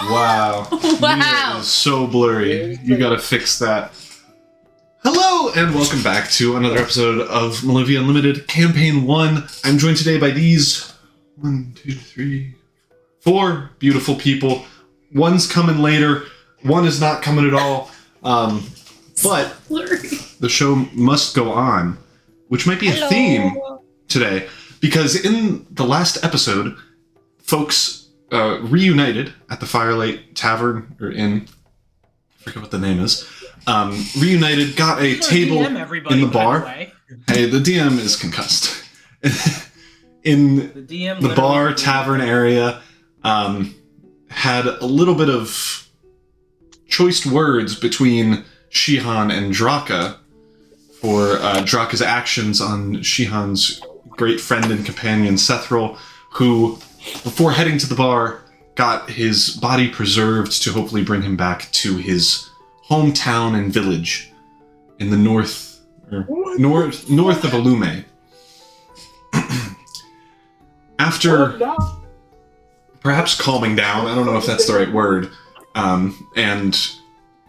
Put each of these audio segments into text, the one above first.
Wow. Wow. It is so blurry. You gotta fix that. Hello, and welcome back to another episode of Malovia Unlimited Campaign 1. I'm joined today by these 4 beautiful people. One's coming later, one is not coming at all. But the show must go on, which might be a theme today, because in the last episode, folks reunited at the Firelight Tavern, or Inn, I forget what the name is, reunited, got a table in the bar. Hey, the DM is concussed. In the bar tavern area, had a little bit of choice words between Shihan and Draka for Draka's actions on Shihan's great friend and companion Sethril, who, before heading to the bar, got his body preserved to hopefully bring him back to his hometown and village in the north of Alume. After perhaps calming down, I don't know if that's the right word, and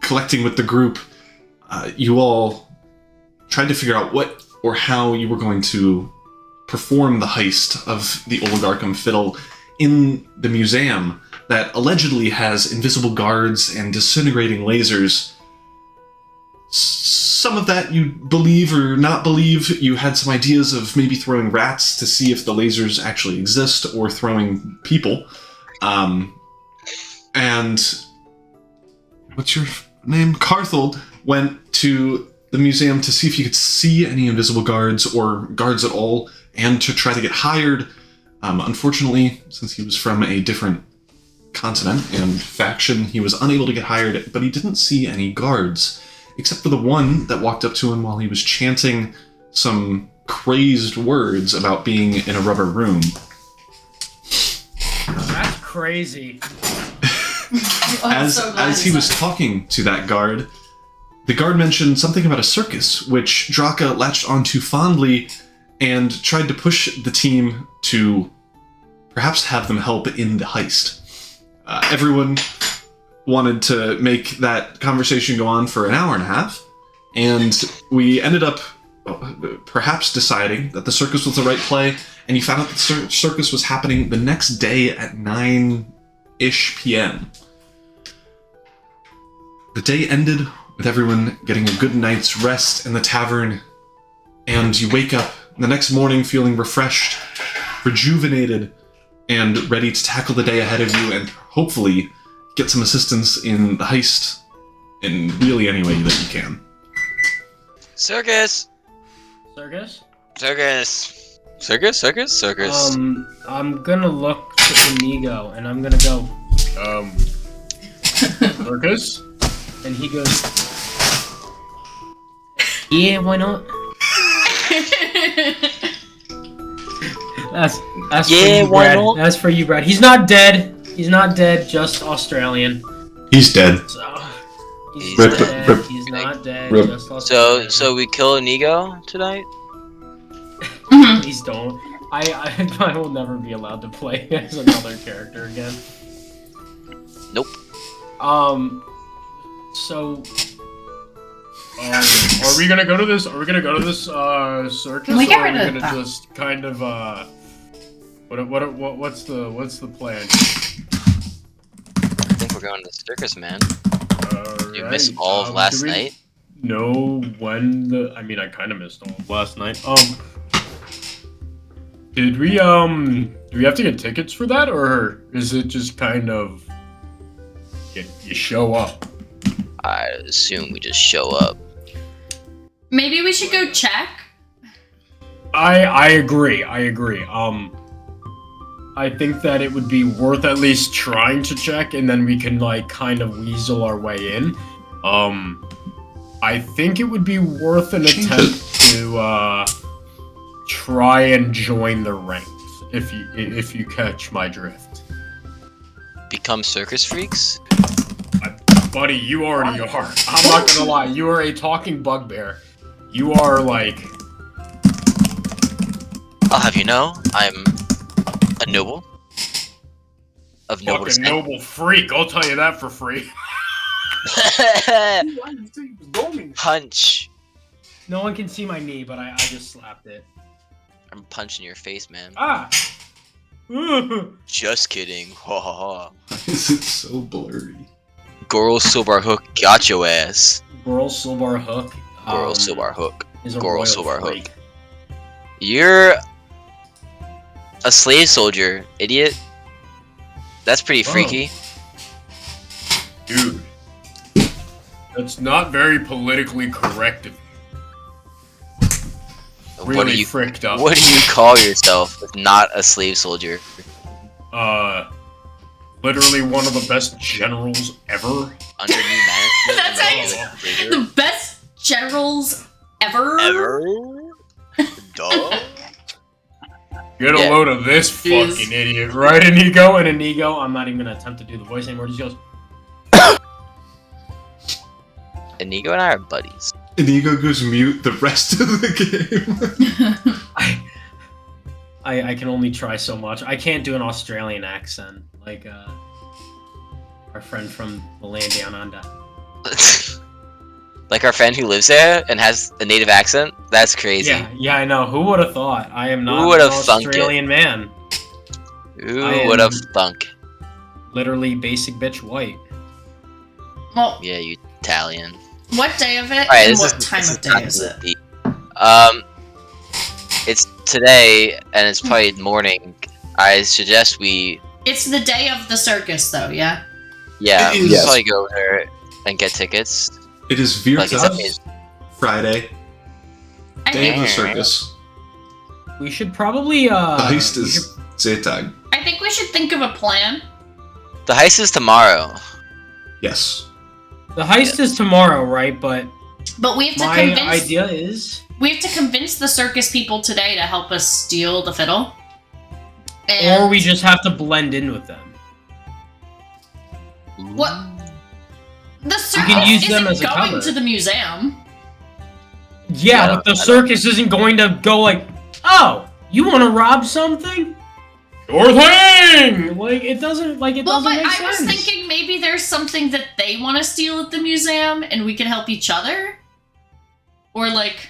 collecting with the group, you all tried to figure out what or how you were going to perform the heist of the Oligarchum Fiddle in the museum that allegedly has invisible guards and disintegrating lasers. Some of that you believe or not believe. You had some ideas of maybe throwing rats to see if the lasers actually exist, or throwing people. And what's your name? Carthold went to the museum to see if you could see any invisible guards or guards at all, and to try to get hired. Unfortunately, since he was from a different continent and faction, he was unable to get hired, but he didn't see any guards, except for the one that walked up to him while he was chanting some crazed words about being in a rubber room. That's crazy. As he was talking to that guard, the guard mentioned something about a circus, which Draka latched onto fondly and tried to push the team to perhaps have them help in the heist. Everyone wanted to make that conversation go on for an hour and a half, and we ended up perhaps deciding that the circus was the right play, and you found out that the circus was happening the next day at 9-ish p.m. The day ended with everyone getting a good night's rest in the tavern, and you wake up the next morning feeling refreshed, rejuvenated, and ready to tackle the day ahead of you and hopefully get some assistance in the heist in really any way that you can. Circus! Circus? Circus! Circus, circus, circus. I'm gonna look to Inigo, and I'm gonna go, Circus? And he goes, yeah, why not? That's yeah, for you, why Brad. not? That's for you, Brad. He's not dead. He's not dead, just Australian. He's dead. So, He's not dead. dead. He's not dead, Rip. just Australian. So we kill Inigo tonight? Please don't. I will never be allowed to play as another character again. Nope. So, are we gonna go to this? Are we gonna go to this circus? Can we get or are we rid of gonna that? just kind of what's the plan? I think we're going to the circus, man. You missed all of last night? No, when the I mean I kind of missed all of last night. Did we do we have to get tickets for that, or is it just kind of you show up? I assume we just show up. Maybe we should go check. I agree. I think that it would be worth at least trying to check, and then we can like kind of weasel our way in. I think it would be worth an attempt to try and join the ranks if you catch my drift. Become circus freaks? Buddy, you already are. I'm not gonna lie. You are a talking bugbear. You are like... I'll have you know, I'm a noble. of noble Fucking descent. noble freak, I'll tell you that for free. Punch. No one can see my knee, but I just slapped it. I'm punching your face, man. Ah! Just kidding. Ha ha ha. Why is it so blurry? Goral Silbar Hook got your ass. Goral Silbar Hook. Goral Silbar Hook. Is a Goral royal Silbar freak. Hook. You're a slave soldier, idiot. That's pretty Whoa. freaky. Dude. That's not very politically correct. Really What do you fricked up. What do you call yourself if not a slave soldier? Literally one of the best generals ever. Under new management? That's how you the best generals ever. Ever? Duh. Get a load of this Jeez. fucking idiot, right, Inigo? And Inigo, I'm not even gonna attempt to do the voice anymore. Just goes, Inigo and I are buddies. Inigo goes mute the rest of the game. I can only try so much. I can't do an Australian accent like our friend from the land down under. Like our friend who lives there and has a native accent? That's crazy. Yeah, I know. Who would have thought? I am not Who would an have thunk it? Australian man. Who I would have am- thunk? Literally basic bitch white. Well, Yeah, you Italian. what day of it Alright, and this what is time this of is day not is it? deep. It's today and it's probably morning. I suggest we It's the day of the circus, though. Yeah. yeah, It we is- should probably go there and get tickets. It is Like, is that- Virtus Friday, I day of think the circus. We should probably The heist is Zaytag. I think we should think of a plan. The heist is tomorrow. Yes. the heist is tomorrow, right? But But we have to my convince idea is the circus people today to help us steal the fiddle. or we just have to blend in with them. What? The circus can use them isn't as a going cover. to the museum. Yeah, I but don't- the I don't- circus isn't going to go like, oh, you want to rob something? Sure thing! Like, it doesn't, like, it Well, doesn't but make I sense. was thinking maybe there's something that they want to steal at the museum, and we can help each other. Or like,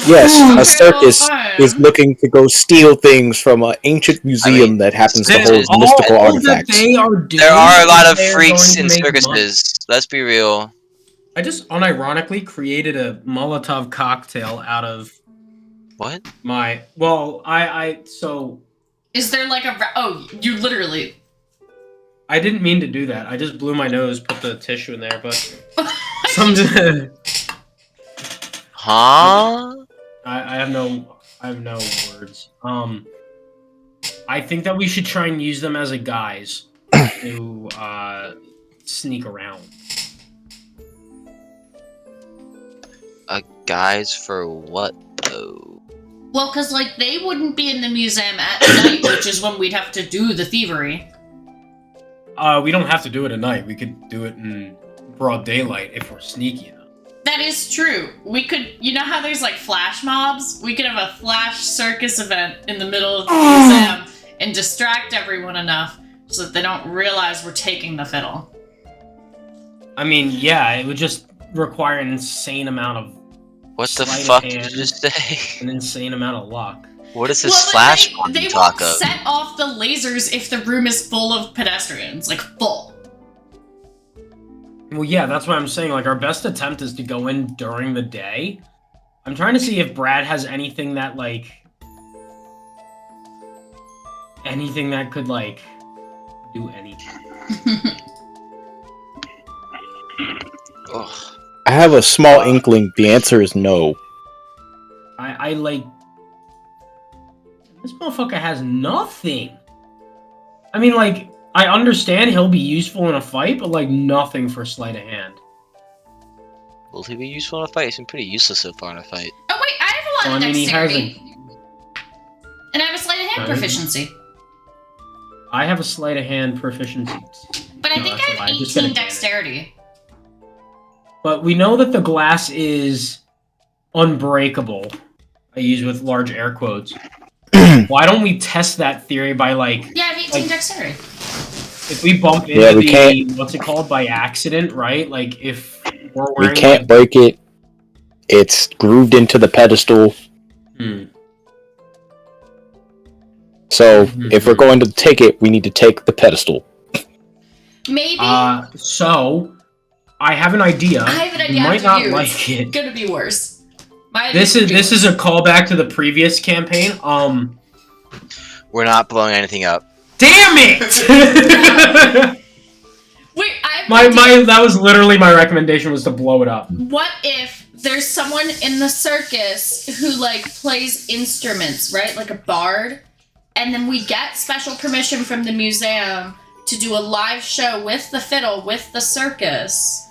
Yes, Okay, a circus well, fine. is looking to go steal things from an ancient museum that happens to hold all mystical All that artifacts. they are doing There are a lot is of they are freaks going in to make money. circuses. Let's be real. I just unironically created a Molotov cocktail out of What? my. Well, so is there like you literally. I didn't mean to do that. I just blew my nose, put the tissue in there, but some. Huh? I have no words. I think that we should try and use them as a guise to sneak around. Guys, for what though? Well, because like they wouldn't be in the museum at night, which is when we'd have to do the thievery. We don't have to do it at night. We could do it in broad daylight if we're sneaky enough. That is true. We could, you know how there's like flash mobs? We could have a flash circus event in the middle of the museum and distract everyone enough so that they don't realize we're taking the fiddle. I mean, yeah, it would just require an insane amount of What the Sleight of fuck did hand. you just say? an insane amount of luck. What is this Well, but flash mob they you won't talk of? set off the lasers if the room is full of pedestrians, like full. Well, yeah, that's what I'm saying. Like, our best attempt is to go in during the day. I'm trying to see if Brad has anything that, like... anything that could, like, do anything. Ugh. I have a small inkling. The answer is no. I like... This motherfucker has nothing. I mean, like, I understand he'll be useful in a fight, but, like, nothing for sleight of hand. Will he be useful in a fight? He's been pretty useless so far in a fight. Oh wait, I have a lot Well, of I mean, he has dexterity. And I have a sleight of hand Right. proficiency. I have a sleight of hand proficiency. But I No, think that's I a have lie. Just get 18 advantage. dexterity. But we know that the glass is unbreakable. I use with large air quotes. Why don't we test that theory by, like... Yeah, 18 dexterity. If we bump into we can't. what's it called, by accident, right? Like, if we're We wearing... can't break it. It's grooved into the pedestal. So, if we're going to take it, we need to take the pedestal. Maybe. So, I have an idea. I have an idea. You might not you. like It's it. gonna be worse. This is a callback to the previous campaign. We're not blowing anything up. Damn it! Wait, I that was literally my recommendation, was to blow it up. What if there's someone in the circus who like plays instruments, right? Like a bard, and then we get special permission from the museum to do a live show with the fiddle with the circus,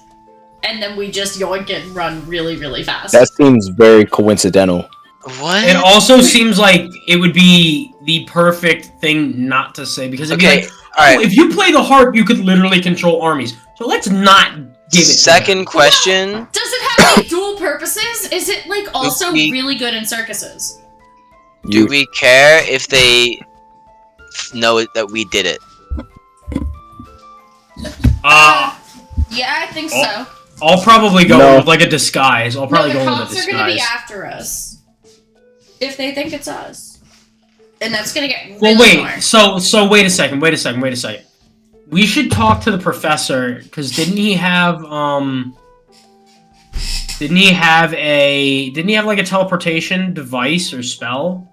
and then we just yoink it and run really, really fast. That seems very coincidental. What? It also seems like it would be the perfect thing not to say, because it'd be like, alright. if you play the harp, you could literally control armies. So let's not give it Second question. Well, does it have any dual purposes? Is it like also we- really good in circuses? Do we care if they know that we did it? Yeah, I think so. I'll probably go No. with like a disguise. I'll probably the go with a cops disguise. are gonna be after us if they think it's us, and that's gonna get really Well, wait. annoying. So wait a second. We should talk to the professor, because didn't he have like a teleportation device or spell?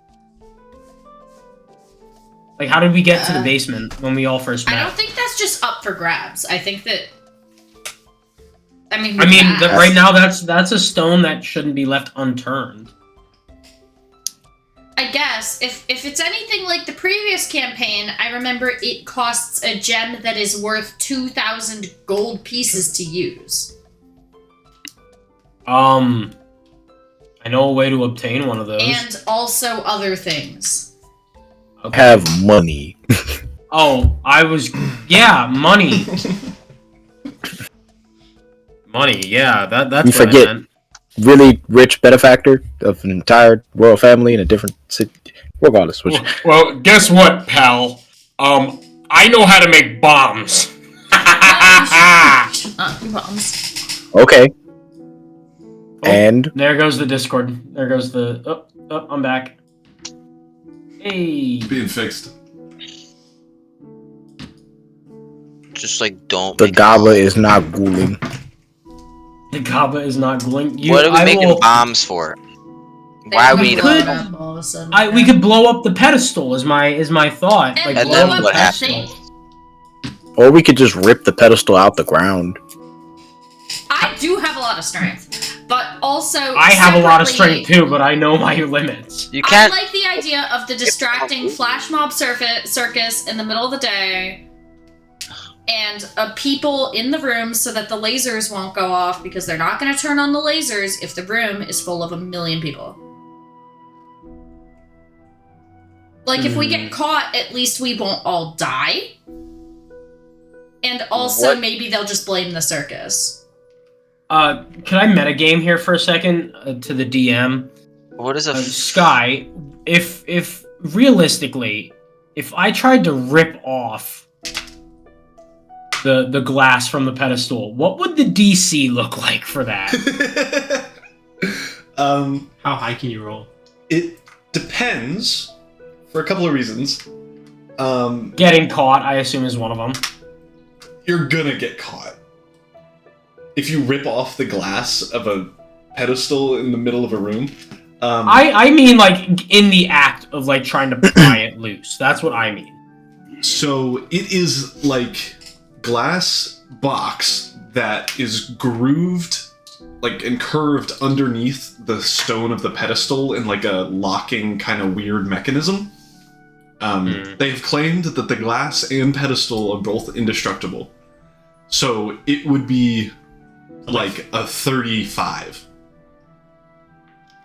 Like, how did we get to the basement when we all first met? I don't think that's just up for grabs. I think that. Right now that's a stone that shouldn't be left unturned. I guess if it's anything like the previous campaign, I remember it costs a gem that is worth 2,000 gold pieces to use. I know a way to obtain one of those. And also other things. Okay. Have money. Money. Money, yeah, that's You what forget. I meant. Really rich benefactor of an entire royal family in a different city. Regardless, which Well, guess what, pal? I know how to make bombs. Bombs. okay. Oh, And there goes the Discord. There goes the... Oh, I'm back. Hey. Being fixed. Just like don't. the make goblet is not ghouling. The Gaba is not going... What are we making bombs for? Why are we need a could- bomb? all of a sudden. We could blow up the pedestal, is my thought. And And blow then up what the happens? pedestal. Or we could just rip the pedestal out the ground. I do have a lot of strength, but also I have a lot of separately, strength too, but I know my limits. You I can't. like the idea of the distracting flash mob circus in the middle of the day, and people in the room so that the lasers won't go off, because they're not going to turn on the lasers if the room is full of 1 million people. Like, if we get caught, at least we won't all die. And also, What? maybe they'll just blame the circus. Can I metagame here for a second to the DM? What is a Sky, if realistically, if I tried to rip off the glass from the pedestal, what would the DC look like for that? How high can you roll? It depends for a couple of reasons. Getting caught, I assume, is one of them. You're gonna get caught. If you rip off the glass of a pedestal in the middle of a room. I mean, like, in the act of, like, trying to pry it loose. That's what I mean. So it is like glass box that is grooved and curved underneath the stone of the pedestal in like a locking kind of weird mechanism. They've claimed that the glass and pedestal are both indestructible. So it would be like a 35.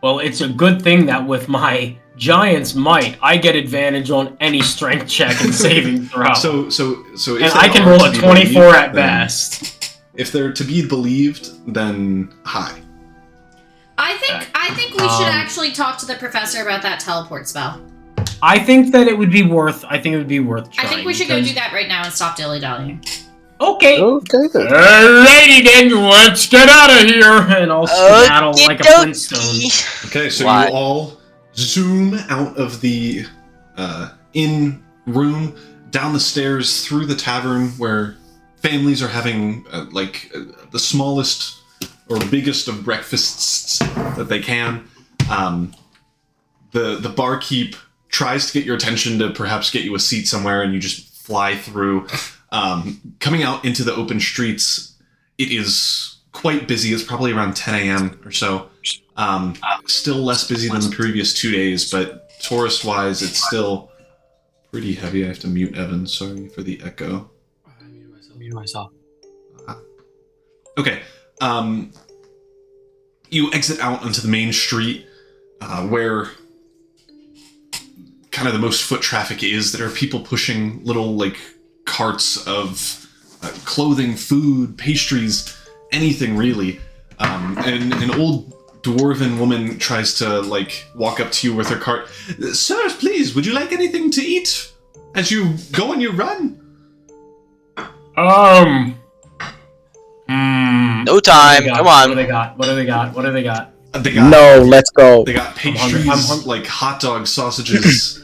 Well, it's a good thing that with my Giant's might, I get advantage on any strength check and saving throw. So if and they I can are roll to a be 24 believed, at then- best. If they're to be believed, then high. I think we should actually talk to the professor about that teleport spell. I think that it would be worth. I think it would be worth trying. I think we should go do that right now and stop dilly-dallying. Okay. Okay then. Alrighty then, let's get out of here, and I'll skedaddle like a Flintstone. Okay, so Why? you all zoom out of the inn room, down the stairs, through the tavern where families are having the smallest or biggest of breakfasts that they can. The barkeep tries to get your attention to perhaps get you a seat somewhere, and you just fly through. Coming out into the open streets, it is quite busy. It's probably around 10 a.m. or so. Still less busy than the previous 2 days, but tourist-wise, it's still pretty heavy. I have to mute Evan. Sorry for the echo. I muted myself. Okay. You exit out onto the main street, where kind of the most foot traffic is. There are people pushing little, carts of clothing, food, pastries, anything really. And an old dwarven woman tries to, walk up to you with her cart. Sir, please, would you like anything to eat as you go on your run? No time. Come on. What do they got? They got No, let's go. They got pastries, like hot dogs, sausages,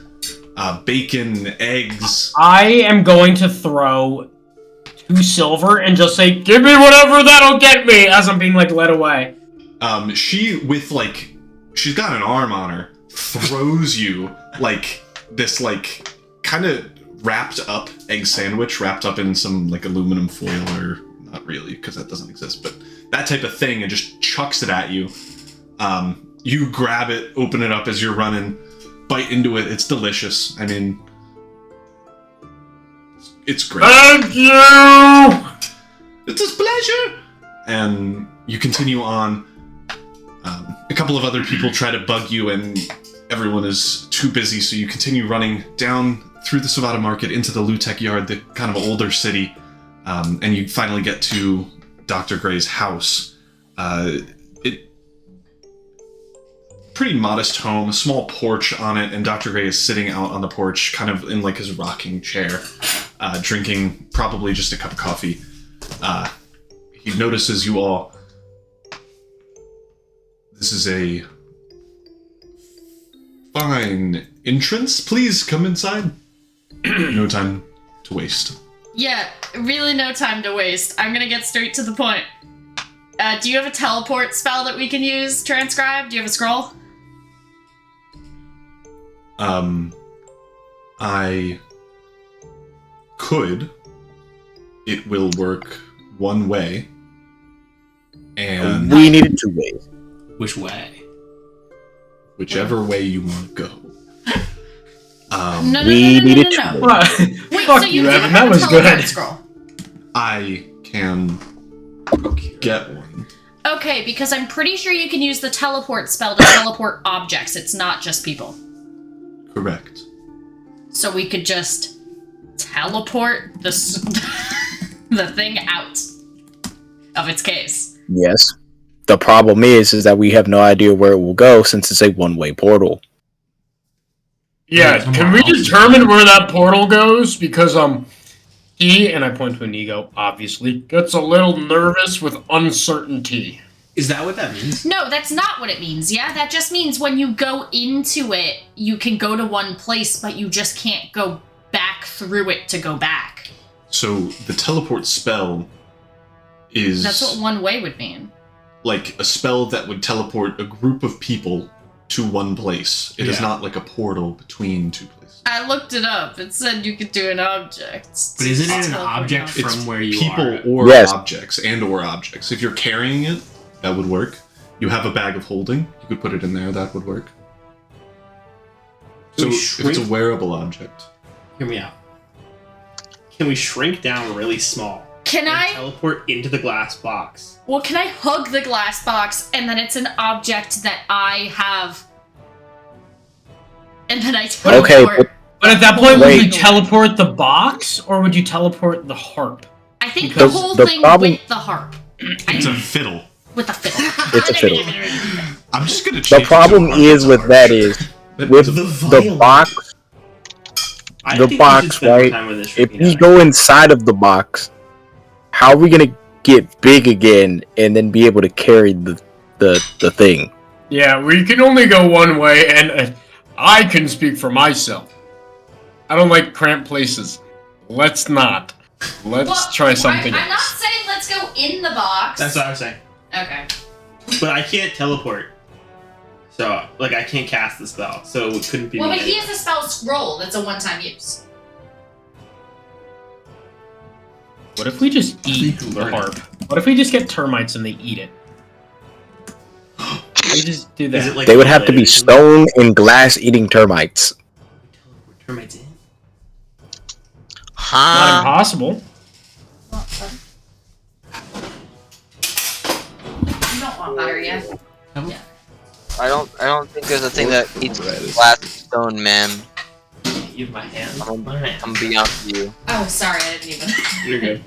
bacon, eggs. I am going to throw 2 silver and just say, "Give me whatever that'll get me," as I'm being led away. She with she's got an arm on her, throws you this kind of wrapped up egg sandwich wrapped up in some aluminum foil, or not really because that doesn't exist, but that type of thing, and just chucks it at you. You grab it, open it up as you're running, bite into it. It's delicious. I mean, it's great. Thank you! It's a pleasure! And you continue on. A couple of other people try to bug you, and everyone is too busy, so you continue running down through the Savada Market into the Lutek Yard, the kind of older city, and you finally get to Dr. Gray's house. Pretty modest home, a small porch on it, and Dr. Gray is sitting out on the porch, kind of in his rocking chair, drinking probably just a cup of coffee. He notices you all. This is a fine entrance. Please come inside. No time to waste. Yeah, really no time to waste. I'm gonna get straight to the point. Do you have a teleport spell that we can use, Transcribe? Do you have a scroll? I could. It will work one way. And We needed 2 ways. Which way? whichever way you want to go. No. We needed no. 2 ways. Wait, Fuck so you, you Evan. have That a was teleport good. scroll. I can get one. Okay, because I'm pretty sure you can use the teleport spell to teleport objects. It's not just people. Correct. So we could just teleport the the thing out of its case. Yes. The problem is that we have no idea where it will go since it's a one-way portal. Yeah, can we determine where that portal goes? Because, he, and I point to Inigo, obviously, gets a little nervous with uncertainty. Is that what that means? No, that's not what it means, yeah? That just means when you go into it, you can go to one place, but you just can't go back through it to go back. So the teleport spell is... That's what one way would mean. like a spell that would teleport a group of people to one place. It is not like a portal between two places. I looked it up. It said you could do an object. But isn't it an Teleport object object. from where you people are? or Yes. objects and or objects. If you're carrying it, that would work. You have a bag of holding, you could put it in there, that would work. So Can we if it's a shrink- wearable object. Hear me out. Can we shrink down really small? Can and I? teleport into the glass box? Well, can I hug the glass box and then it's an object that I have? And then I teleport. Okay, But at that point, would you Wait. teleport the box, or would you teleport the harp? I think Because the whole the thing problem- with the harp. It's a fiddle. With the fiddle. It's a fiddle. I'm just gonna The change it to problem a is with harp. that is with The the violin. box I the think we should box, spend more right? time with this If shrinking we down. go inside of the box, how are we gonna get big again and then be able to carry the thing? Yeah, we can only go one way, and I can speak for myself. I don't like cramped places. Let's not. Let's try something I'm not else. saying let's go in the box. That's what I was saying. Okay. But I can't teleport. So, like, I can't cast the spell. So it couldn't be Well, me but he anyway. has a spell scroll that's a one-time use. What if we just eat You the learn harp? What if we just get termites and they eat it? We just do that. Is it like They would have to be related stone and glass eating termites. teleport termites in? Not Huh? impossible. You don't want butter yet. I don't think there's a thing that eats glass stone, man. Use my hand. I'm My hand. I'm beyond you. Oh, sorry, I didn't even. You're good.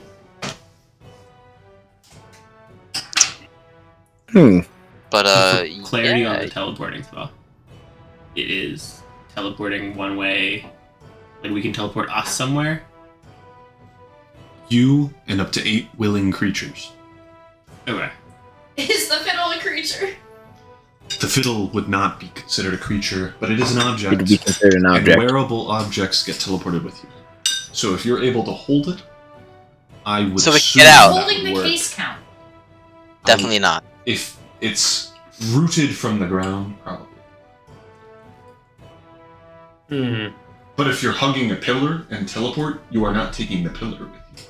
But For clarity on yeah. the teleporting spell. It is teleporting one way. Like we can teleport us somewhere. You and up to 8 willing creatures. Okay. Is the fiddle a creature? The fiddle would not be considered a creature, but it is an It object. would be considered an And object. wearable objects get teleported with you. So if you're able to hold it, I would So we can assume get out. that Holding would the work. case count. Definitely not. If it's rooted from the ground, probably. But if you're hugging a pillar and teleport, you are not taking the pillar with you.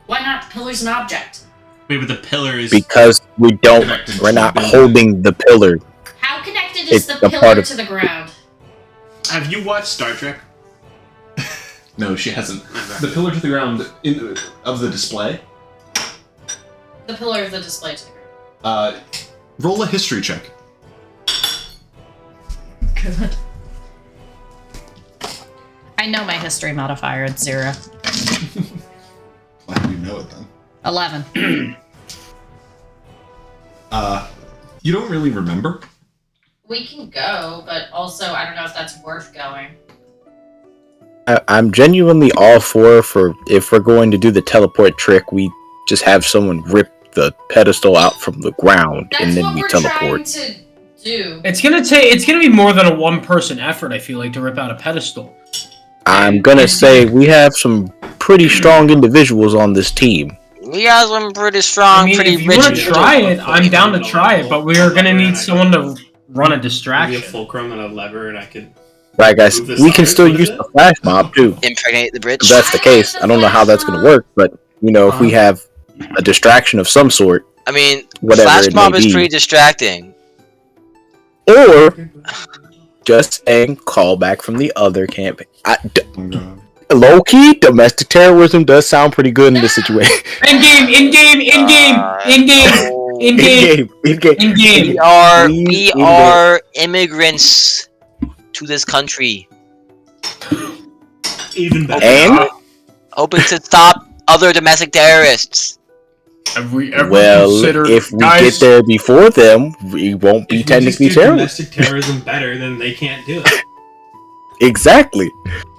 Why not? Pillar's an object. Wait, but the pillar is. Because we're Connected not to the building. holding the pillar. How connected It's is the a pillar part of- to the ground? Have you watched Star Trek? No, she hasn't. The pillar to the ground of the display. The pillar of the display to the ground. Roll a history check. Good. I know my history modifier. It's 0. Glad you know it then. 11. You don't really remember. We can go, but also I don't know if that's worth going. I'm genuinely all for if we're going to do the teleport trick, we just have someone rip the pedestal out from the ground That's and then what we we're trying teleport. to do. It's gonna be more than a one-person effort. I feel like to rip out a pedestal. I'm gonna say we have some pretty strong individuals on this team. We got some pretty strong, I mean, pretty if you rich. want to try it, I'm down to try it. But we are gonna need someone to run a Maybe a distraction. fulcrum and a lever, and I could. Right, guys? Move this We can up. still What is use it? the flash mob too. Impregnate the bridge. If that's the case, I don't know how that's gonna work, but you know, if we have a distraction of some sort, I mean, whatever flash it mob may is be. pretty distracting. or just saying call back from the other campaign. Low key, domestic terrorism does sound pretty good in this situation. In game. No. In game. We are Please, immigrants to this country, Even better. And hoping to stop other domestic terrorists. Have we ever well, considered, if we guys? get there before them, we won't be If we just technically do terrorists. domestic terrorism better, then they can't do it. Exactly.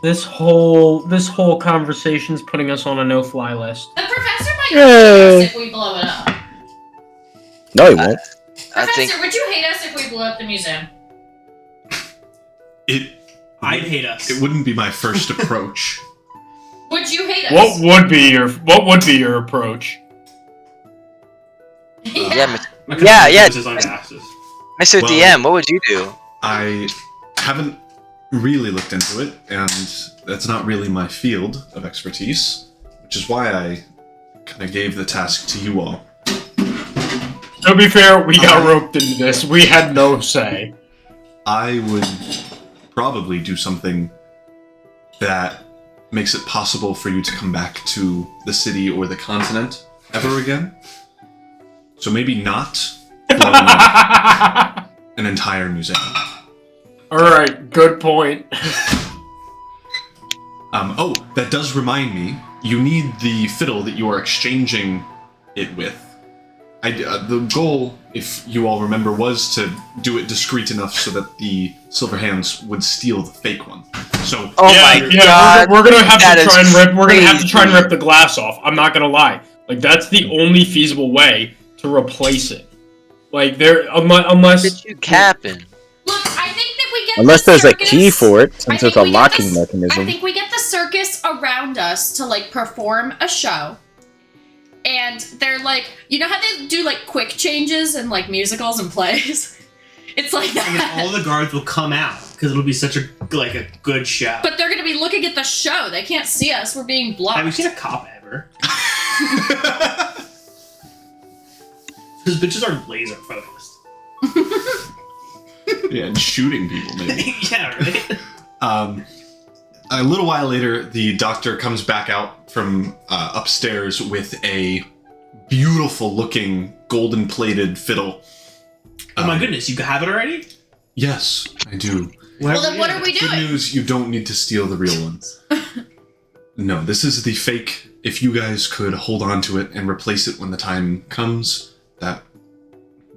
This whole conversation's putting us on a no-fly list. The professor might Yeah. hate us if we blow it up. No, he won't. I Professor, think would you hate us if we blew up the museum? I'd hate us. It wouldn't be my first approach. Would you hate us? What would be your approach? Yeah, My Yeah, yeah. Is on gases. Mr. Well- DM, what would you do? I haven't really looked into it, and that's not really my field of expertise, which is why I kind of gave the task to you all. To be fair, we got roped into this. We had no say. I would probably do something that makes it possible for you to come back to the city or the continent ever again. So maybe not blowing up an entire museum. Alright, good point. Oh, that does remind me, you need the fiddle that you are exchanging it with. the goal, if you all remember, was to do it discreet enough so that the Silver Hands would steal the fake one. So, God, we're gonna have to try and rip. We're gonna have to try and crazy. rip the glass off. I'm not gonna lie. Like that's the only feasible way to replace it. Like there, unless Did you capping? Look, I think that we get Unless the there's circus, a key for it, since I it's think a we get locking the- mechanism. I think we get the circus around us to like perform a show. And they're like, you know how they do like quick changes in like musicals and plays? It's like that. And then all the guards will come out because it'll be such a good show. But they're gonna be looking at the show. They can't see us. We're being blocked. Have you seen a cop ever? Those bitches are laser focused. yeah, and shooting people, maybe. Yeah, right? A little while later, the doctor comes back out from upstairs with a beautiful-looking, golden-plated fiddle. Oh my goodness, you have it already? Yes, I do. Well, then what are we Good doing? news, you don't need to steal the real ones. No, this is the fake. If you guys could hold on to it and replace it when the time comes, that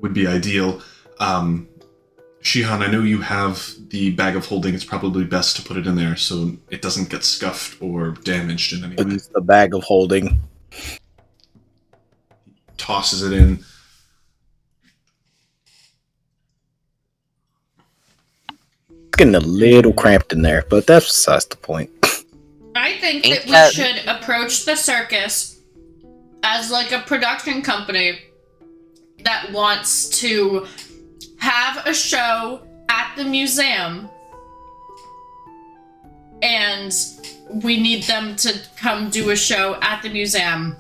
would be ideal. Shihan, I know you have the bag of holding. It's probably best to put it in there so it doesn't get scuffed or damaged in any way. It's the bag of holding. Tosses it in. It's getting a little cramped in there, but that's besides the point. I think Ain't that that- we should approach the circus as like a production company that wants to have a show at the museum, and we need them to come do a show at the museum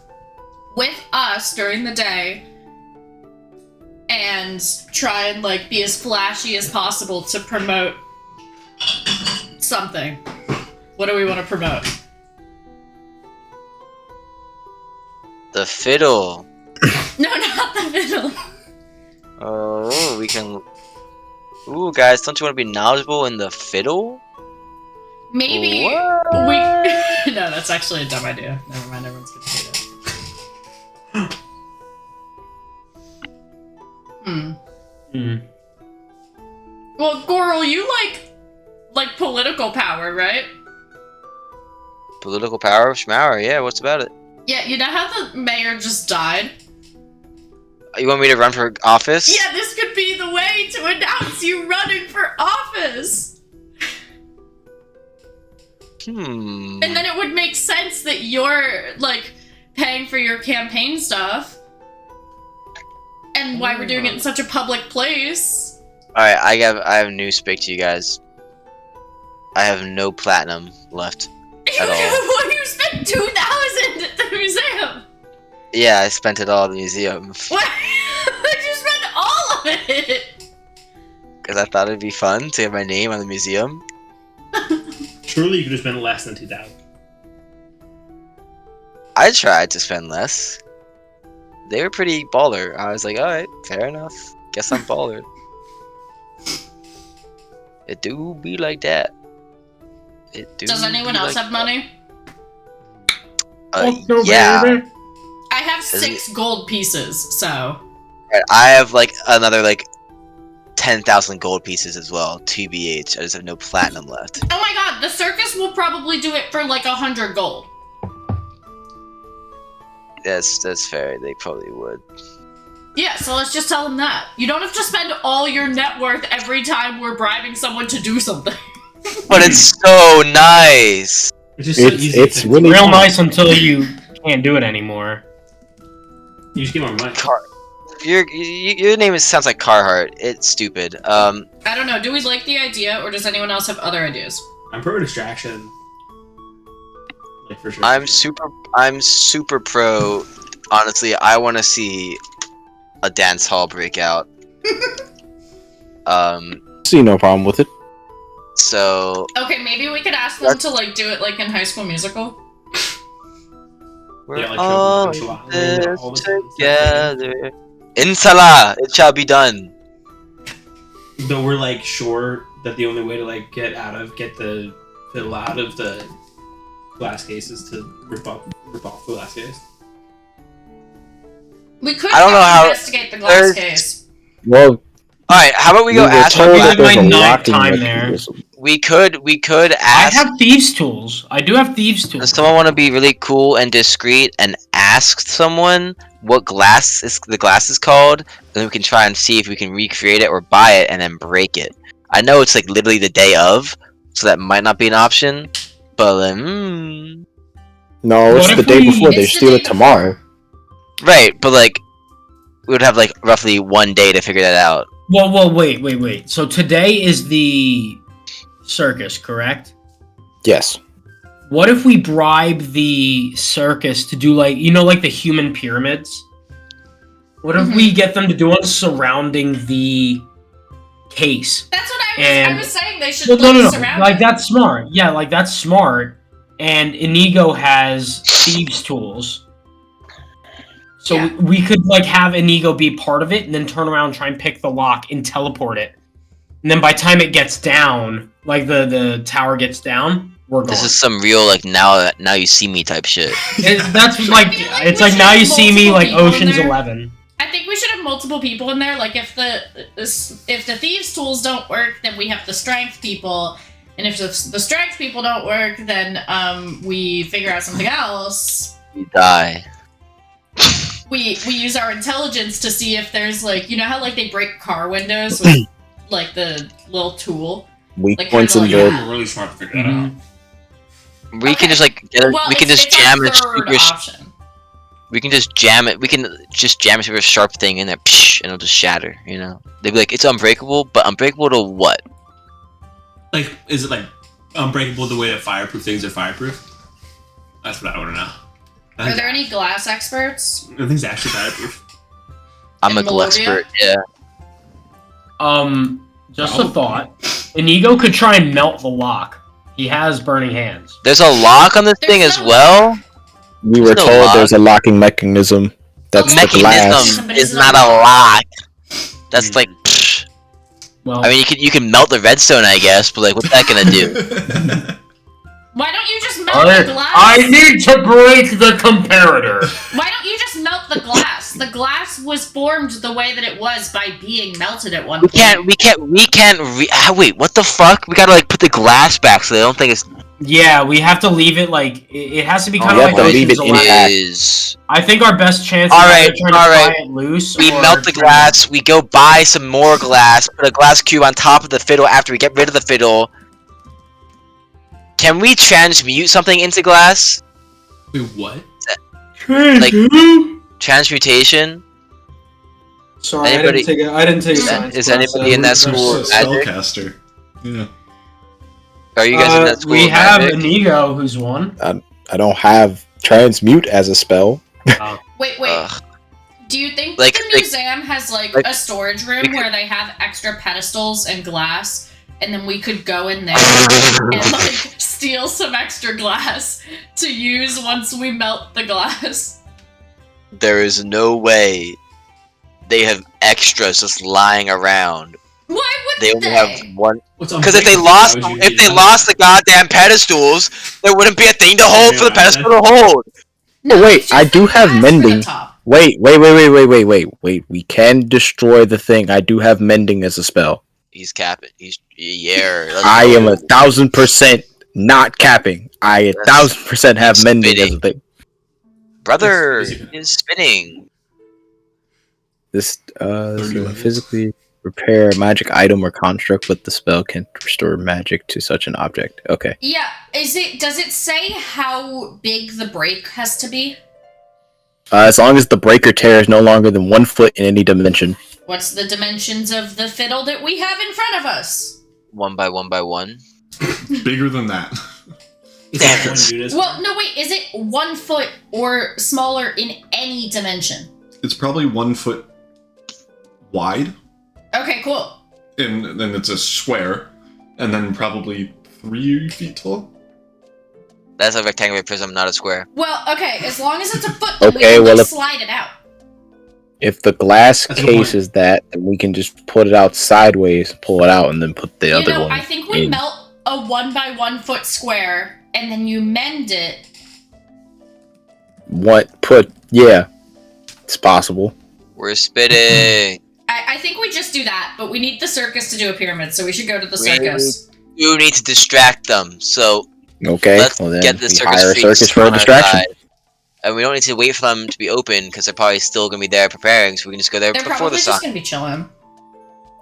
with us during the day and try and like be as flashy as possible to promote something. What do we want to promote? The fiddle. No, not the fiddle. Oh, we can. Ooh, guys, don't you want to be knowledgeable in the fiddle? Maybe What? we. No, that's actually a dumb idea. Never mind, everyone's gonna hate it. Well, Goral, you like political power, right? Political power, schmauer, yeah, what's about it? Yeah, you know how the mayor just died? You want me to run for office? Yeah, this could be the way to announce you running for office. Hmm. And then it would make sense that you're like paying for your campaign stuff. And why we're doing it in such a public place. Alright, I have news to speak to you guys. I have no platinum left at all. Well, you spent 2,000 at the museum. Yeah, I spent it all at the museum. What? Why'd you spend all of it? Because I thought it'd be fun to have my name on the museum. Surely you could have spent less than 2,000. I tried to spend less. They were pretty baller. I was like, alright, fair enough. Guess I'm baller. It do be like that. It do. Does anyone be else like have money? Yeah. baby. I have Isn't 6 gold pieces, so. Alright, I have like another like 10,000 gold pieces as well. TBH. I just have no platinum left. Oh my god, the circus will probably do it for like 100 gold. That's fair. They probably would. Yeah, so let's just tell them that. You don't have to spend all your net worth every time we're bribing someone to do something. But it's so nice. It's just so easy. It's to really Real fun. nice until you can't do it anymore. You just give more money. Your name sounds like Carhartt. It's stupid. I don't know, do we like the idea, or does anyone else have other ideas? I'm pro distraction. Like for sure. I'm super pro. Honestly, I want to see a dance hall breakout. See no problem with it. So Okay, maybe we could ask them to like do it like in High School Musical. we're Yeah, like all show in up, this all the stuff. together. Inshallah, it shall be done. Though we're like sure that the only way to like get the fiddle out of the glass case is to rip off the glass case. We could I don't know how- investigate the glass case. Well, All right, how about we we go were ask? told Glass- that there's a My night locking time there. mechanism. We could I ask. have thieves' tools. I do have thieves' Does tools. someone want to be really cool and discreet and ask someone what the glass is called? Then we can try and see if we can recreate it or buy it and then break it. I know it's like literally the day of, so that might not be an option. But No, it's What the if day we- before. They It's the steal day it tomorrow. right, but like we would have like roughly 1 day to figure that out. Well, wait. So today is the circus, correct? Yes. What if we bribe the circus to do like the human pyramids? What if we get them to do one surrounding the case? That's what I And- was saying. They should No. surround Like it. that's smart. Yeah, like that's smart. And Inigo has thieves' tools. So Yeah. we could like have Inigo be part of it and then turn around and try and pick the lock and teleport it. And then by the time it gets down, like the tower gets down, we're gone. This is some real like now you see me type shit. That's like I feel like it's we like should now have you see me multiple like people in Ocean's there. 11. I think we should have multiple people in there. Like if the thieves' tools don't work, then we have the strength people, and if the strength people don't work, then we figure out something else. You die. We use our intelligence to see if there's like how like they break car windows with like the little tool. Weak Like, points kinda in like- the. We're really smart to figure that out. We can just like we can just jam it. Option. We can just jam it. We can just jam a super sharp thing in there, psh, and it'll just shatter. You know, they'd be like, "It's unbreakable," but unbreakable to what? Like, is it like unbreakable the way that fireproof things are fireproof? That's what I want to know. Are there any glass experts? Nothing's actually fireproof. I'm a In Malovia? expert. Yeah. Just a thought. Inigo could try and melt the lock. He has burning hands. There's a lock on this There's thing as no well. We were no told lock. there's a locking mechanism. That's the glass. Mechanism is not a lock. That's like. Psh. Well, I mean, you can melt the redstone, I guess, but like, what's that gonna do? Why don't you just melt the glass? I need to break the comparator. Why don't you just melt the glass? The glass was formed the way that it was by being melted at one We point. can't. Wait, what the fuck? We gotta like put the glass back so they don't think it's. Yeah, we have to leave it like it has to be kind You of have like to leave Ocean's it 11. intact. Is. I think our best chance Alright, is either trying to alright. pry it loose. We or melt the trying glass. We go buy some more glass. Put a glass cube on top of the fiddle after we get rid of the fiddle. Can we transmute something into glass? Wait, what? Like transmutation? Sorry, Anybody- I didn't take a science Is class, anybody in that There's school a of magic? spellcaster. Yeah. Are you guys in that school we of have magic? Inigo, who's one. I don't have transmute as a spell. Wait. Ugh. Do you think Like- the like- museum has like like- a storage room like- where they have extra pedestals and glass, and then we could go in there and like steal some extra glass to use once we melt the glass? There is no way they have extras just lying around. Why They would only they? have one. What's Because if they unbreakable? lost, Why would you if use they that? lost the goddamn pedestals, there wouldn't be a thing to hold for the Yeah, pedestal to hold. Oh, wait, it's I just do the have glass for the mending. top. Wait. We can destroy the thing. I do have mending as a spell. He's capping. He's let's I go. am 1,000% not capping. I 1,000% have It's mending as a spitting. thing. Brother Is it- is spinning. This levels. physically repair a magic item or construct with the spell can restore magic to such an object. Okay. Yeah, does it say how big the break has to be? As long as the break or tear is no longer than 1 foot in any dimension. What's the dimensions of the fiddle that we have in front of us? 1 by 1 by 1. Bigger than that. It's like one unit. Well, no, wait, is it 1 foot or smaller in any dimension? It's probably 1 foot wide, Okay, cool. and then it's a square, and then probably 3 feet tall. That's a rectangular prism, not a square. Well, okay, as long as it's a foot, then we Okay, can well, just if- slide it out. If the glass That's a good case point. is that, then we can just put it out sideways, pull it out, and then put the other one I think we in. melt a 1 by 1 foot square, and then you mend it. Yeah. It's possible. We're spitting. I think we just do that, but we need the circus to do a pyramid, so we should go to the circus. You need to distract them, so Okay, let's well then get the we circus hire a freaks circus for a on our distraction. side. And we don't need to wait for them to be open, because they're probably still going to be there preparing, so we can just go there They're before probably the just sun. gonna be chilling.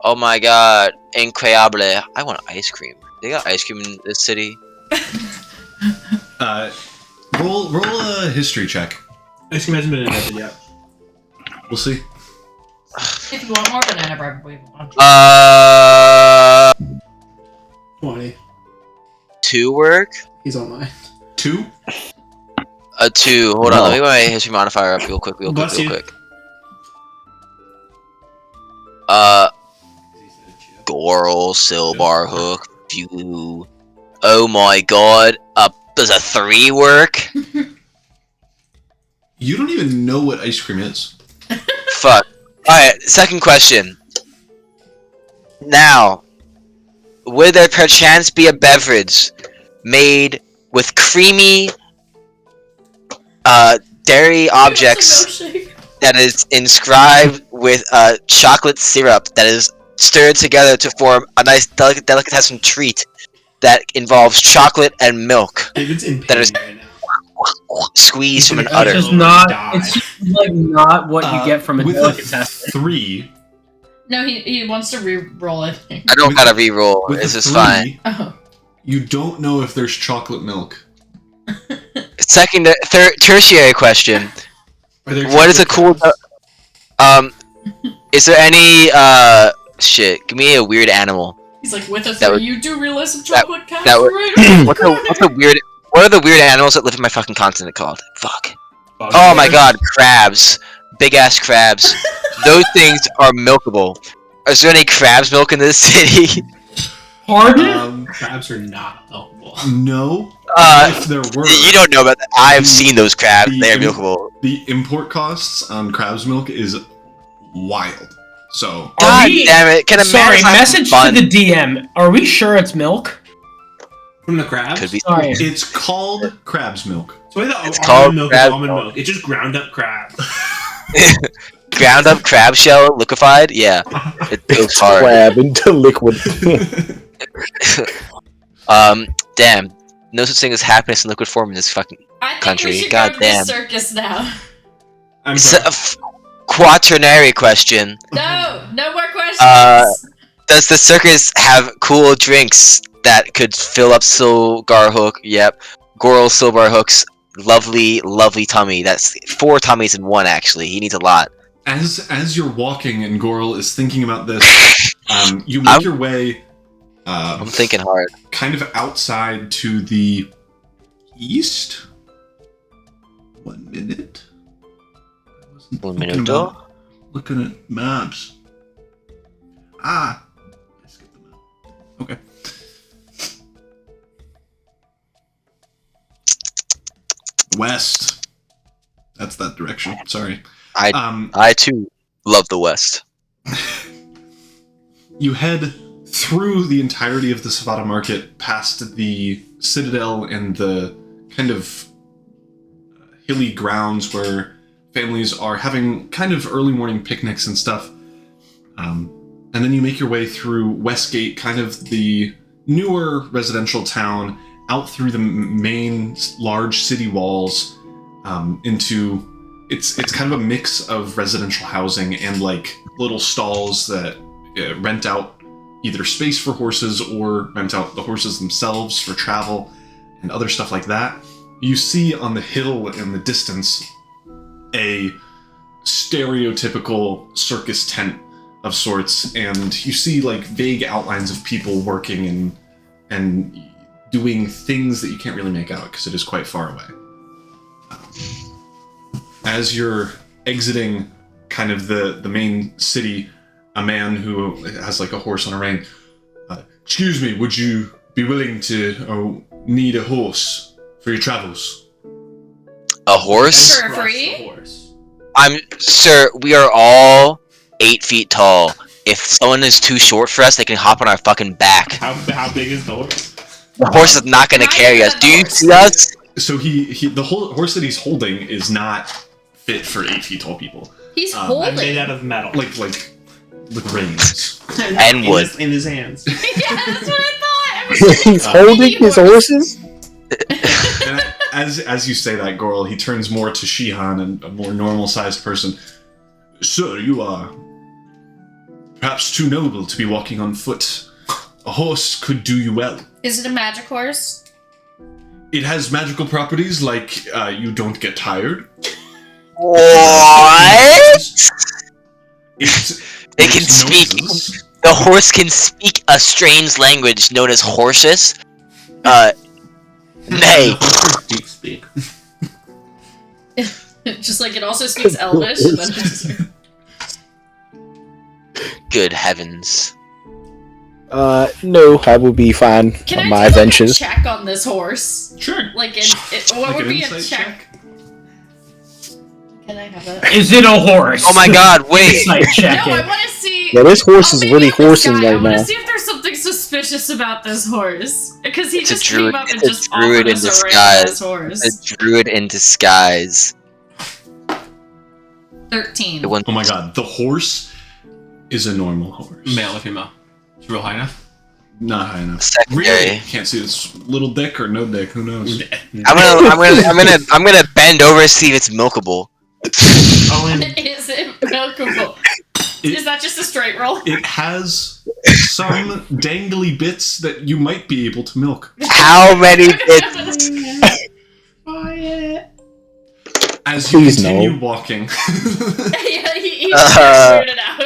Oh my god, increíble. I want ice cream. They got ice cream in this city. Roll a history check. Ice cream hasn't been invented yet. We'll see. If you want more banana bread, we want. 20. 2 work? He's on mine. 2. A 2. Hold No. on, let me get my history modifier up real quick. Bless you. Goral, Silbar Hook, View. Oh my god. Does a 3 work? You don't even know what ice cream is. Fuck. Alright, second question. Now, would there perchance be a beverage made with creamy dairy objects that is inscribed with chocolate syrup that is stirred together to form a nice delicatessen treat that involves chocolate and milk David's in pain that is right now. squeezed from an It's udder? It's just Die. not. It's just like not what you get from a with delicatessen. 3. No, he wants to re-roll it. I don't gotta re-roll. With This a is 3, fine. Oh. You don't know if there's chocolate milk. Tertiary question. Are there What is a chocolate cool? crabs? Is there any shit? Give me a weird animal. He's like, with a That 3, would- you do realize some chocolate cats that would- right What's a weird? What are the weird animals that live in my fucking continent called? Fuck. Oh my god, crabs. Big ass crabs. Those things are milkable. Is there any crabs milk in this city? Pardon? Crabs are not milkable. No. If there were, You don't know about that. I've seen those crabs. the- They're milkable. the import costs on crab's milk is wild. So God we- damn it! Can a Sorry, man have message fun? to the DM. Are we sure it's milk? From the crabs? Could be. Sorry. it's called crab's milk. So the It's almond called milk crab is almond milk. milk. It's just ground up crab. Ground up crab shell liquefied. Yeah, it goes hard. Crab into liquid. Damn. No such thing as happiness in liquid form in this fucking. I think Country. we should God go to damn. the circus now. I'm It's sorry. a quaternary question. No more questions. Does the circus have cool drinks that could fill up Silgar Hook? Yep. Goral Silbar Hook's lovely, lovely tummy. That's 4 tummies in one, actually. He needs a lot. As you're walking and Goral is thinking about this, you make your way I'm thinking hard. kind of outside to the east. 1 minute. I wasn't Un thinking minuto. about looking at maps. I skipped the map. Okay. West. That's that direction. Sorry. I too love the West. You head through the entirety of the Savata Market, past the Citadel and the kind of hilly grounds where families are having kind of early morning picnics and stuff. And then you make your way through Westgate, kind of the newer residential town, out through the main large city walls, into it's kind of a mix of residential housing and like little stalls that rent out either space for horses or rent out the horses themselves for travel and other stuff like that. You see on the hill in the distance a stereotypical circus tent of sorts, and you see like vague outlines of people working and doing things that you can't really make out because it is quite far away. As you're exiting kind of the main city, a man who has like a horse on a rein, excuse me, would you be willing to need a horse for your travels? A horse? For free? Horse. Sir, we are all 8 feet tall. If someone is too short for us, they can hop on our fucking back. How big is the horse? The horse is not gonna Can I carry get us. the Do you horse? see us? So the whole horse that he's holding is not fit for 8 feet tall people. He's I'm I'm holding. made out of metal. Like rings. And in wood. in his hands. Yeah, that's what I thought. He's holding his horses. And as you say that, Goral, he turns more to Shihan and a more normal-sized person. Sir, you are perhaps too noble to be walking on foot. A horse could do you well. Is it a magic horse? It has magical properties like you don't get tired. What? It can makes speak. noises. The horse can speak a strange language known as horses. Nay. Deep speak. Just like it also speaks Elvish. And then just... Good heavens. No, I will be fine Can on I my do ventures. a check on this horse? Sure. Like, what Like would an be a insight check? Can I have that? Is it a horse? Oh my god, wait. Insight No, check I it. want to see. Yeah, this horse Oh, is maybe really it's this horsing guy. I right want to now. see if there's something suspicious about this horse. Because he It's a just druid- came up and it's a just druid offered in us a disguise. random horse. A druid in disguise. 13. It went Oh my god, the horse is a normal horse. Male or female? It's real high enough. Not high enough. secondary. Really? Can't see this little dick or no dick. Who knows? I'm gonna bend over to see if it's milkable. Oh, and Is it milkable? Is that just a straight roll? It has some dangly bits that you might be able to milk. How many bits? As you Please continue no. walking, Yeah, he Uh, figured it out.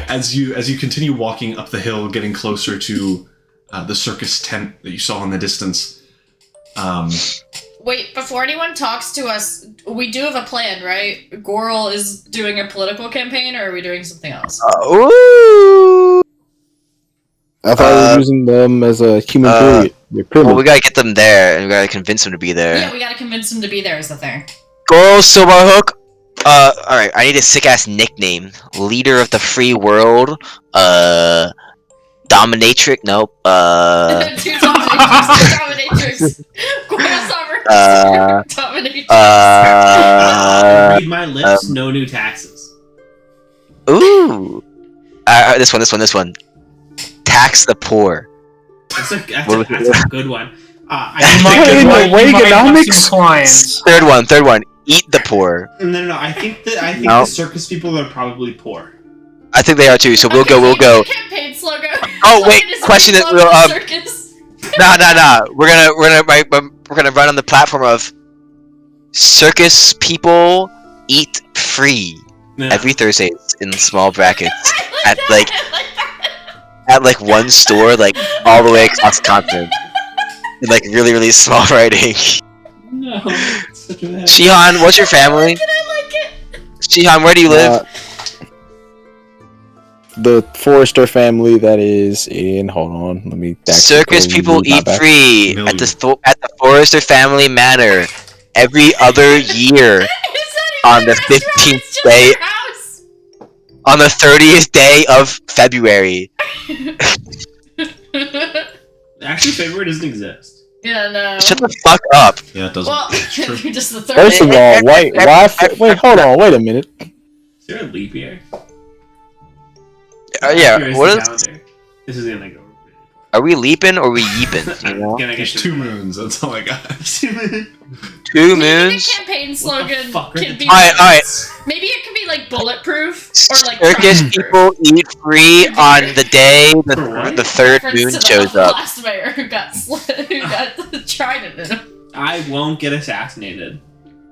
as you continue walking up the hill, getting closer to the circus tent that you saw in the distance. Wait, before anyone talks to us, we do have a plan, right? Goral is doing a political campaign, or are we doing something else? Ooh. I thought we were using them as a human period. They're Well, primitive. we gotta get them there, and we gotta convince them to be there. Yeah, we gotta convince him to be there, is the thing. Girl, Silver Hook. Alright, I need a sick ass nickname. Leader of the free world. Dominatrix. Nope. Two dominatrix. Goral's dominatrix. read my lips. No new taxes. Ooh. This one. Tax the poor. That's a What was that's a good one. I Am You I might- in you the might have Reaganomics? some clients. Third one. Eat the poor. no. I think No. the circus people are probably poor. I think they are too. So we'll Okay, go. Campaign slogan. Oh, wait, Slogan is question it, "Love we'll, the circus." Nah. We're gonna run on the platform of circus people eat free Yeah. every Thursday in small brackets I at like like that, I like that. at like one store like all the way across the continent in like really small writing. No. It's such a bad. Shihan, what's your family? I like it. Shihan, where do you live? The Forrester family that is in. Hold on, let me. actually Circus go people read my eat back. free Million. at the Forrester Family Manor every other year Is that On even the a restaurant? 15th It's just day- your house. on the 30th day of February. Actually, February doesn't exist. Yeah, no. Shut the fuck up. Yeah, it doesn't. Well, it's true. you're just the third. First of all, why? Wait, hold on. Wait a minute. Is there a leap year? Yeah, Here is what the is? calendar. This is gonna go. Are we leaping or we yeeping? You know? Gonna There's get 2 moons. That's all I got. 2 Maybe moons. the campaign slogan fuck are can the- be. Alright. Maybe it could be like bulletproof or like Circus crime-proof. people eat free on the day For what? the third Reference moon to the shows up. last mayor who got the trident in him. I won't get assassinated.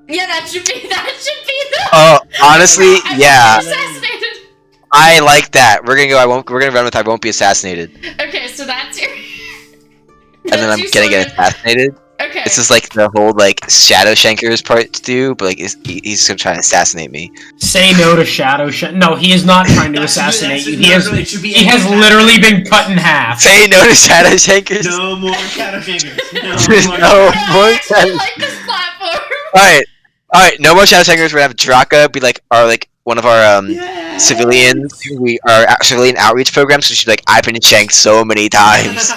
Yeah, that should be the. Oh, honestly, I yeah, won't be assassinated. I like that. We're gonna run with I won't be assassinated, Okay, so that's your. and then I'm your gonna get slogan. assassinated. Okay. This is like the whole like Shadow Shankers part to do, but like he's gonna try to assassinate me. Say no to Shadow. No, he is not trying to assassinate you. He has literally been cut in half. Say no to Shadow Shankers. No more shadow fingers. There's No more. no I more actually Shadow. like this platform. Alright, no more Shadow Shankers. We're gonna have Draka be like one of our Yeah. civilians. We are civilian outreach programs, so she's like, I've been shanked so many times.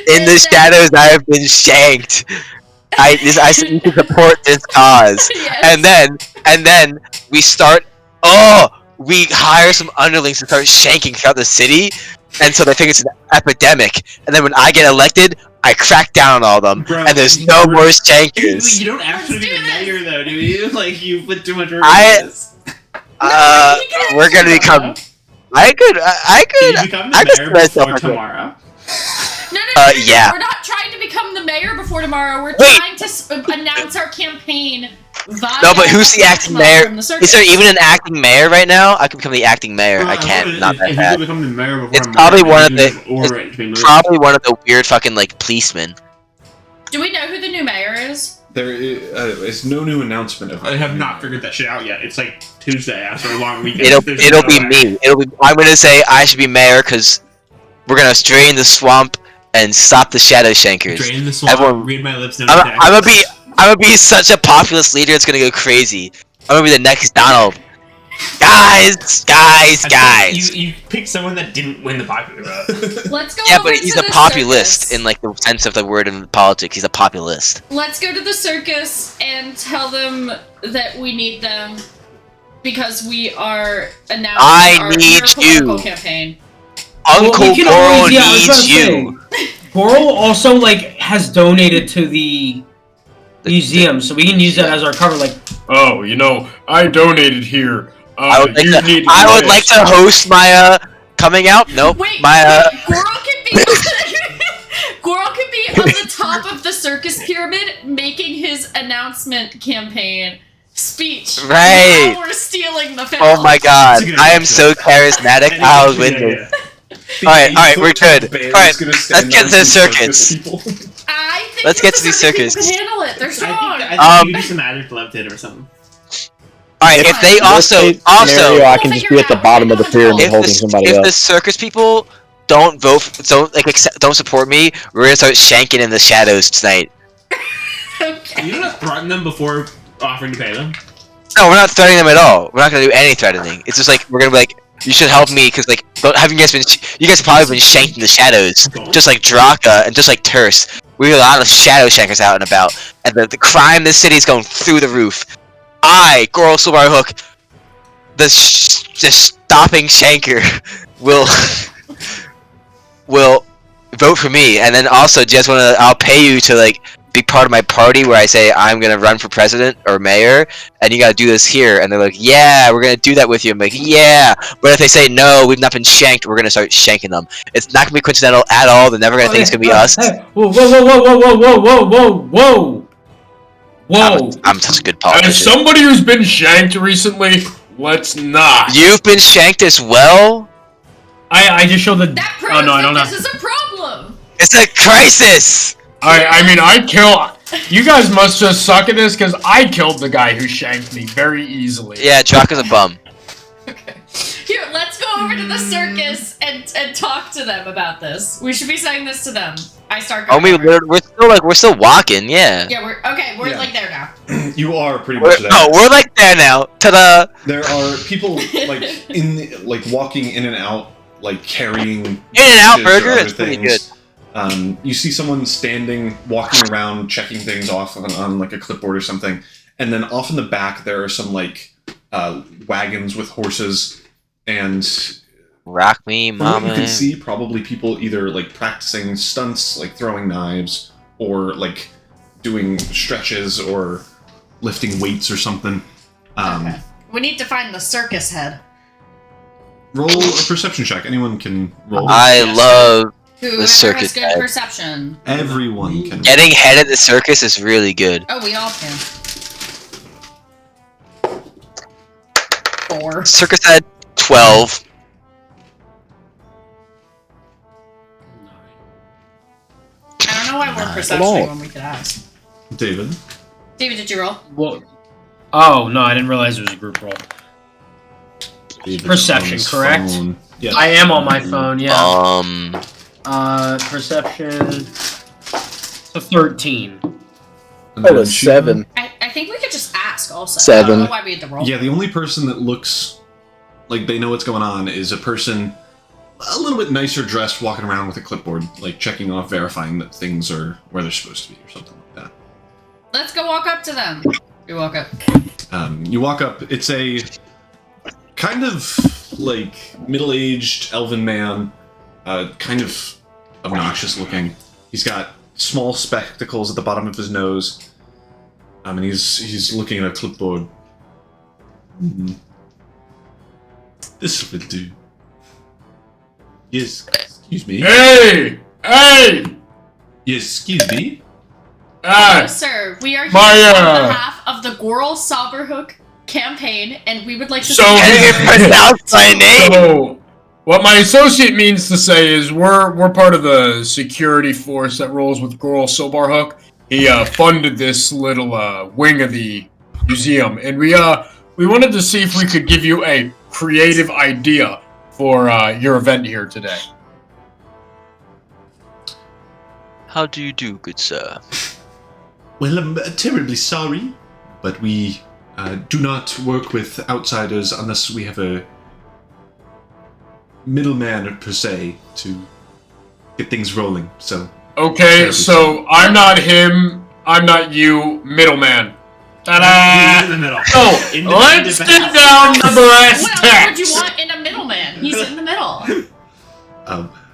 In the shadows, I have been shanked. I said you can support this cause. Yes. And then we start. Oh, we hire some underlings to start shanking throughout the city, and so they think it's an epidemic. And then when I get elected, I crack down on all of them, Bro, and there's no more shankers. You don't actually be the mayor, though, do you? Like, you put too much work I- into this. We're gonna become. I could. Can you become the mayor before tomorrow? No, yeah. We're not trying to become the mayor before tomorrow. We're Wait. trying to announce our campaign via No, but who's the acting mayor? from the circus. Is there even an acting mayor right now? I could become the acting mayor. I can't. Not that If bad. you become the mayor before It's tomorrow, probably then one you of can the- just order it to be moved. Probably one of the weird fucking like policemen. Do we know who the new mayor is? There is no new announcement of. I have not figured that shit out yet. It's like Tuesday after a long weekend. It'll There's it'll no be way. me. It'll be. I'm gonna say I should be mayor because we're gonna drain the swamp and stop the shadow shankers. Drain the swamp. Everyone- Read my lips. No I'm gonna be such a populist leader. It's gonna go crazy. I'm gonna be the next Donald. Guys. You picked someone that didn't win the popular vote. Let's go. Yeah, over but he's to a the populist circus. in like the sense of the word in politics. He's a populist. Let's go to the circus and tell them that we need them because we are announcing I our need political you. campaign. Uncle we can Goro always- yeah, I was about needs to you. say, Goro also like has donated to the museum, so we can use that as our cover. Like, Oh, I donated here. I would like you to. need I would this. like to host my coming out. Nope. Wait, My Goro can be Goro can be on the top of the circus pyramid making his announcement campaign speech. Right. While we're stealing the film. Oh my god, That's a good I am idea. so charismatic. And I'll it's a win good this. idea. Alright, we're good. Alright, let's get to the circus. I think Let's that get to the circus. people can handle it. They're strong. I think you do some magic left it or something. Alright, if they also Scenario, I can just be at the bottom of the pyramid if holding somebody the else. circus people don't don't support me, we're gonna start shanking in the shadows tonight. Okay. You don't have to threaten them before offering to pay them. No, we're not threatening them at all. We're not gonna do any threatening. It's just like we're gonna be like, you should help me because like, haven't you guys been? You guys have probably been shanked in the shadows, just like Draka and just like Terse. We have a lot of shadow shankers out and about, and the crime in this city is going through the roof. I, Goro Silver Hook, the stopping shanker, will vote for me, and then also just wanna. I'll pay you to like be part of my party where I say I'm gonna run for president or mayor, and you gotta do this here. And they're like, yeah, we're gonna do that with you. I'm like, yeah. But if they say no, we've not been shanked, we're gonna start shanking them. It's not gonna be coincidental at all. They're never gonna think it's gonna be us. Hey, whoa! I'm such a good As politician. somebody who's been shanked recently, let's not. You've been shanked as well. I just showed the. That Oh proves no, I don't that know. this is a problem. It's a crisis. I kill. You guys must just suck at this because I killed the guy who shanked me very easily. Yeah, Draka's a bum. Okay. Here, let's go over to the circus and talk to them about this. We should be saying this to them. I start Oh, going over. we're still walking. Yeah. Yeah, we're Yeah. like there now. You are pretty much there. We're like there now. Ta-da! There are people like walking in and out, like carrying In-N-Out dishes or Burger? other It's pretty things. You see someone standing, walking around, checking things off on like a clipboard or something, and then off in the back there are some like wagons with horses, and Rock me, from what you mama. can see, probably people either like practicing stunts, like throwing knives, or like doing stretches or lifting weights or something. Okay. We need to find the circus head. Roll a perception check. Anyone can roll. I love Whoever circus has good head. perception. Everyone can. getting head at the circus is really good. Oh, we all can. 4. Circus had 12. I don't know why we're perception when we could ask. David. David, did you roll? Well, oh no, I didn't realize it was a group roll. David's Perception, on his correct? phone. Yeah. I am on my phone. Yeah. Perception. So 13. And Oh, then it's Shiva? 7. I think we could just ask also. 7. I don't know why we had to roll. Yeah, the only person that looks like they know what's going on is a person a little bit nicer dressed walking around with a clipboard, like checking off, verifying that things are where they're supposed to be or something like that. Let's go walk up to them. We walk up. You walk up. It's a kind of like middle-aged elven man, kind of obnoxious looking. He's got small spectacles at the bottom of his nose, and he's looking at a clipboard. This will do. Yes, excuse me. Hey! Hey! Yes, excuse me. Hello, sir. We are here on behalf of the Goral Sauberhook campaign, and we would like to pronounce my name. So, what my associate means to say is we're part of the security force that rolls with Goral Silverhook. He funded this little wing of the museum, and we wanted to see if we could give you a creative idea for your event here today. How do you do, good sir? Well, I'm terribly sorry, but we do not work with outsiders unless we have a middleman per se to get things rolling. So okay, so I'm not him, I'm not you, middleman. Ta-da! In the middle. So let's get down to brass What else tacks. would you want in a middleman? He's in the middle.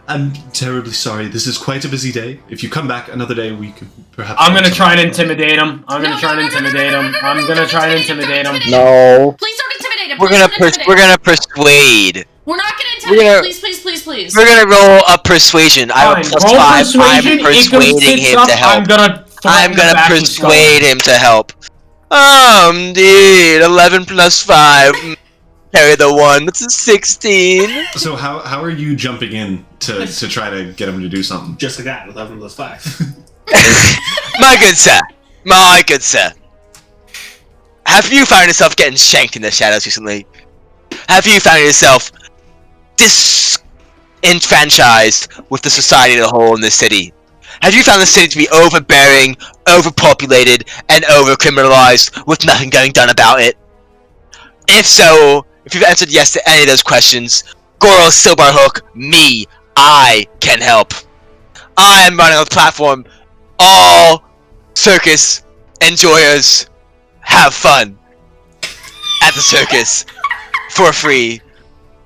I'm terribly sorry. This is quite a busy day. If you come back another day, we could perhaps. I'm gonna try and intimidate him. I'm gonna try and intimidate him. I'm gonna try and intimidate him. No. Please don't intimidate him. We're gonna persuade. We're not gonna intimidate. Please. We're gonna roll a persuasion. I have Fine, plus roll 5. persuasion, I'm persuading it him goes to help. I'm gonna persuade him to help. Indeed. 11 plus 5. Carry the 1. That's a 16. So how are you jumping in to try to get him to do something? Just like that, 11 plus 5. My good sir. Have you found yourself getting shanked in the shadows recently? Have you found yourself disenfranchised with the society as a whole in this city? Have you found the city to be overbearing, overpopulated, and overcriminalized with nothing getting done about it? If so, if you've answered yes to any of those questions, Goral Silverhook, I can help. I am running a platform. All circus enjoyers have fun at the circus for free,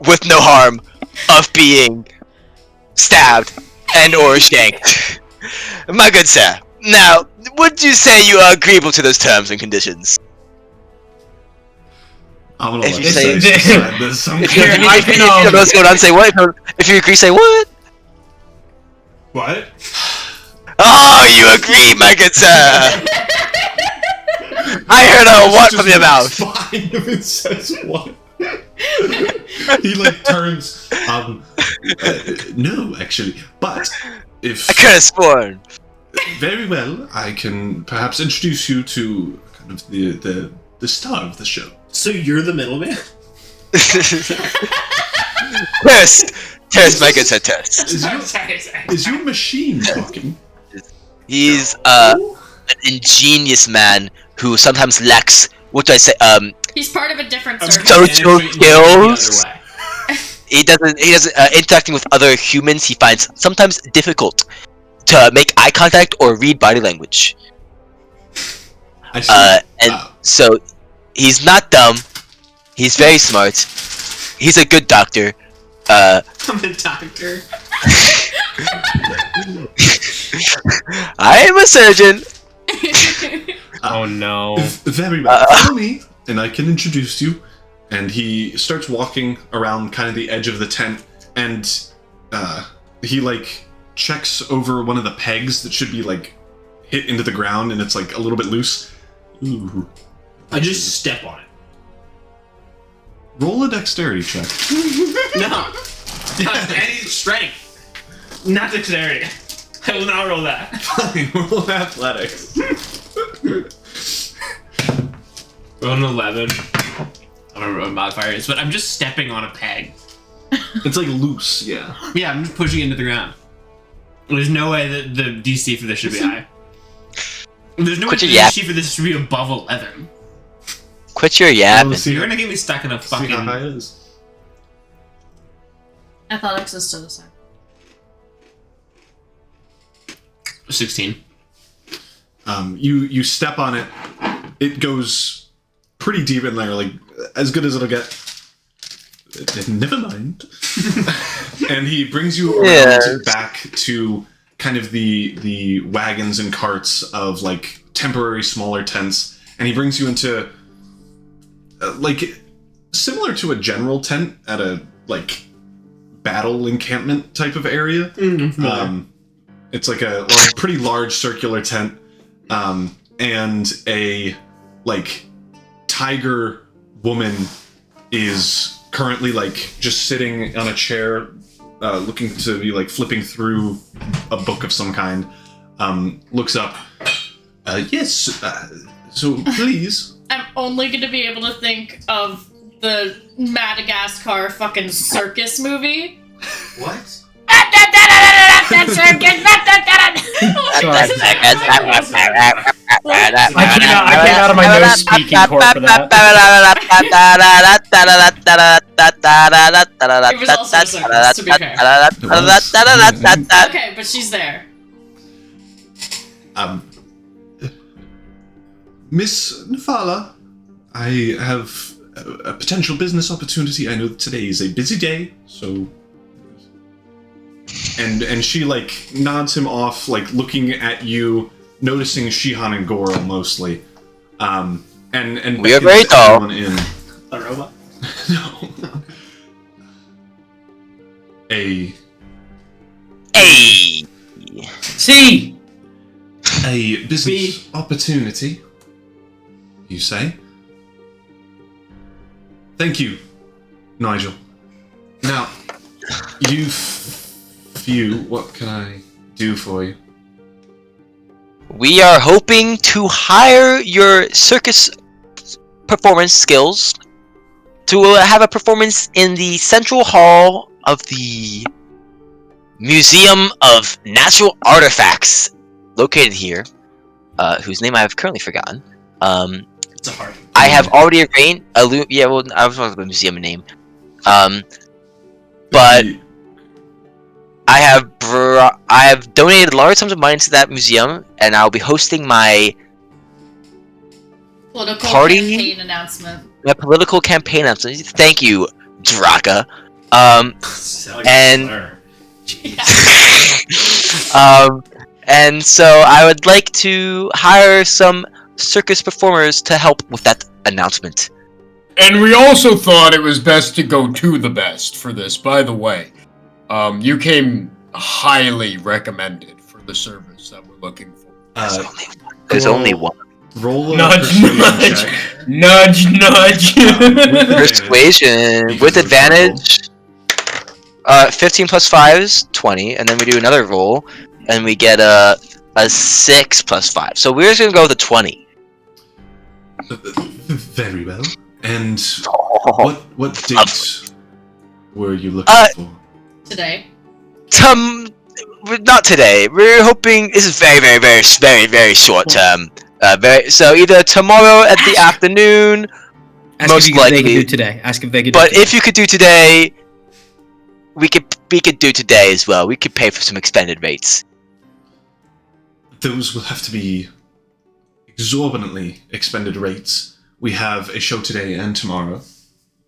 with no harm of being stabbed and or shanked. My good sir, now, would you say you are agreeable to those terms and conditions? I'm gonna If let you you say- decide this. If you don't know what's going on, say what? If you agree, say what? What? Oh, you agree, my good sir! I heard a what from your mouth. Fine if it says what. He like turns. No, actually, but if I could have sworn. very well, I can perhaps introduce you to kind of the star of the show. So you're the middleman? Test, my good sir, test. Is your machine talking? He's an ingenious man who sometimes lacks, what do I say, He's part of a different circle. social skills. He doesn't interacting with other humans, he finds sometimes difficult to make eye contact or read body language. I see. So he's not dumb. He's very smart. He's a good doctor. I'm a doctor. I am a surgeon. Oh no. Very well. Follow me, and I can introduce you. And he starts walking around kind of the edge of the tent, and he like checks over one of the pegs that should be like hit into the ground, and it's like a little bit loose. Ooh. I just step on it. Roll a dexterity check. No. Any strength. Not dexterity. I will not roll that. Fine, roll athletics. Roll an 11. I don't know what modifier is, but I'm just stepping on a peg. It's like loose, yeah. Yeah, I'm just pushing it into the ground. There's no way that the DC for this should be high. There's no way the DC for this should be above 11. Quit your yapping. You're gonna get me stuck in a fucking... See how high it is. Athletics is still the same. 16. You step on it. It goes pretty deep in there, like as good as it'll get. Never mind. And he brings you around back to kind of the wagons and carts of like temporary smaller tents, and he brings you into like similar to a general tent at a like battle encampment type of area. It's like a pretty large circular tent, and a like tiger woman is currently like just sitting on a chair, looking to be like flipping through a book of some kind. Looks up. Yes. So please. I'm only gonna be able to think of the Madagascar fucking circus movie. What? I came out of my nose speaking court for that. It was also a circus, to be fair. Okay, but she's there. Miss Nafala, I have a potential business opportunity. I know today is a busy day, so... And she, like, nods him off, like, looking at you, noticing Shihan and Goro mostly. And we are very tall. In. A robot? No. Hey! See! A business opportunity, you say? Thank you, Nigel. Now, what can I do for you? We are hoping to hire your circus performance skills to have a performance in the central hall of the Museum of Natural Artifacts, located here, whose name I have currently forgotten. It's a hard one. I have already arranged I was talking about the museum name. But I have donated large sums of money to that museum, and I'll be hosting my Political party campaign announcement. My political campaign announcement. Thank you, Draka. And so I would like to hire some circus performers to help with that announcement. And we also thought it was best to go to the best for this, by the way. You came highly recommended for the service that we're looking for. There's only one. Roll a Nudge, persuasion nudge. check. Nudge, nudge. Persuasion with advantage. 15 plus 5 is 20, and then we do another roll, and we get a 6 plus 5. So we're just gonna go with a 20. Very well. And what date were you looking for? Today. Not today. We're hoping this is very short term. So either tomorrow at the afternoon, Ask most if likely. they can do today. Ask if they can do But today. if you could do today, we could do today as well. We could pay for some expended rates. Those will have to be exorbitantly expended rates. We have a show today and tomorrow.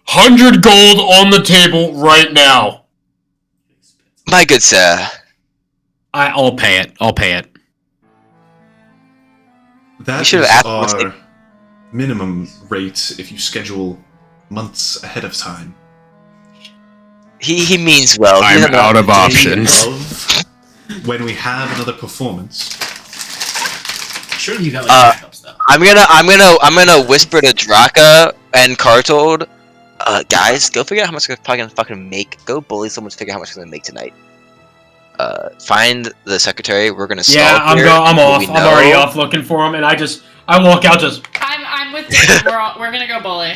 100 gold on the table right now. My good sir. I'll pay it. I'll pay it. That should is have asked our minimum rate if you schedule months ahead of time. He means well. He I'm doesn't out know- of options. When we have another performance. Surely you got like backups though. I'm gonna whisper to Draka and Kartold. Guys, go figure out how much I'm probably gonna fucking make. Go bully someone to figure out how much I'm gonna make tonight. Find the secretary. We're gonna stall Yeah, here. I'm off. We I'm already know. off looking for him, and I walk out just. I'm with David. We're gonna go bully.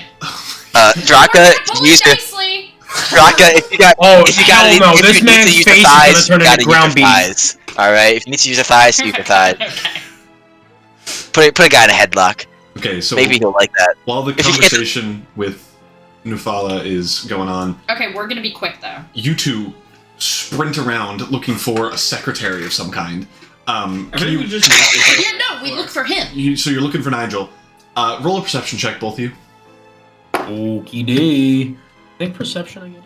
Draka, Bully use your nicely. Draka. If you got, Oh, if you got, hell no, if this you need man's to use face the is gonna thighs, turn you into gotta use ground your beef. thighs. All right. If you need to use the thighs, use the thighs. Okay. Put a guy in a headlock. Okay, so Maybe he'll like that. while the If you- conversation with Nufala is going on, Okay, we're gonna be quick though. you two sprint around looking for a secretary of some kind. We look for him. So you're looking for Nigel. Roll a perception check, both of you. Okie day. I think perception I get it.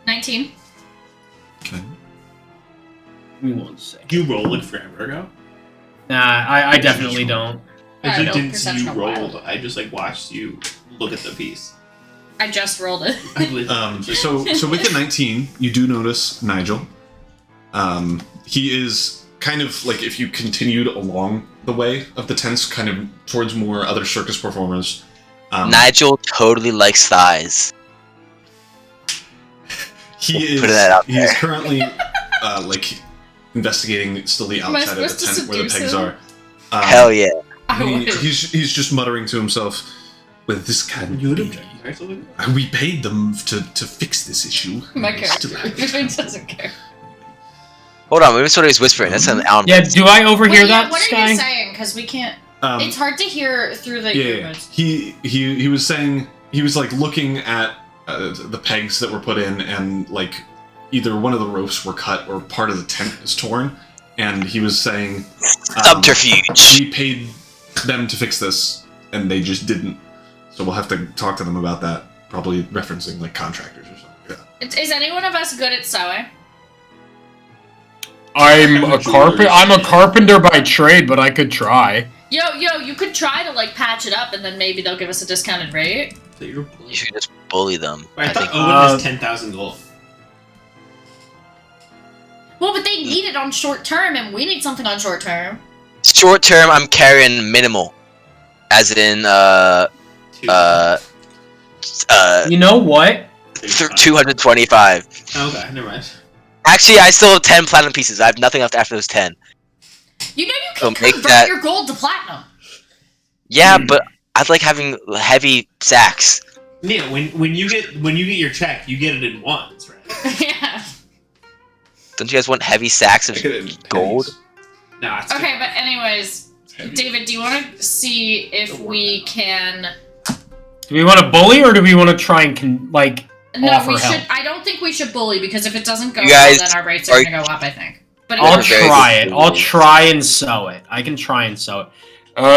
19. Okay. Give me 1 second. You roll it forever ago? Nah, I definitely don't. I no, just didn't see perception you of roll. wild. I just watched you look at the piece. I just rolled it. So with the 19, you do notice Nigel. He is kind of like, if you continued along the way of the tents, kind of towards more other circus performers. Nigel totally likes thighs. He Put that out is. He is there. currently investigating still the Am I outside of the supposed to tent where the seduce pegs him? are. Hell yeah. He's just muttering to himself. With this kind You would of object, right? Something? we paid them to fix this issue. My They still character have it. doesn't care. Hold on, maybe somebody's whispering. That's an Alan. Yeah, do I overhear Wait, that, what are Sky? you saying? Because we can't. It's hard to hear through the Yeah, earbuds. he was saying, he was like looking at the pegs that were put in, and like either one of the ropes were cut or part of the tent is torn, and he was saying Subterfuge. we paid them to fix this and they just didn't, so we'll have to talk to them about that, probably referencing like contractors or something. Yeah. Is anyone of us good at sewing? I'm a carpenter by trade, but I could try. Yo, you could try to like patch it up, and then maybe they'll give us a discounted rate. So you're You should just bully them. I thought think. Owen has 10,000 gold. Well, but they need it on short term, and we need something on short term. Short term, I'm carrying minimal, as in You know what? 225. Okay, never mind. Actually, I still have 10 platinum pieces. I have nothing left after those 10. You know you So can make convert that- your gold to platinum. Yeah, but I like having heavy sacks. Yeah, when you get your check, you get it in ones, right? Yeah. Don't you guys want heavy sacks of I get it in gold? pennies. No, it's Okay, but anyways, heavy. David, do you want to see if we can? Do we want to bully or do we want to try and No, offer we help? should. I don't think we should bully because if it doesn't go You well, guys then our rates are are- going to go up. I think. But I'll if- very try good it. I'll bullies. try and sew it. I can try and sew it.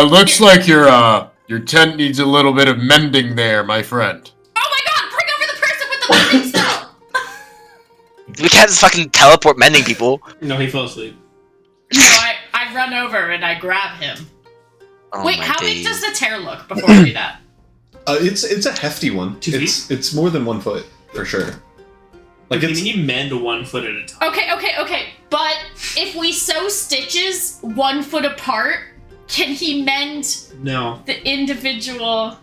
Looks like your tent needs a little bit of mending there, my friend. Oh my God! Bring over the person with the mending spell. We can't just fucking teleport mending people. No, he fell asleep. No, I run over and I grab him. Oh Wait, my how big days. does the tear look before we do that? It's a hefty one. 2 feet? It's more than 1 foot for sure. Like Can it's you mend 1 foot at a time? Okay. But if we sew stitches 1 foot apart, can he mend No. the individual?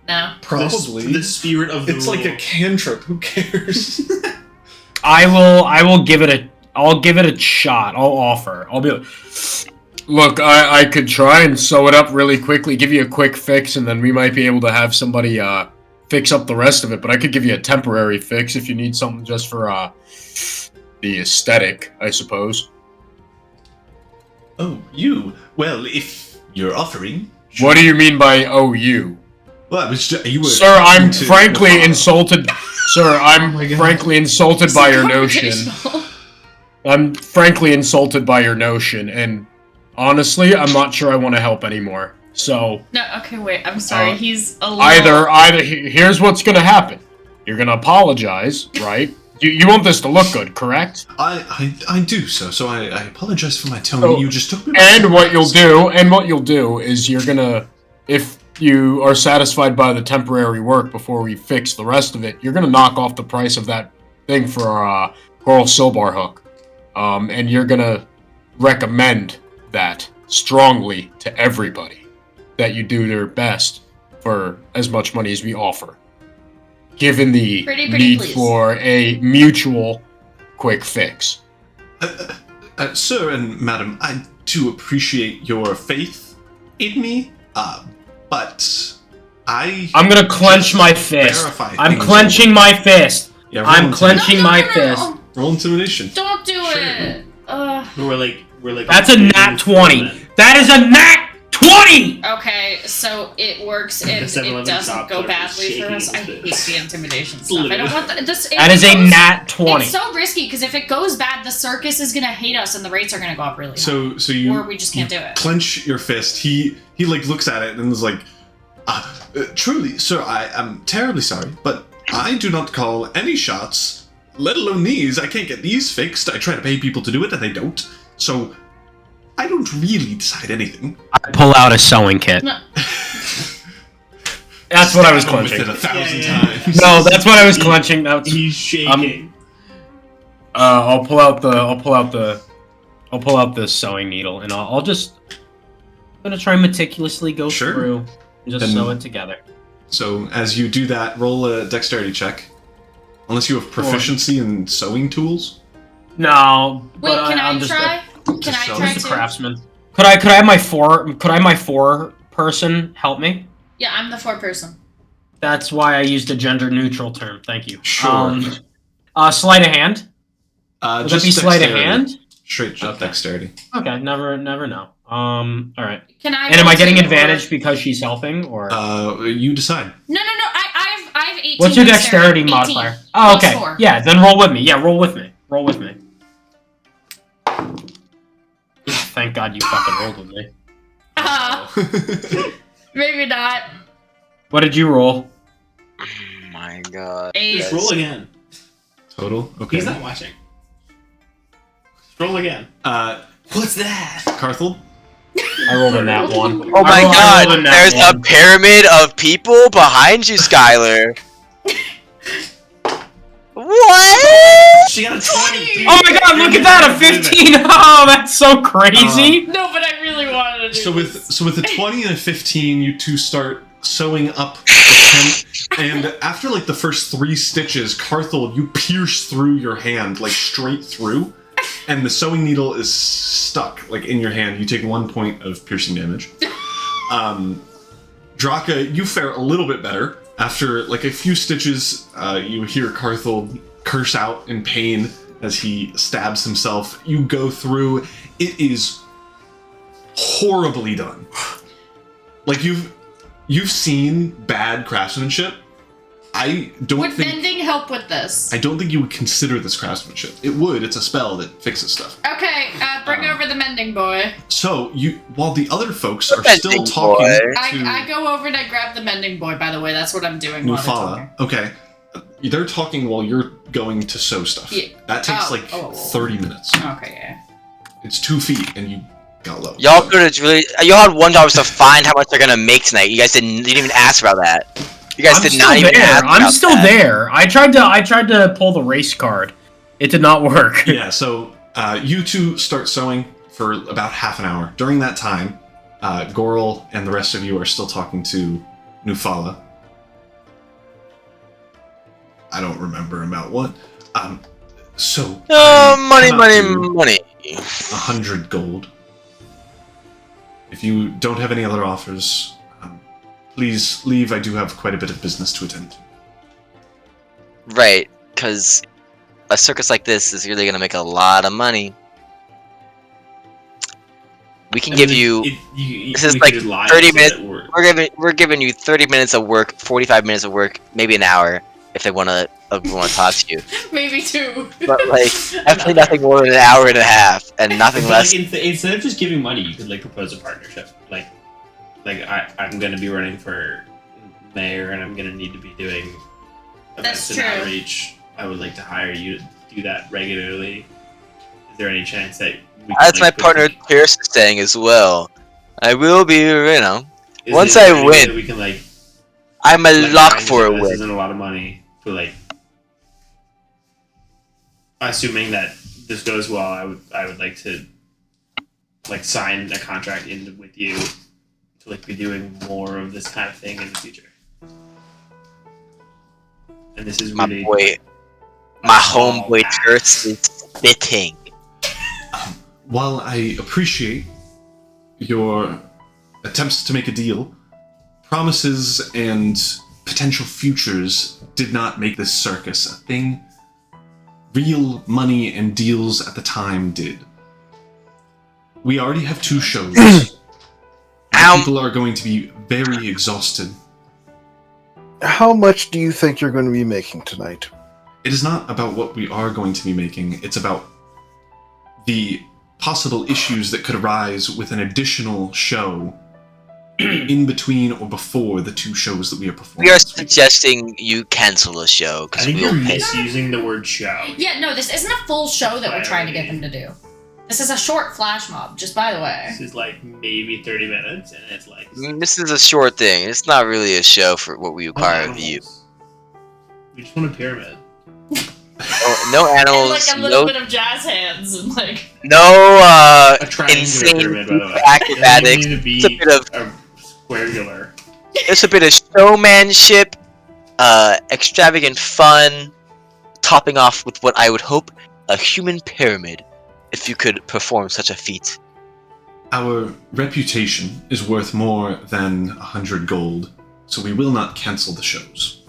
No. probably The spirit of the it's rule. like a cantrip. Who cares? I will give it a. I'll give it a shot. I'll offer. I'll be like, Look, I could try and sew it up really quickly, give you a quick fix, and then we might be able to have somebody fix up the rest of it. But I could give you a temporary fix if you need something just for the aesthetic, I suppose. Oh, you. Well, if you're offering. What do you mean by OU? Well, I was you were. Sir, I'm to- frankly insulted. Sir, I'm my God. frankly insulted by your notion. Confrontational. I'm frankly insulted by your notion, and honestly, I'm not sure I want to help anymore. So No, okay, wait. I'm sorry. Uh, He's a little. either here's what's gonna happen. You're gonna apologize, right? You want this to look good, correct? I do so I apologize for my tone. Oh, You just took me. And what you'll do is you're gonna, if you are satisfied by the temporary work before we fix the rest of it, you're gonna knock off the price of that thing for Coral Silbar Hook. And you're gonna recommend that strongly to everybody, that you do their best for as much money as we offer, given the Pretty need please. for a mutual quick fix. Sir and madam, I do appreciate your faith in me, but I'm gonna clench my fist. verify I'm things. clenching my fist. Yeah, roll I'm intimidation. clenching my fist. Roll intimidation. Don't do it. We're like. That's a nat 20. That is a nat 20! 20! Okay, so it works and The 7-Eleven it doesn't shop go clerk is badly for us. I shaking hate his the intimidation stuff. I don't literally- want this. That is a nat 20. It's so risky because if it goes bad, the circus is gonna hate us and the rates are gonna go up really high. So you Or we just can't do it. Clench your fist. He like looks at it and is like, truly, sir, I am terribly sorry, but I do not call any shots, let alone these. I can't get these fixed. I try to pay people to do it and they don't. So I don't really decide anything. I pull out a sewing kit. No. That's what I was Stab him with clenching. it 1,000 Yeah. times. No, that's what I was clenching. That's, He's shaking. I'll pull out the sewing needle and I'm gonna try and meticulously go Sure. through and just Then- sew it together. So as you do that, roll a dexterity check. Unless you have proficiency in sewing tools. No, Wait, but can I'm I just try? Can just I so- try just a too? craftsman. Could I have my four person help me? Yeah, I'm the 4-person. That's why I used a gender neutral term. Thank you. Sure. Sleight of hand. Would that be sleight of dexterity. hand? Straight up dexterity. Okay, never know. All right. Can I? And am go I getting to- advantage because she's helping, or You decide. No. I have 18. what's your dexterity 18. modifier? Oh, okay. Plus 4. Yeah, then roll with me. Yeah, roll with me. Roll with me. Thank God you fucking rolled with me. Maybe not. What did you roll? Oh my god. 8. Just roll again. Total? Okay. He's not watching. Just roll again. What's that? Carthel? I rolled a nat 1. Oh my I rolled god, a nat there's a 1. pyramid of people behind you, Skylar. What? She got a 20. dude. Oh my god, look at that, a 15! Oh, that's so crazy! No, but I really wanted to do So with a 20 and a 15, you two start sewing up the tent, and after like the first 3 stitches, Carthel, you pierce through your hand, like straight through, and the sewing needle is stuck like in your hand. You take 1 point of piercing damage. Draka, you fare a little bit better. After like a few stitches, you hear Carthel curse out in pain as he stabs himself. You go through. It is horribly done. Like you've seen bad craftsmanship. I don't Would think bending help with this? I don't think you would consider this craftsmanship. It would. It's a spell that fixes stuff. Okay, bring over the mending boy. So while the other folks are Mending still talking boy. to I go over and I grab the mending boy, by the way. That's what I'm doing while they're talking. Nufala, okay, they're talking while you're going to sew stuff. Yeah. That takes Oh, like oh. 30 minutes. Okay, yeah. It's 2 feet, and you got low. Y'all could have really. Y'all had one job was to find how much they're gonna make tonight. You guys didn't even ask about that. You guys I'm did still not even there. ask I'm about still that. there. I tried to pull the race card. It did not work. Yeah, so you two start sewing for about half an hour. During that time, Goral and the rest of you are still talking to Nufala. I don't remember about what. So Money, cannot money, do money. 100 gold. If you don't have any other offers, please leave. I do have quite a bit of business to attend to. Right, because a circus like this is really gonna make a lot of money. We can give you. This is like 30 minutes. We're giving you 30 minutes of work, 45 minutes of work, maybe an hour if they wanna talk to you. Maybe 2. But like definitely nothing more than an hour and a half, and nothing But, less. like, instead of just giving money, you could like propose a partnership. Like I'm gonna be running for mayor, and I'm gonna need to be doing events That's and true. outreach. I would like to hire you to do that regularly. Is there any chance that we can, That's my like, put partner some- Pierce is saying as well. I will be, is once there I any way that win. we can like. I'm a like, lock manage for a that This win. isn't a lot of money, but like, assuming that this goes well, I would like to like sign a contract in with you to like be doing more of this kind of thing in the future. And this is My really boy, my small homeboy act. Pierce is spitting. While I appreciate your attempts to make a deal, promises and potential futures did not make this circus a thing. Real money and deals at the time did. We already have 2 shows. I people are going to be very exhausted. How much do you think you're going to be making tonight? It is not about what we are going to be making. It's about the possible issues that could arise with an additional show in between or before the 2 shows that we are performing. We are suggesting you cancel the show I because think we'll you're pay. misusing the word show. Yeah, no, this isn't a full show that we're trying to get them to do. This is a short flash mob, just by the way. This is like maybe 30 minutes, and it's like This is a short thing. It's not really a show for what we require of you. We just want a pyramid. No And animals, like a little no bit of jazz hands and like. no A triangular insane pyramid, by the way. acrobatics. It doesn't need It's a to bit of be a squarular. There's a bit of showmanship, extravagant fun, topping off with what I would hope a human pyramid, if you could perform such a feat. Our reputation is worth more than 100 gold, so we will not cancel the shows.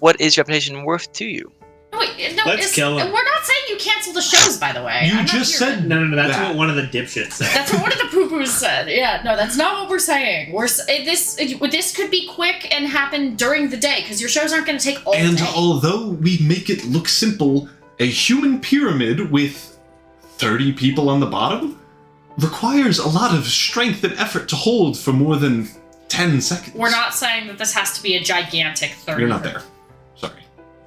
What is reputation worth to you? No, wait, no, Let's kill him. we're not saying you cancel the shows, by the way. You I'm not just here- said No, that's that. what one of the dipshits said. That's what one of the poo-poos said. Yeah, no, that's not what we're saying. This could be quick and happen during the day because your shows aren't going to take all And day. although we make it look simple, a human pyramid with 30 people on the bottom requires a lot of strength and effort to hold for more than 10 seconds. We're not saying that this has to be a gigantic 30. You're not there. Sorry.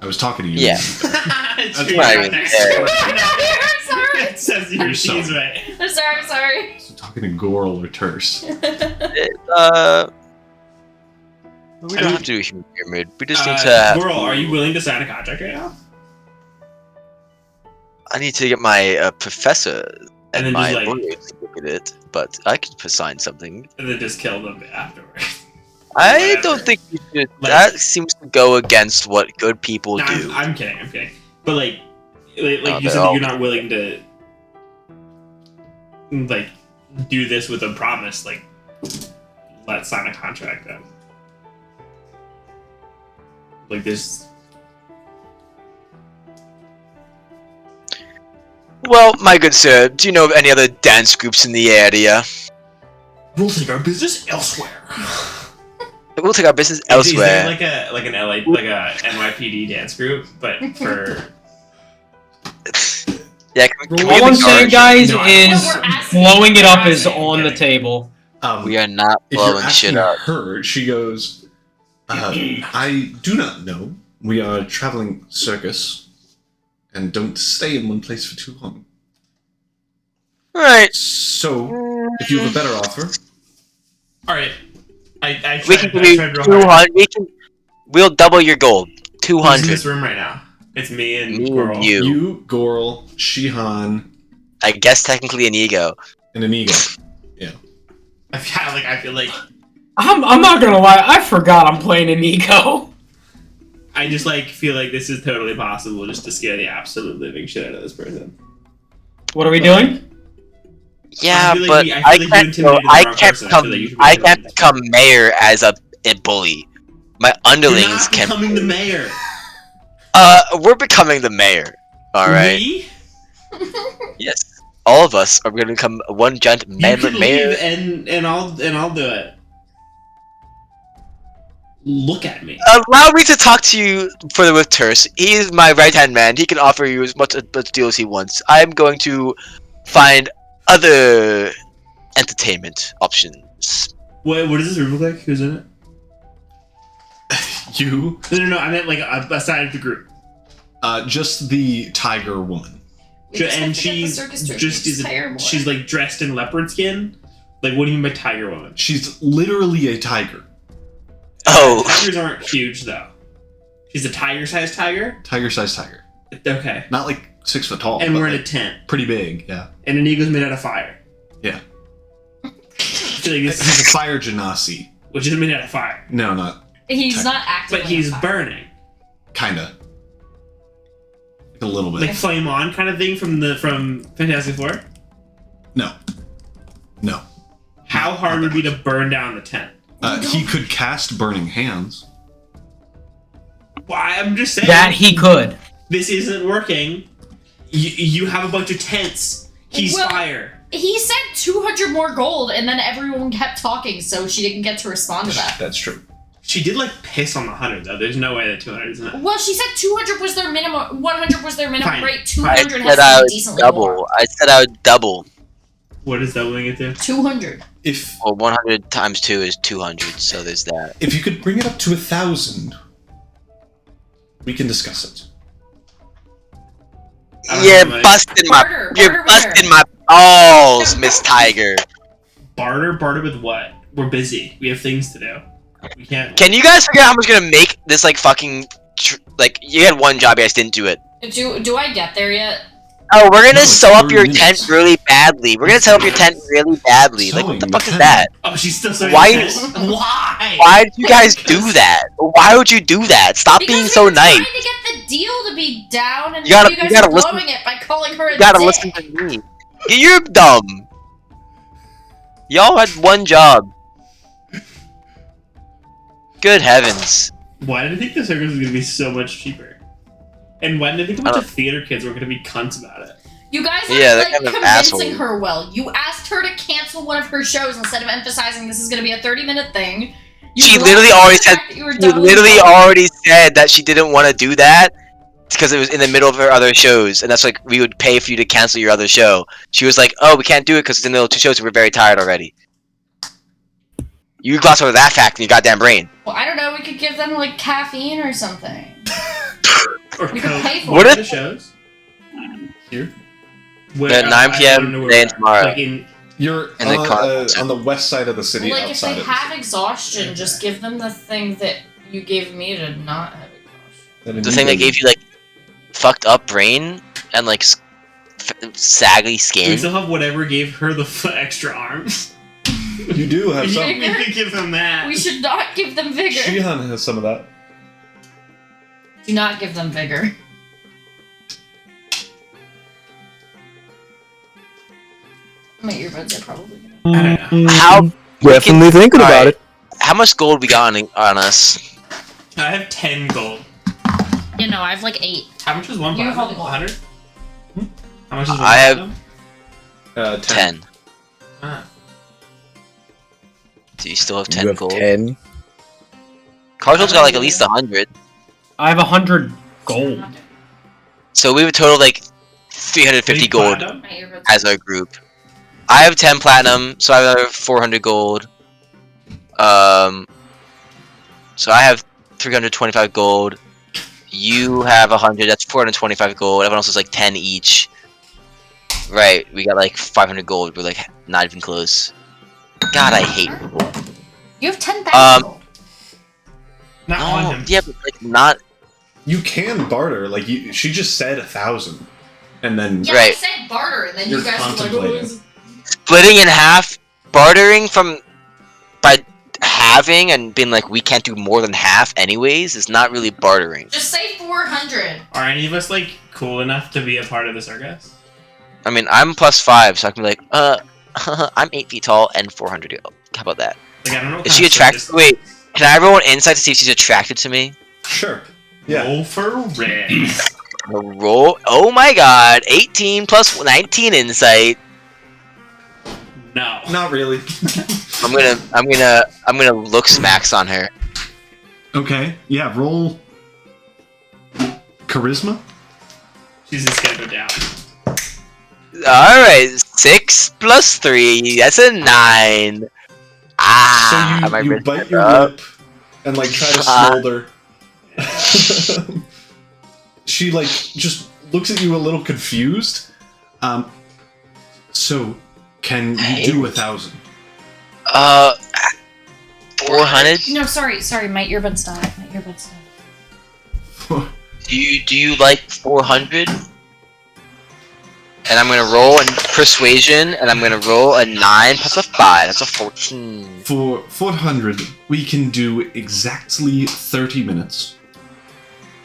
I was talking to you. Yeah. That's That's not even fair. I'm not here. I'm sorry. It says your You're she's sorry. right. I'm sorry. I'm sorry. So talking to Gorl or Terse. We don't I mean- have to do a human pyramid. We just need to. Girl, are you willing to sign a contract right now? I need to get my professor And and then my just, like- lawyer to look at it, but I can sign something. And then just kill them afterwards. I Whatever. don't think you should. Like- That seems to go against what good people No, do. I'm kidding. But like you they're said that all- you're not willing to like do this with a promise. Like, let's sign a contract then. Like this. Well, my good sir, do you know of any other dance groups in the area? We'll take our business elsewhere. We'll take our business Is there elsewhere. like an LA like a NYPD dance group, but for Yeah, can we All get I'm the saying, charge? guys, No, is we're asking- blowing it up we're is asking, on the okay. table. We are not If you're blowing asking shit up. her, she goes, I do not know. We are traveling circus and don't stay in one place for too long. Right. So, if you have a better offer, all right. I We can tried, give I you tried real hard. 200. We'll double your gold. Who's in 200. this room right now? It's me and Me Coral. and you. you, Gorl, Shihan, I guess technically an ego. and Inigo. I feel like I'm not gonna lie, I forgot I'm playing Inigo. I just feel like this is totally possible just to scare the absolute living shit out of this person. What are we doing? Yeah, I feel like but we- I I feel like you can't. intimidated the I wrong can't person. I become. feel like you should be I able to can't do this. become mayor as a bully. My You're underlings not can. becoming the mayor. We're becoming the mayor. All right. Me? Yes. All of us are going to become one giant You mayor. can leave and I'll do it. Look at me. Allow me to talk to you further with Terse. He is my right-hand man. He can offer you as much deal as he wants. I'm going to find other entertainment options. What does this room look like? Who's in it? You, No. I meant aside of the group. just the tiger woman. And she's she's dressed in leopard skin. Like, what do you mean by tiger woman? She's literally a tiger. Oh, Tigers aren't huge though. She's a tiger-sized tiger. Tiger-sized tiger. Okay. Not like 6 foot tall, And but we're in a like tent. pretty big, yeah. And an eagle's made out of fire. Yeah. I feel like this He's is, a fire genasi. which is made out of fire. No, not He's not active. But he's burning. kinda. Like a little bit. Like flame on kind of thing from Fantastic Four. No. No. How hard would it be to burn down the tent? He could cast burning hands. Why? I'm just saying. That he could. This isn't working. You have a bunch of tents. He's Well- fire. He said 200 more gold, and then everyone kept talking, so she didn't get to respond to that. That's true. She did like piss on the 100 though. There's no way that 200 is enough. Well, she said 200 was their minimum, 100 was their minimum Fine. rate, I 200 said has I to be would decently double. more. I said I would double. What is doubling it to? 200. If Well, 100 times 2 is 200, so there's that. if you could bring it up to 1,000, we can discuss it. I don't You're know, like- busting Barter, you're barter with busting her. my balls, Miss Tiger. Barter with what? We're busy. We have things to do. We can't. Can you guys figure out how much you're gonna make this like fucking like you had one job, you guys didn't do it. Do I get there yet? Oh, we're gonna No, it's sew up 3 your minutes. tent really badly. We're gonna sew up your tent really badly. Like what the Sewing fuck the is tent. that? Oh, she's still so Why- Why? Why did you guys do that? Why would you do that? Stop Because being we so were nice. trying to get the deal to be down, and You gotta- you guys you gotta are listen- blowing it by calling her a You gotta dick. listen to me. You're dumb. Y'all had one job. Good heavens. Why did I think the circus was gonna be so much cheaper? And why did I think a bunch of theater kids were gonna be cunts about it? You guys Yeah, aren't they're like kind of convincing assholes. her well. You asked her to cancel one of her shows instead of emphasizing this is going to be a 30-minute thing. You She left literally out the already said- fact that you were She doubling literally gold. already said that she didn't want to do that because it was in the middle of her other shows, and that's like we would pay for you to cancel your other show. She was like, "Oh, we can't do it because it's in the middle of 2 shows. And we're very tired already." You gloss over that fact in your goddamn brain. Well, I don't know. We could give them like caffeine or something. Or We could pay for What it. if- the shows? Here, Where, At 9 I p.m. wanna know where today and we're at. tomorrow. Like in you're And the on the west side of the city, Like if outside they of the have city. exhaustion, just give them the thing that you gave me to not have exhaustion. The thing that gave you like fucked up brain and like saggy we skin. still have whatever gave her the extra arms. You do have we some. could give them that. We should not give them vigor. Shihan has some of that. Do not give them vigor. My earbuds are probably gonna. I don't know. How Definitely thinking about Alright. it. how much gold we got on us? I have 10 gold. You know, I have like 8. How much is one You platinum? hold on. 100? How much is one I have- platinum? 10. Ah. Do you still have You 10 have gold? 10. Cargel's got like at least 100. I have 100 gold. So we would total like 350 Wait, gold platinum? My earbuds. as our group. I have 10 platinum, so I have another 400 gold. So I have 325 gold. You have 100. That's 425 gold. Everyone else is like 10 each. Right, we got like 500 gold. We're like not even close. God, I hate people. You have 10,000 gold. Not on No, him. yeah, but like not. You can barter. Like she just said 1,000, and then Yeah, Right. I said barter, and then You're you guys were like, contemplating. oh, is- Splitting in half, bartering from by halving and being like we can't do more than half anyways is not really bartering. just say 400. Are any of us like cool enough to be a part of the circus? I mean, I'm +5, so I can be like, I'm 8 feet tall and 400 gold. How about that? Like I don't know. What Is kind she of attracted? circus- Wait, can I have everyone insight to see if she's attracted to me? sure. Yeah. Roll for red. Roll. Oh my god, 18 plus 19 insight. No. Not really. I'm gonna look smacks on her. Okay. Yeah. Roll. Charisma. She's just gonna go down. All right, 6 plus 3. That's a 9. Ah, So my you wrist bite is your up. lip and like try to Ah. smolder. She like just looks at you a little confused. So can you do 1,000? 400. No, sorry, my earbuds died. My earbuds died. Do you like 400? And I'm gonna roll a persuasion, and I'm gonna roll a 9 plus a 5. That's a 14. For 400, we can do exactly 30 minutes.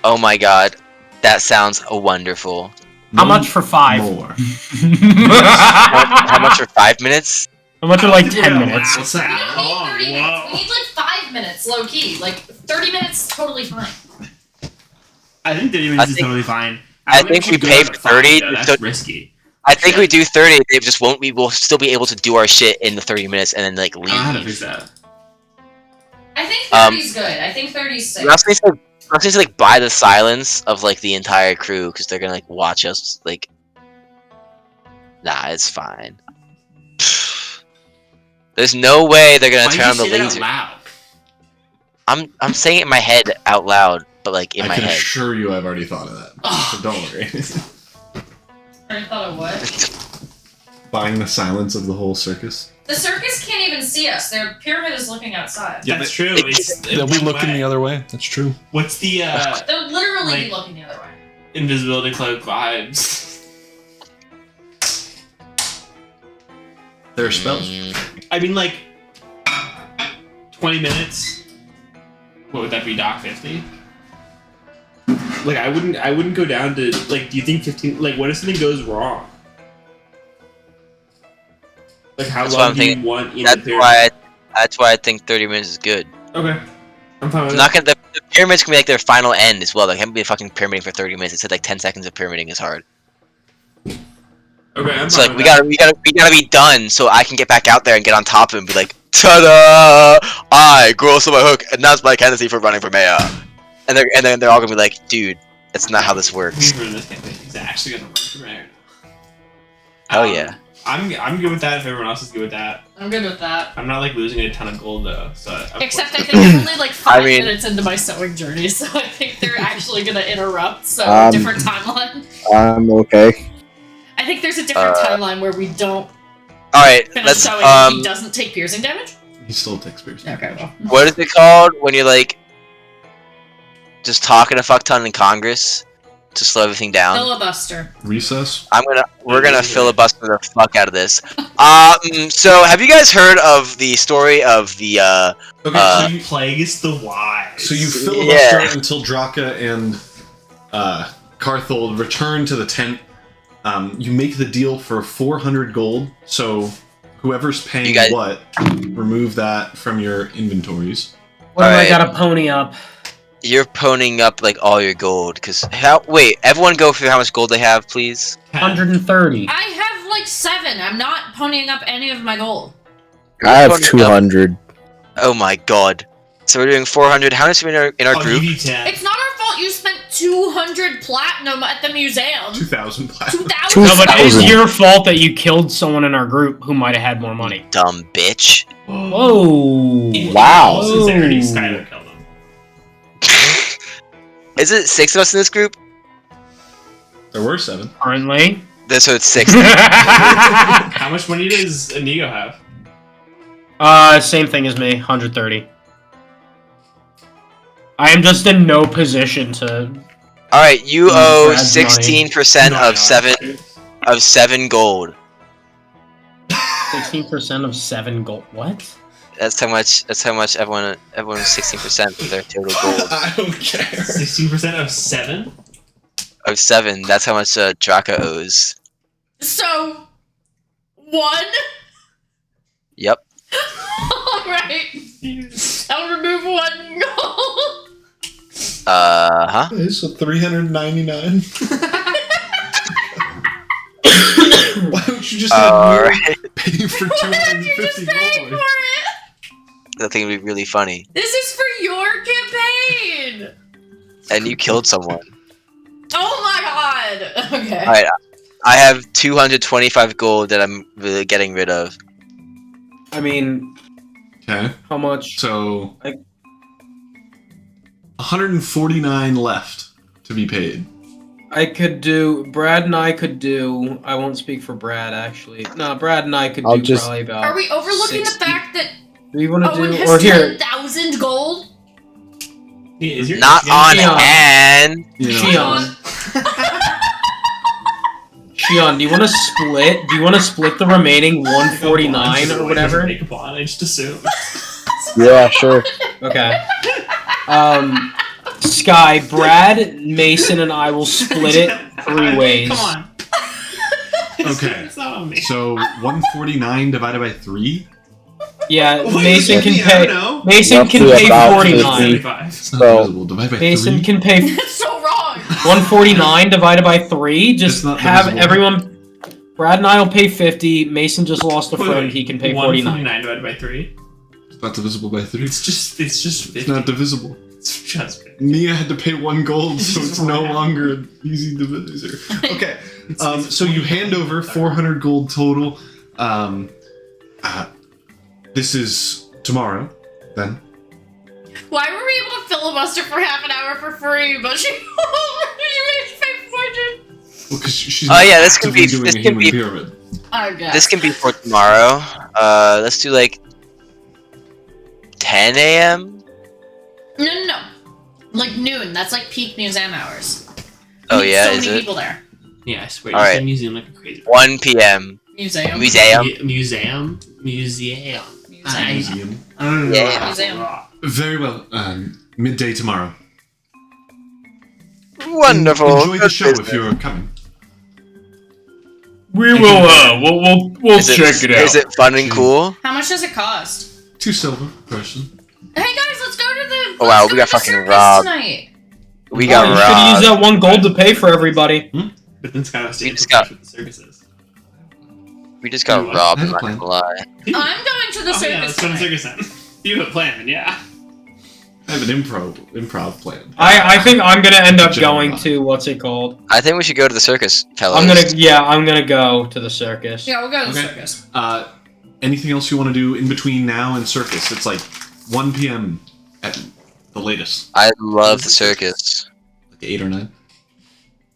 Oh my god, that sounds wonderful. How much for 5? More. How much for 5 minutes? How much are like 10 minutes? What's We that? don't need 30 minutes. Whoa. We need like 5 minutes, low key. Like 30 minutes, totally fine. I think 30 I minutes is think- totally fine. I don't think we should go pay to for 5, 30 though. just That's to- risky. I think we do 30. They just won't. We will still be able to do our shit in the 30 minutes and then like I don't know how to fix leave. that. I think 30's good. I think 30's safe. I was gonna say like buy the silence of like the entire crew because they're gonna like watch us. Like, nah, it's fine. There's no way they're gonna Why turn on did the you say that laser. out loud? I'm saying it in my head out loud, but like in I my can head. assure you I've already thought of that. Oh. So don't worry. I thought of what? Buying the silence of the whole circus. The circus can't even see us. Their pyramid is looking outside. Yeah, that's true. They'll be looking the other way. That's true. What's the They'll literally Like- be looking the other way. invisibility cloak vibes? There are spells. I mean, like 20 minutes. What would that be, Doc 50? Like, I wouldn't go down to like. Do you think 15? Like, what if something goes wrong? Like, how That's what long I'm do you thinking. want in That's the pyramid? why I think 30 minutes is good. Okay, I'm fine with I'm that. not gonna. The pyramids can be like their final end as well. They can't be fucking pyramiding for 30 minutes. It said like 10 seconds of pyramiding is hard. Okay, I'm It's fine like with we gotta be done so I can get back out there and get on top of him and be like, ta-da! I grow my hook, and that's my candidacy for running for mayor. And then they're all gonna be like, dude, that's not how this works. Weaver in this campaign. He's actually gonna run for mayor. Oh yeah. I'm good with that. If everyone else is good with that, I'm good with that. I'm not like losing a ton of gold though. So Except I think I'm only like 5 mean- minutes into my sewing journey, so I think they're actually gonna interrupt. So different timeline. I'm okay. I think there's a different timeline where we don't All right, finish let's sewing and he doesn't take piercing damage. He still takes piercing. Okay, well. what is it called when you're like just talking a fuck ton in Congress to slow everything down? Filibuster. Recess. We're gonna filibuster the fuck out of this. So have you guys heard of the story of the Okay, so you plagues the wise. So you filibuster Yeah. until Draka and Carthold return to the tent. You make the deal for 400 gold. So whoever's paying You guys- what, remove that from your inventories. What have I Alright. got to pony up? you're ponying up like all your gold? Cause wait, everyone go through how much gold they have, please. 130. I have like 7. I'm not ponying up any of my gold. I have Ponying up- 200. Oh my god. So we're doing 400. How much are in our I'll group? give you 10. It's not our fault you spent 200 platinum at the museum. 2,000 platinum. 2,000? No, but it is 2,000. your fault that you killed someone in our group who might have had more money. Dumb bitch. Whoa. Wow. Sincerity, Skylar killed him. Is it 6 of us in this group? There were 7. Currently. So it's 6. How much money does Inigo have? Same thing as me, 130. I am just in no position to. Alright, you owe Brad's money. 16% No, of 7 gold. 16% of 7 gold. What? That's how much everyone 16% of their total gold. I don't care. 16% of 7? Of 7, that's how much Draka owes. So, 1? Yep. Alright. I'll remove 1 gold. Huh? Okay, so 399. Why don't you just Alright. pay for Why don't you 250 just pay for gold? it? I think it'd be really funny. This is for your campaign. And you killed someone. Oh my god. Okay. Alright, I have 225 gold that I'm really getting rid of. I mean, Okay, how much? so Like- 149 left to be paid. I could do. Brad and I could do. I won't speak for Brad, actually. No, Brad and I could I'll do just- probably about. Are we overlooking 60. the fact that Do you want to Owen do. has Or here. 10,000 gold? Yeah, is your Not on Shion. hand. You know, Shion. Shion, do you want to split? Do you want to split the remaining 149 or whatever? Make a bond, I just assume. Yeah, sure. Okay. Sky, Brad, Mason, and I will split it 3 ways. Come on. Okay. It's not on me. So 149 divided by 3? Yeah, Wait, Mason can I don't pay. know. Mason can Roughly pay about 49. 75. It's not So- divisible. Divide by Mason 3? can pay That's so wrong. 149 divided by 3. Just It's not have divisible. everyone. Brad and I'll pay 50. Mason just lost a friend. He can pay 49. 149 divided by 3. It's not divisible by 3. It's just 50. It's not divisible. It's just 50. Nia had to pay 1 gold, so it's no longer an easy divisor. Okay, so you hand over 400 gold total. This is tomorrow, then. Why were we able to filibuster for half an hour for free, but she made us pay 400? Well, because she's Oh, not yeah, this can actively be- doing this a can human be- pyramid. I guess. This can be for tomorrow. Let's do like 10 a.m. No. Like noon. That's like peak museum hours. Oh Meet yeah, so is many it? people there. Yeah, I swear. All You right. said museum like a crazy. 1 p.m. Museum. Museum. Museum. Museum. I don't know. Yeah. Museum. Very well. Midday tomorrow. Wonderful. Enjoy the Good show if business. you're coming. We will, we'll Is check it out. Is it fun and cool? How much does it cost? 2 silver per person. Hey guys, let's go to the. Oh, wow, let's we go got to the fucking circus robbed. tonight. We Oh, got you should use robbed. that 1 gold to pay for everybody. But then Scott We just got- with the circuses. We just got What? robbed. I I'm have a not gonna lie. I'm going to the Oh, circus. yeah, let's go to tonight. circus then. You have a plan, yeah. I have an improv plan. I think I'm gonna end up General going vibe. to what's it called? I think we should go to the circus, fellas. I'm gonna go to the circus. Yeah, we'll go to the Okay. circus. Anything else you want to do in between now and circus? It's like 1 p.m. at the latest. I love the circus. Like 8 or 9.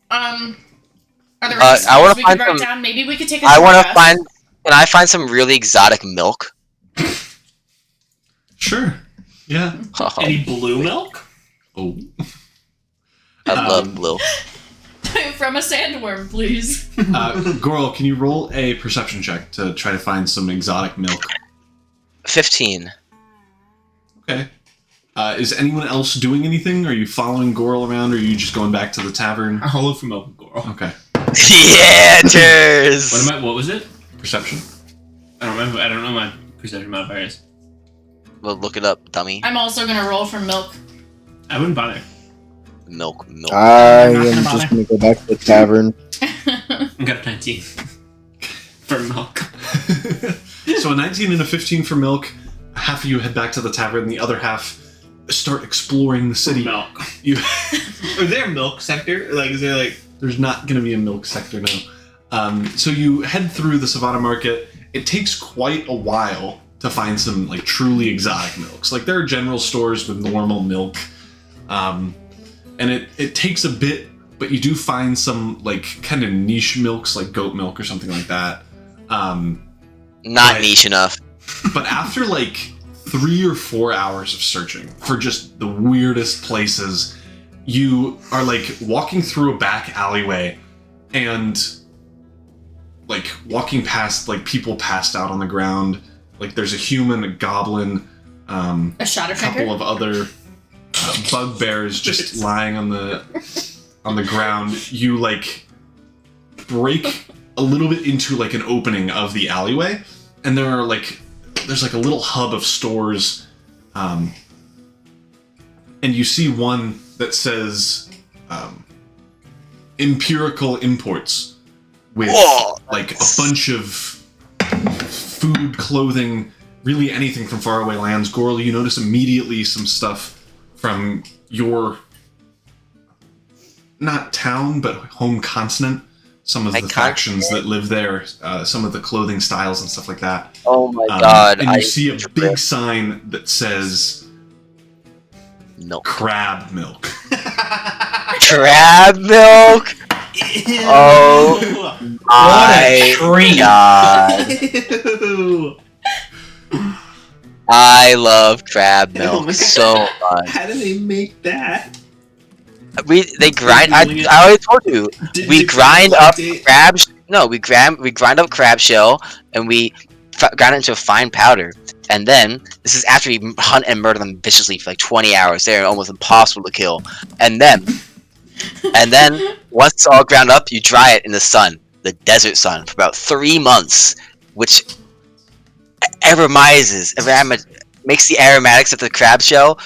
Are there I any stores wanna we find could write some- down? Maybe we could take a I want to dress. find. Can I find some really exotic milk? Sure. Yeah. Any blue milk? Oh. I love blue. From a sandworm, please. Goral, can you roll a perception check to try to find some exotic milk? 15. Okay. Is anyone else doing anything? Are you following Goral around, or are you just going back to the tavern? I'll look for milk and coral. Okay. Yeah, cheers. What was it? Perception. I don't remember. I don't know my perception modifiers. Well, look it up, dummy. I'm also gonna roll for milk. I wouldn't bother. Milk. I I'm not am gonna just bother. gonna go back to the tavern. I got a 19 for milk. So a 19 and a 15 for milk. Half of you head back to the tavern. The other half start exploring the city. Milk. You, Is there a milk sector? Like, is there like? there's not going to be a milk sector now. So you head through the Savannah Market. It takes quite a while to find some like truly exotic milks. Like there are general stores with normal milk, and it takes a bit, but you do find some like kind of niche milks, like goat milk or something like that. Not Right. niche enough. But after like 3 or 4 hours of searching for just the weirdest places, you are like walking through a back alleyway and like walking past like people passed out on the ground. Like there's a human, a goblin, A shadow a couple tracker. of other bugbears just lying on the ground. You like break a little bit into like an opening of the alleyway, and there's like a little hub of stores, and you see one that says empirical imports with Whoa. like a bunch of food, clothing, really anything from faraway lands. Goral, you notice immediately some stuff from your not town but home continent. Some of My the factions that live there, some of the clothing styles and stuff like that. Oh my god. And you see a trip. big sign that says Milk. crab milk. Crab milk? Oh What my a treat. god. Ew. I love crab Oh milk my God. so much. How do they make that? They grind. I already told you. We grind up crab. No, we grind up crab shell and we grind it into a fine powder. And then this is after we hunt and murder them viciously for like 20 hours. They're almost impossible to kill. And then once it's all ground up, you dry it in the sun, the desert sun, for about 3 months, which makes the aromatics of the crab shell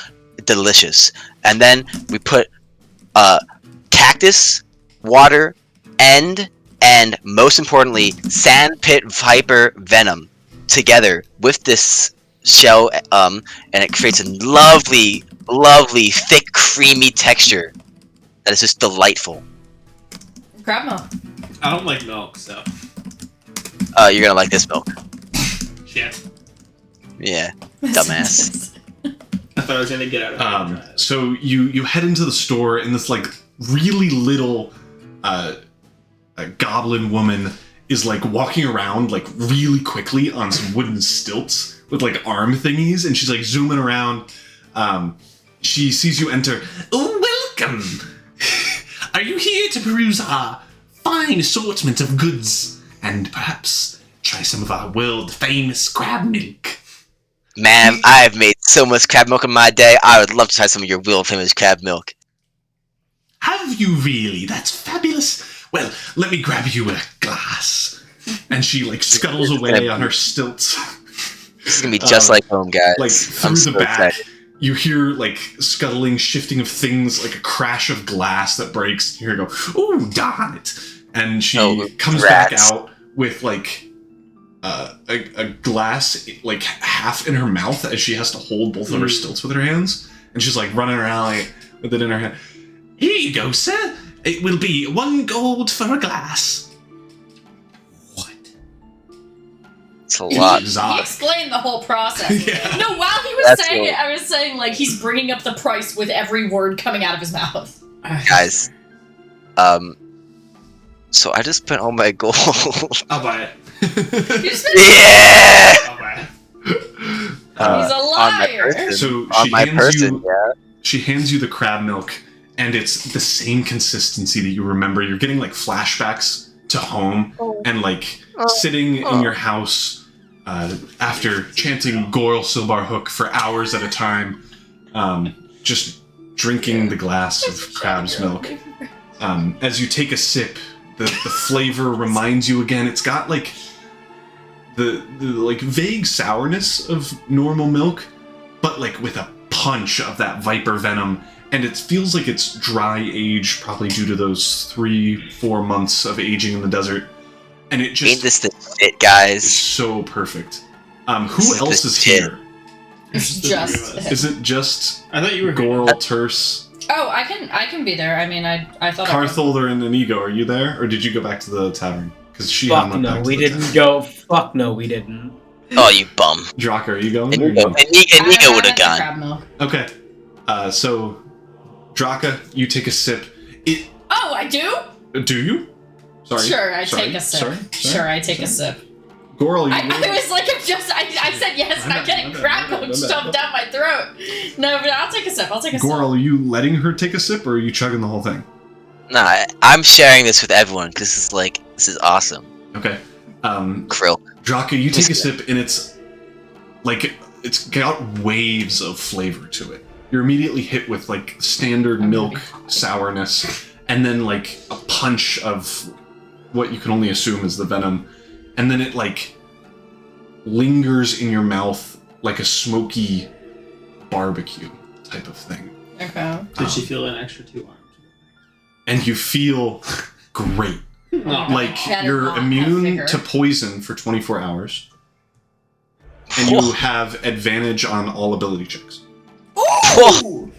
delicious. And then we put cactus, water, and and most importantly, sandpit viper venom together with this shell, and it creates a lovely, lovely, thick, creamy texture that is just delightful. Crab milk. I don't like milk, so. You're gonna like this milk. Shit. Yeah, dumbass. I thought I was gonna get out of it. So you head into the store, and this like really little a goblin woman is like walking around like really quickly on some wooden stilts with like arm thingies, and she's like zooming around. She sees you enter. Oh, welcome! Are you here to peruse our fine assortment of goods and perhaps try some of our world famous crab milk? Man, I've made so much crab milk in my day. I would love to try some of your world famous crab milk. Have you really? That's fabulous. Well, let me grab you a glass. And she like scuttles away on her stilts. This is gonna be just like home, guys. Like through the back, you hear like scuttling, shifting of things, like a crash of glass that breaks. You hear her go, "Oh, darn it!" And she comes back out with like a glass, like half in her mouth, as she has to hold both of her stilts with her hands, and she's like running around like, with it in her hand. Here you go, sir. It will be 1 gold for a glass. What? It's a lot. He explained the whole process. Yeah. No, while he was saying it, I was saying like he's bringing up the price with every word coming out of his mouth. Guys, so I just spent all my gold. I'll buy it. You spent Yeah! I'll buy it. He's a liar. So she hands you the crab milk, and it's the same consistency that you remember. You're getting like flashbacks to home and like sitting in your house after chanting Gorl Silbar Hook for hours at a time, just drinking the glass of crab's milk. As you take a sip, the flavor reminds you again. It's got like the like vague sourness of normal milk, but like with a punch of that viper venom. And it feels like it's dry aged, probably due to those 3-4 months of aging in the desert. And it just Ain't this the shit, guys? is so perfect. Who else is here? It's just. Is it just I thought you were Gorl, Terse, Oh, I can be there. I mean, I thought. Cartholder, and Inigo? Are you there, or did you go back to the tavern? Because she Fuck went no, back to we the didn't tavern. go. Fuck no, we didn't. Oh, you bum. Draka, are you going? Inigo would have gone. Crab milk. Okay. So, Draka, you take a sip. Oh, I do. Do you? Sorry. Sure, I take a sip. Sorry. Sure, I take a sip. Gorl, you. I was like, I said yes, and I'm getting crab milk shoved down my throat. No, but I'll take a sip. Gorl, are you letting her take a sip, or are you chugging the whole thing? Nah, I'm sharing this with everyone because this is awesome. Okay. Krill. Draka, you take a sip, and it's like it's got waves of flavor to it. You're immediately hit with like standard milk sourness, and then like a punch of what you can only assume is the venom, and then it like lingers in your mouth like a smoky barbecue type of thing. Okay. Did she feel an extra 2 arms? And you feel great. Like That is you're not a immune figure. to poison for 24 hours. And you have advantage on all ability checks. Ooh!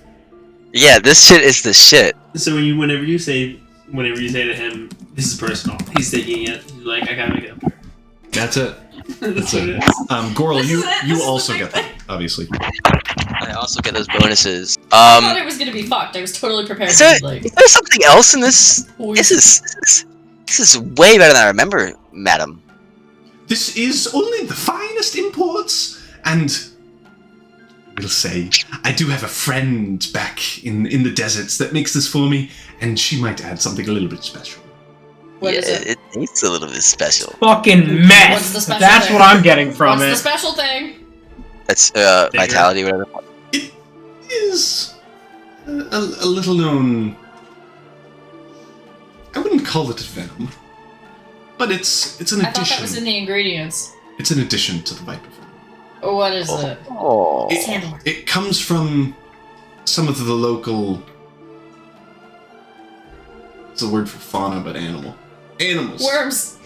Yeah, this shit is the shit. So whenever you say to him, this is personal, he's taking it. He's like, I gotta make it up here. That's it. That's it. Gorl, This is it. This you is also the get big that, obviously. I also get those bonuses. I thought it was gonna be fucked. I was totally prepared Is to there, be like. is there something else in this? This is way better than I remember, madam. This is only the finest imports, and we'll say I do have a friend back in the deserts that makes this for me, and she might add something a little bit special. What yeah, is it? it's a little bit special. Fucking meth. What's the special That's thing? what I'm getting from What's it. the special thing? That's vitality, whatever. It is a little known. I wouldn't call it venom, but it's an I thought that addition. was in the ingredients. It's an addition to the viper venom. What is it? Oh. It comes from some of the local. It's a word for fauna, but animal. Animals. Worms.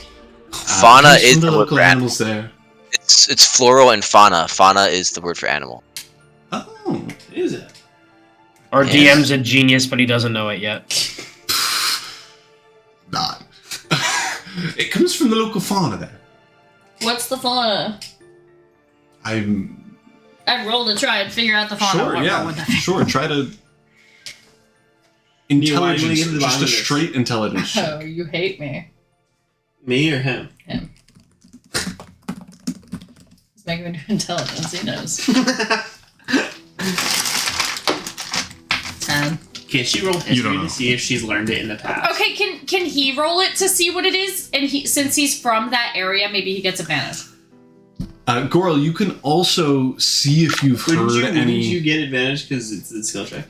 Fauna comes is from the word local for animals there. It's floral and fauna. Fauna is the word for animal. Oh. Is it? Our Yes. DM's a genius, but he doesn't know it yet. Not. It comes from the local fauna there. What's the fauna? I rolled to try and figure out the fauna. sure, What yeah, wrong with that? sure. Try to why are you intelligence, gonna get to the just bottom a of this? straight intelligence Oh, check. you hate me. Me or him? Him. He's making me do intelligence. He knows. 10. Can she roll You history don't know. to see if she's learned it in the past? Okay, can he roll it to see what it is? And since he's from that area, maybe he gets advantage. Goral, you can also see if you've Wouldn't heard you get advantage because it's a skill check?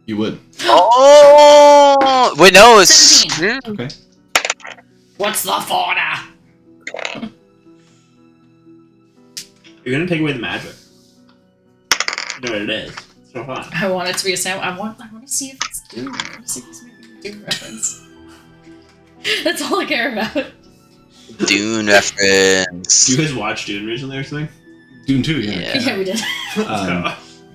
You would. Oh wait, no, it's 17. Okay. What's the fauna? You're gonna take away the magic. You know what it is. It's no fun. I want it to be a sound. I want to see if it's Doom. I want to see if it's making a Doom reference. That's all I care about. Dune reference. You guys watched Dune recently or something? Dune 2, yeah. Yeah. Yeah, we did.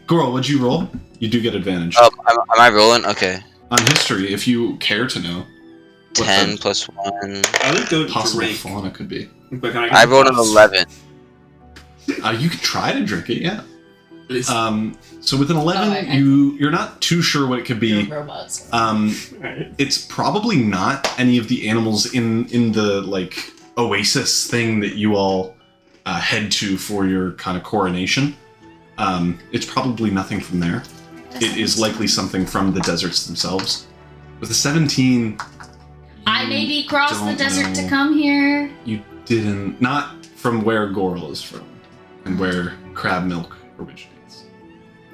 Goral, what'd you roll? You do get advantage. Oh, am I rolling? Okay. On history, if you care to know. What 10 the plus 1. I would go possible drink. fauna could be. But can I rolled an plus? 11. You could try to drink it, yeah. It's- So with an 11, Oh, okay. you're not too sure what it could be. You're robots. Alright. It's probably not any of the animals in the like oasis thing that you all head to for your kind of coronation. It's probably nothing from there. It is likely something from the deserts themselves. With a 17, I maybe crossed the don't desert to know. come here. you didn't. Not from where Goral is from, and where crab milk originates.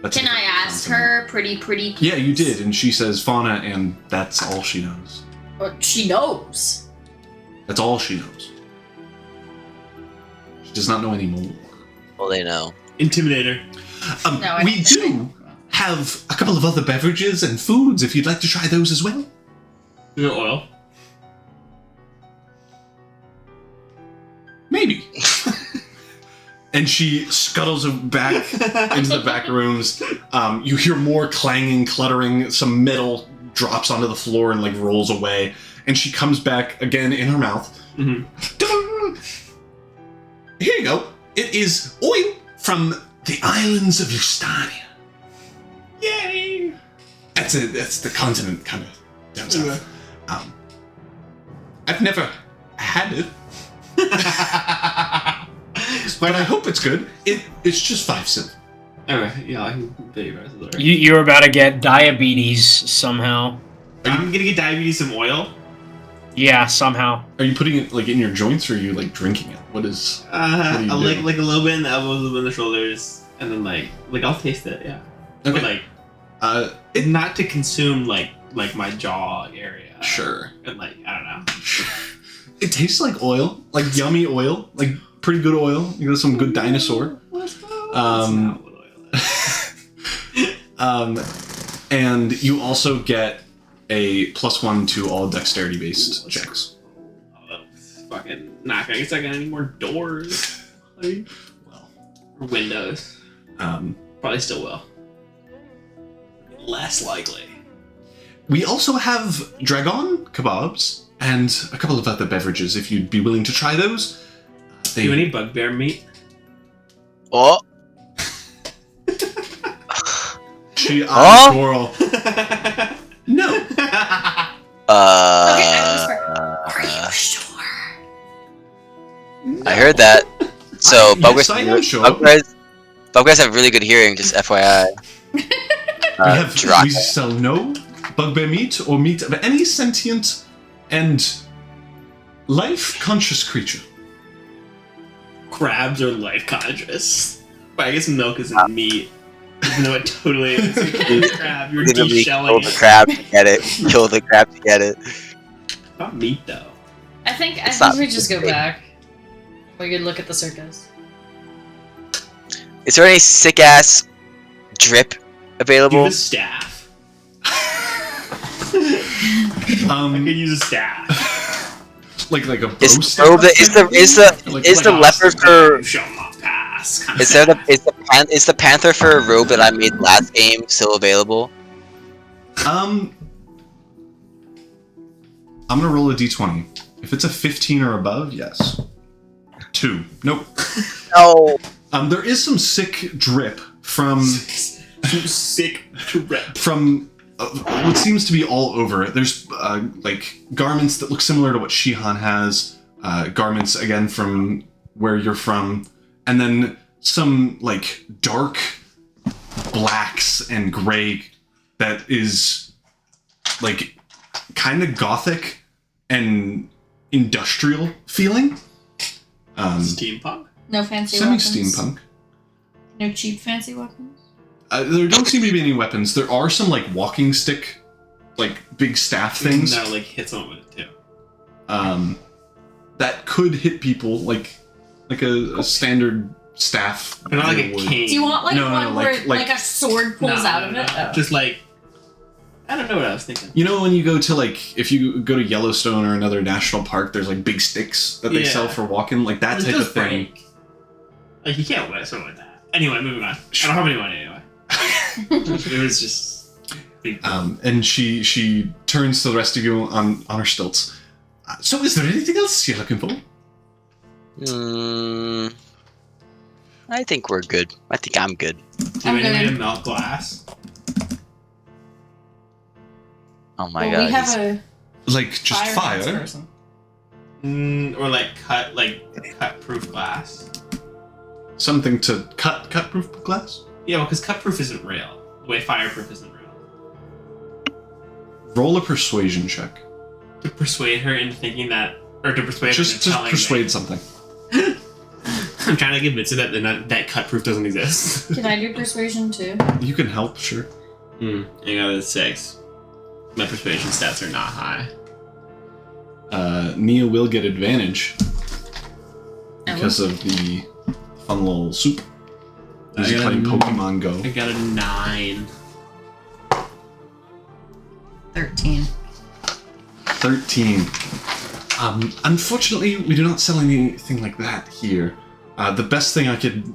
That's a Can I different ask continent. her, pretty? Yeah, you did, and she says fauna, and that's all she knows. What she knows. That's all she knows. She does not know any more. Well, they know. Intimidator. No, I We don't. do have a couple of other beverages and foods if you'd like to try those as well. You know oil. Maybe. And she scuttles back into the back rooms. You hear more clanging, cluttering. Some metal drops onto the floor and like rolls away. And she comes back again in her mouth. Mhm. Here you go. It is oil from the islands of Lusitania. Yay! That's the continent kind of down south. I've never had it. But I hope it's good. It's just 5 silver. Okay, yeah, I can pay you guys the rest. You're about to get diabetes somehow. I'm gonna get diabetes from oil. Yeah, somehow. Are you putting it like in your joints, or are you like drinking it? What is? What do you I'll do? like a little bit in the elbows, a little bit in the shoulders, and then like I'll taste it, yeah. But Okay. like, not to consume like my jaw area. Sure. And like I don't know. It tastes like oil, like yummy oil, like pretty good oil. You got some good dinosaur. And you also get a +1 to all dexterity-based checks. Fucking not gonna get any more doors. Like, Well, or windows. Probably still will. Less likely. we also have dragon kebabs and a couple of other beverages. If you'd be willing to try those, Do you any bugbear meat? Oh, She Huh? Goral. No. Okay, I whisper. Are you sure? I heard that. So, Yes, I am sure. Bugbears have really good hearing, just FYI. We sell no bugbear meat or meat of any sentient and life-conscious creature. Crabs are life conscious. But I guess milk isn't meat. Even though it totally is. It's crab, you're Literally kill deshelling the it. crab to get it. Kill the crab to get it. Not meat though. I think It's not we just go big. back. We could look at the circus. Is there any sick ass drip Do available? the staff. I could use a staff. Like a bow Is staff robe type of thing? Like- the leopard fur? Show 'em off pass. Kind Is the panther fur robe that I made last game still available? I'm gonna roll a d20. If it's a 15 or above, yes. 2. Nope. No. There is some sick drip from sick drip from what seems to be all over it. There's like garments that look similar to what Shihan has, garments again from where you're from, and then some like dark blacks and gray that is like kind of gothic and industrial feeling. Steampunk? No fancy weapons? Semi-steampunk. No cheap fancy weapons? There don't seem to be any weapons. There are some like walking stick, like big staff things. That like hit someone with it too. That could hit people like a standard staff. But not like a would. cane. Do you want like No, one like- where like a sword pulls out of it? Oh. Just like I don't know what I was thinking. You know when you go to like if you go to Yellowstone or another national park, there's like big sticks that they sell for walking, like that It type does of thing. break. Like you can't wear something like that. Anyway, moving on. I don't have any money anyway. It was just big. And she turns to the rest of you on her stilts. So is there anything else you're looking for? I think we're good. I think I'm good. Do you have any way to melt glass? Oh my Well, god. we have a Like just fire. fire? Person. Or like cut proof glass. Something to cut proof glass? Yeah, well, because cut proof isn't real. The way fireproof isn't real. Roll a persuasion check. To persuade her into thinking that, or to persuade her Just into to telling persuade me. something. I'm trying to convince her that cut proof doesn't exist. Can I do persuasion too? You can help, sure. I got a 6. My persuasion stats are not high. Nia will get advantage Oh. because of the fun little soup. I He's got playing a- Pokemon Go. I got a 9. 13. 13. Unfortunately, we do not sell anything like that here. The best thing I could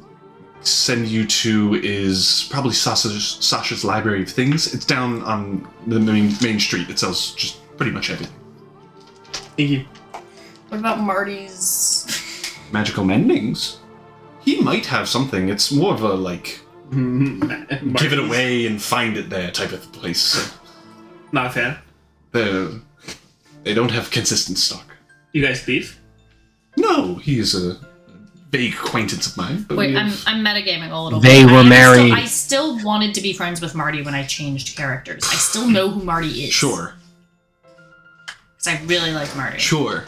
send you to is probably Sasha's Library of Things. It's down on the main street. It sells just pretty much everything. Thank you. What about Marty's? Magical Mendings? He might have something. It's more of a, like, give it away and find it there type of place. So Not a fan. they don't have consistent stock. You guys beef? No, he's a vague acquaintance of mine. But Wait, we I'm have- metaming a little They bit. were married. I still wanted to be friends with Marty when I changed characters. I still know who Marty is. Sure. Because I really like Marty. Sure.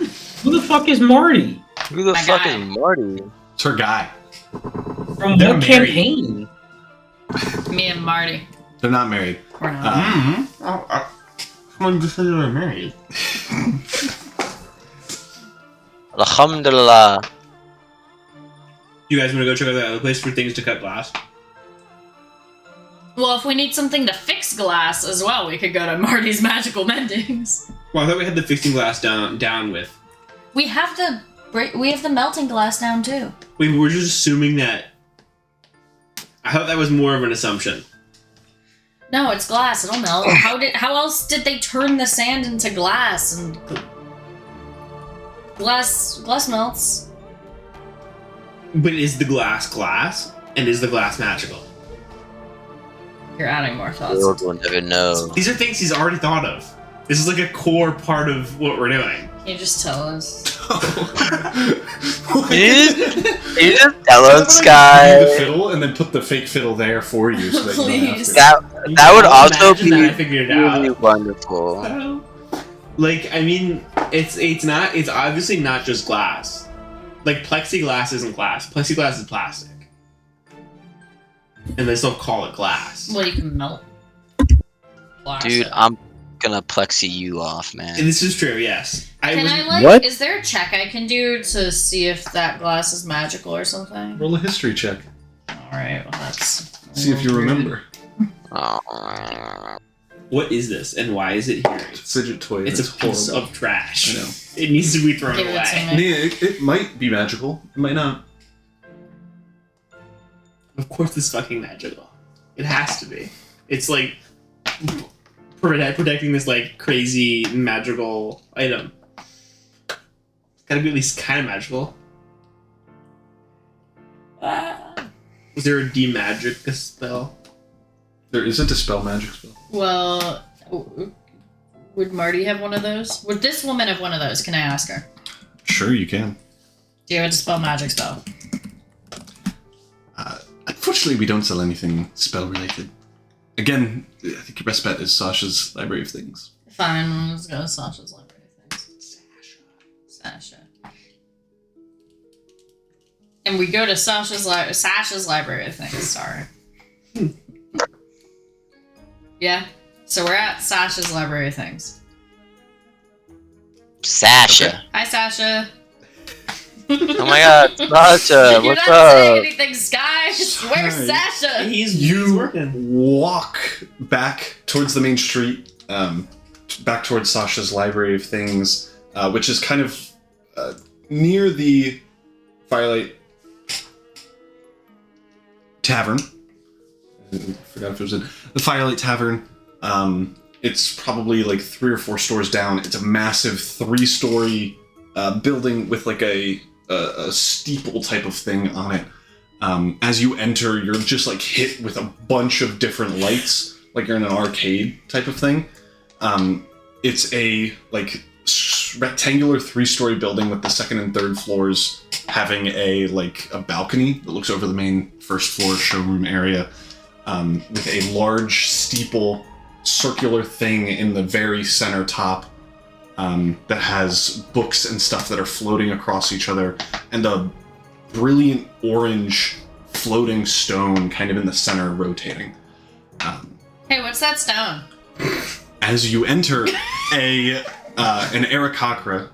Who the fuck is Marty? Who the My fuck guy. is Marty? It's her guy. From They're what married. campaign? Me and Marty. They're not married. We're not. Someone just said they were married. Alhamdulillah. You guys want to go check out that other place for things to cut glass? Well, if we need something to fix glass as well, we could go to Marty's Magical Mendings. Well, I thought we had the fixing glass down with. We have the melting glass down too. We were just assuming that. I thought that was more of an assumption. No, it's glass. It'll melt. How else did they turn the sand into glass? And glass melts. But is the glass? And is the glass magical? You're adding more The thoughts. world will never know. These are things he's already thought of. This is like a core part of what we're doing. Can you just tell us? You just tell us, Give the Sky. fiddle and then put the fake fiddle there for you. So that you don't have Please. to. That would I'll also imagine be that I figured it really out. wonderful. Like, I mean, it's obviously not just glass. Like, plexiglass isn't glass. Plexiglass is plastic. And they still call it glass. Well, you can melt glass. Dude, I'm gonna plexi you off, man. And this is true, yes. Can I like? What? Is there a check I can do to see if that glass is magical or something? Roll a history check. All right. Well, that's. See if you remember. Oh. What is this, and why is it here? It's a fidget toy. It's a piece of trash. I know. It needs to be thrown Give it away. to me. Yeah, it might be magical. It might not. Of course, it's fucking magical. It has to be. It's like protecting this like crazy magical item. It's gotta be at least kind of magical. Is there a demagic spell? There is a dispel magic spell. Well, would Marty have one of those? Would this woman have one of those? Can I ask her? Sure, you can. Do you have a dispel magic spell? Unfortunately, we don't sell anything spell related. Again, I think your best bet is Sasha's Library of Things. Fine, let's go to Sasha's Library of Things. Sasha. And we go to Sasha's Library of Things, sorry. Yeah? So we're at Sasha's Library of Things. Sasha. Hi, Sasha. Oh my god, Sasha, You're what's not saying up? anything, Sky. Where's Hi. Sasha? He's working. Walk back towards the main street, back towards Sasha's Library of Things, which is kind of near the Firelight Tavern. I forgot if it was in the Firelight Tavern. It's probably like 3 or 4 stores down. It's a massive 3-story building with like a steeple type of thing on it. As you enter, you're just like hit with a bunch of different lights, like you're in an arcade type of thing. It's a like rectangular 3-story building with the 2nd and 3rd floors having a balcony that looks over the main 1st floor showroom area, with a large steeple circular thing in the very center top, that has books and stuff that are floating across each other, and a brilliant orange floating stone kind of in the center rotating. Hey, what's that stone? As you enter, an Aarakocra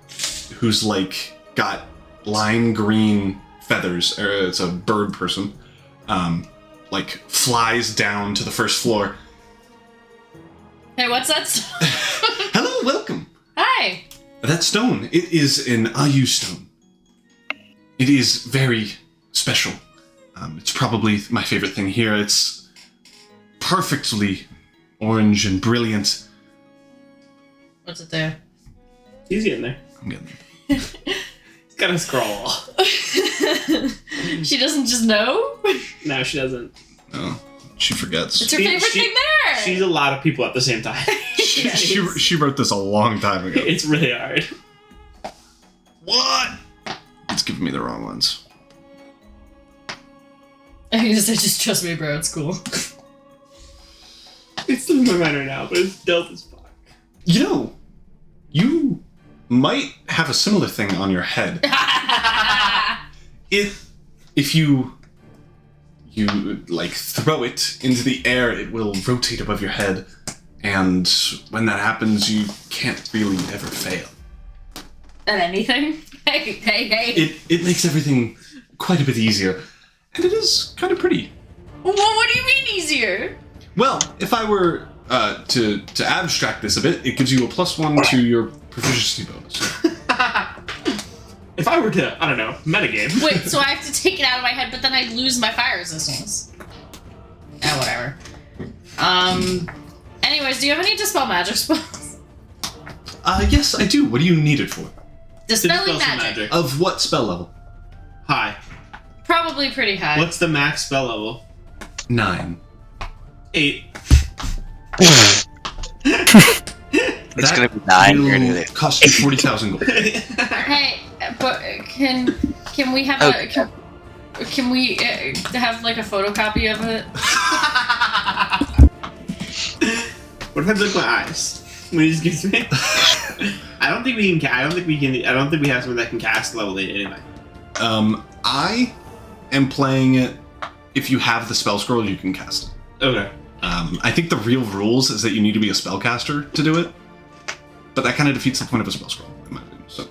who's like got lime green feathers, it's a bird person, like flies down to the 1st floor. Hey, what's that stone? Hello, welcome. Hi. That stone, it is an Ayu stone. It is very special. It's probably my favorite thing here. It's perfectly orange and brilliant. What's it do? He's getting there. I'm getting there. He's got a scroll. She doesn't just know? No, she doesn't. No, she forgets. It's her favorite thing there! She's a lot of people at the same time. She wrote this a long time ago. It's really hard. What? It's giving me the wrong ones. I can just say, just trust me, bro, it's cool. It's still in my mind right now, but it's dope as fuck. You know, you might have a similar thing on your head. If you like throw it into the air, it will rotate above your head, and when that happens, you can't really ever fail. At anything? Hey. It makes everything quite a bit easier, and it is kind of pretty. Well, what do you mean easier? Well, if I were to abstract this a bit, it gives you a +1 to your proficiency bonus. If I were to, I don't know, metagame. Wait, so I have to take it out of my head, but then I lose my fire resistance. Whatever. Anyways, do you have any dispel magic spells? Yes, I do. What do you need it for? Dispelling Dispel some magic. Of what spell level? High. Probably pretty high. What's the max spell level? 9. 8. It's gonna be 9. You're gonna do Will it. cost you 40,000 gold. Hey, but can we have can we have like a photocopy of it? What if I look at my eyes? When he just gives me. I don't think we can. I don't think we have someone that can cast level 8 anyway. I am playing it. If you have the spell scroll, you can cast it. Okay. I think the real rules is that you need to be a spellcaster to do it, but that kind of defeats the point of a spell scroll, in my opinion. So,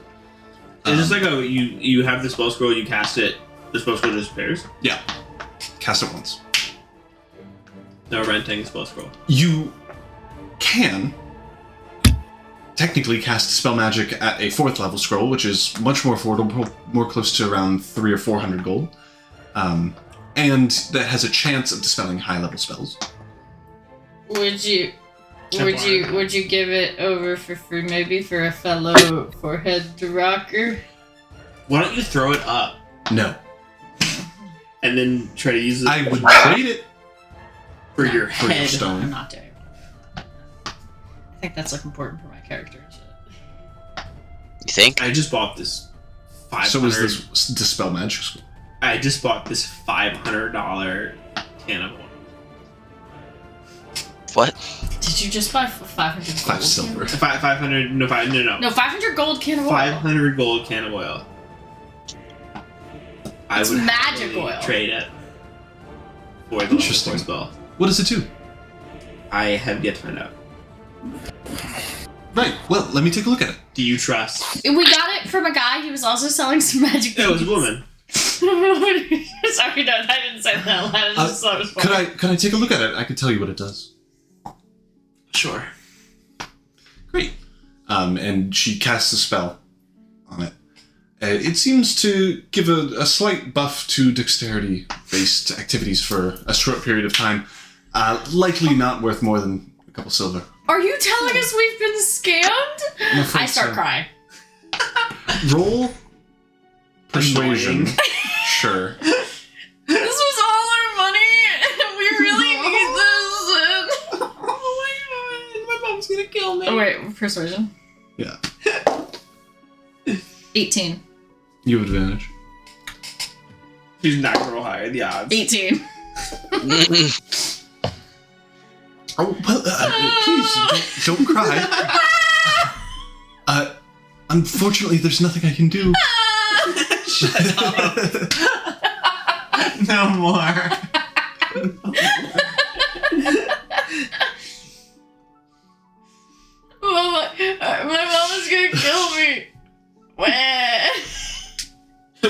It's just like you have the spell scroll, you cast it, the spell scroll disappears. yeah, cast it once. No renting spell scroll. You can technically cast spell magic at a 4th level scroll, which is much more affordable, more close to around 300 or 400 gold, and that has a chance of dispelling high level spells. Would you give it over for free, maybe for a fellow forehead rocker? Why don't you throw it up No, and then try to use it? I would trade it for your for your head. I'm stone. not doing it. I think that's like important for my character and shit. You think? I just bought this 500. So is this dispel magic scroll? I just bought this $500 can of oil. What? Did you just buy 500 gold? 5 silver. 500. No, No, 500 gold can of oil. 500 gold can of oil. I It's would magic happily oil. trade it for the Interesting. level 4 spell. What does it do? I have yet to find out. Right. Well, let me take a look at it. Do you trust? We got it from a guy. He was also selling some magic. It was a woman. Sorry, no, I didn't say that. I just thought it was funny. Could I take a look at it? I could tell you what it does. Sure. Great. And she casts a spell on it. It seems to give a slight buff to dexterity-based activities for a short period of time. Likely not worth more than a couple silver. Are you telling us we've been scammed? I'm afraid I start so. crying. Roll persuasion. Annoying. Sure. This was all our money, and we really need this. Oh my mom's gonna kill me. Oh wait, persuasion. Yeah. 18. You have advantage. She's not gonna roll higher. The odds. 18. Oh, well, please, don't cry. Unfortunately, there's nothing I can do. Shut up. No more. My mom is gonna kill me.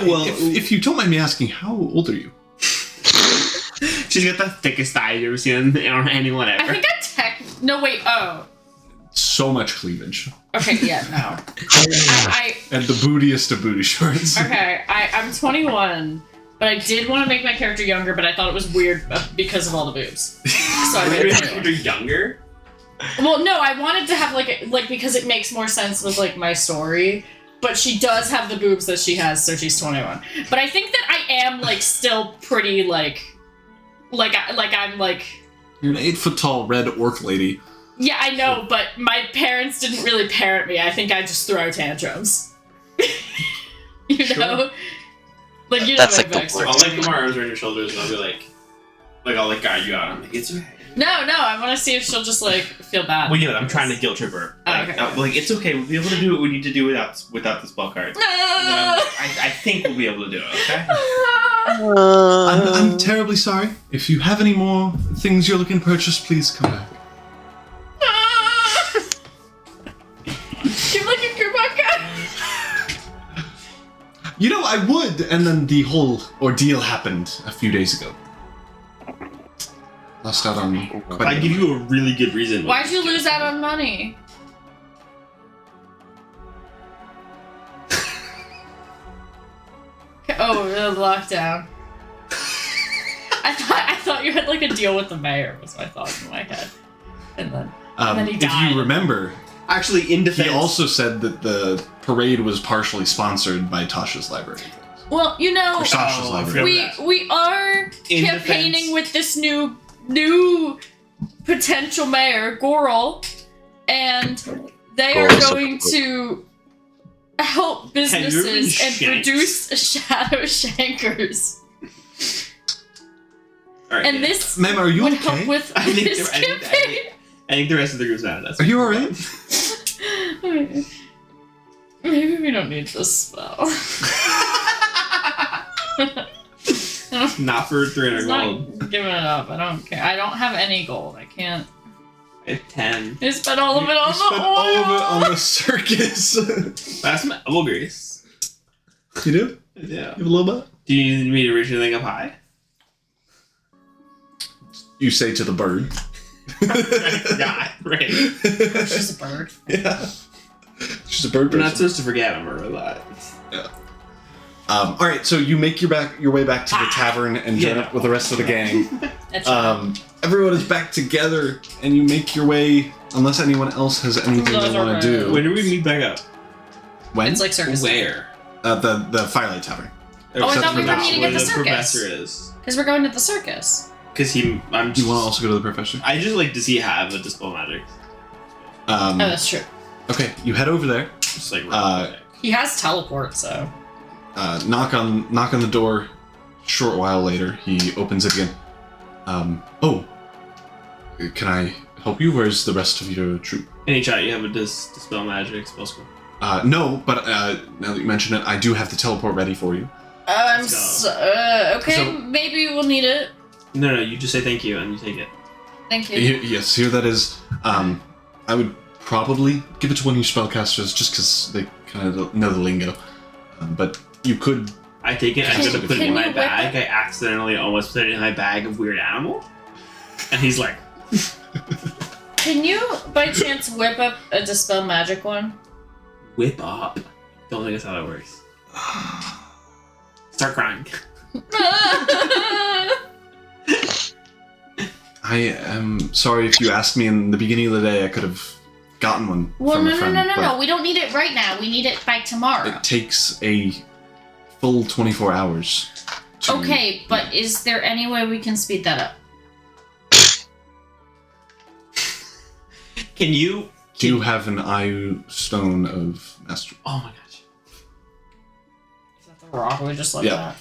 Well, If you don't mind me asking, how old are you? she's got the thickest thighs you've ever seen on anyone ever. I think no, wait, oh. So much cleavage. Okay, yeah, no. And the bootiest of booty shorts. I'm 21, but I did want to make my character younger, but I thought it was weird because of all the boobs. So I made it 21. You're younger? Well, no, I wanted to have like because it makes more sense with like my story. But she does have the boobs that she has, so she's 21. But I think that I am like still pretty like I'm like. You're an 8-foot tall red orc lady. Yeah, I know, but my parents didn't really parent me. I think I just throw tantrums. You know, like you That's know like my the backstory. I'll like put my arms around your shoulders and I'll be like I'll like guide you out. I'm like, it's okay. No, I want to see if she'll just like feel bad. Well, yeah, I'm trying to guilt trip her. Like, Okay. like it's okay. We'll be able to do what we need to do without the spell card. I think we'll be able to do it. Okay. I'm terribly sorry. If you have any more things you're looking to purchase, please come back. You're like a Kubaka. You know, I would, and then the whole ordeal happened a few days ago. Lost out on quite I a give bit. you a really good reason. Why'd you lose out on money? Oh, the lockdown. I thought you had like a deal with the mayor. Was my thought in my head, and then he If died. you remember, Actually, in defense, he also said that the parade was partially sponsored by Tasha's library. Well, you know, Or Sasha's I library. forgot. we are In campaigning defense. with this new potential mayor, Goral, and they are Goral's so going cool. to help Have you ever been businesses and shanked? produce shadow shankers. All right, And yeah. this Ma'am, are you would okay? help with I think this I think- campaign. I think the rest of the group's mad at us. Are you alright? Maybe we don't need this spell. Not for 300 It's gold. not giving it up. I don't care. I don't have any gold. I can't. At 10. I spent all of it on You spent the oil. all of it on the circus. That's my elbow grease. You do? Yeah. You have a little bit? Do you need me to reach anything up high? You say to the bird. I forgot. Right. She's a bird. Yeah. She's a bird We're person. not supposed to forget I'm a robot. Yeah. All right, so you make your way back to the tavern and join up with the rest of the gang. That's right. Everyone is back together, and you make your way. Unless anyone else has anything Those they are want to do. When do we meet back up? When? It's like Circus. Where? The Firelight Tavern. Oh, I thought we were That's meeting where at the the circus. professor is. Because we're going to the circus. Because I'm Do you want to also go to the professor? I just like, does he have a dispel magic? Oh, that's true. Okay, you head over there. Just like, He has teleport, so. Knock on the door. Short while later, he opens it again. Oh, can I help you? Where's the rest of your troop? any chat, you have a dispel magic spell scroll. No, but now that you mention it, I do have the teleport ready for you. Okay, So- maybe we'll need it. No, you just say thank you and you take it. Thank you. Yes, here that is. I would probably give it to one of your spellcasters just because they kind of know the lingo. But you could. I take it, I'm Can- gonna put it can in my you whip bag. it? I accidentally almost put it in my bag of weird animal. And he's like, Can you, by chance, whip up a dispel magic one? whip up. Don't think that's how that works. Start crying. I am sorry if you asked me in the beginning of the day. I could have gotten one Well, from a no, friend. but no. We don't need it right now. We need it by tomorrow. It takes a full 24 hours. to- Okay, but is there any way we can speed that up? Can you? You have an eye stone of mastery. Oh my gosh. Is that the rock we just looked Yeah. at?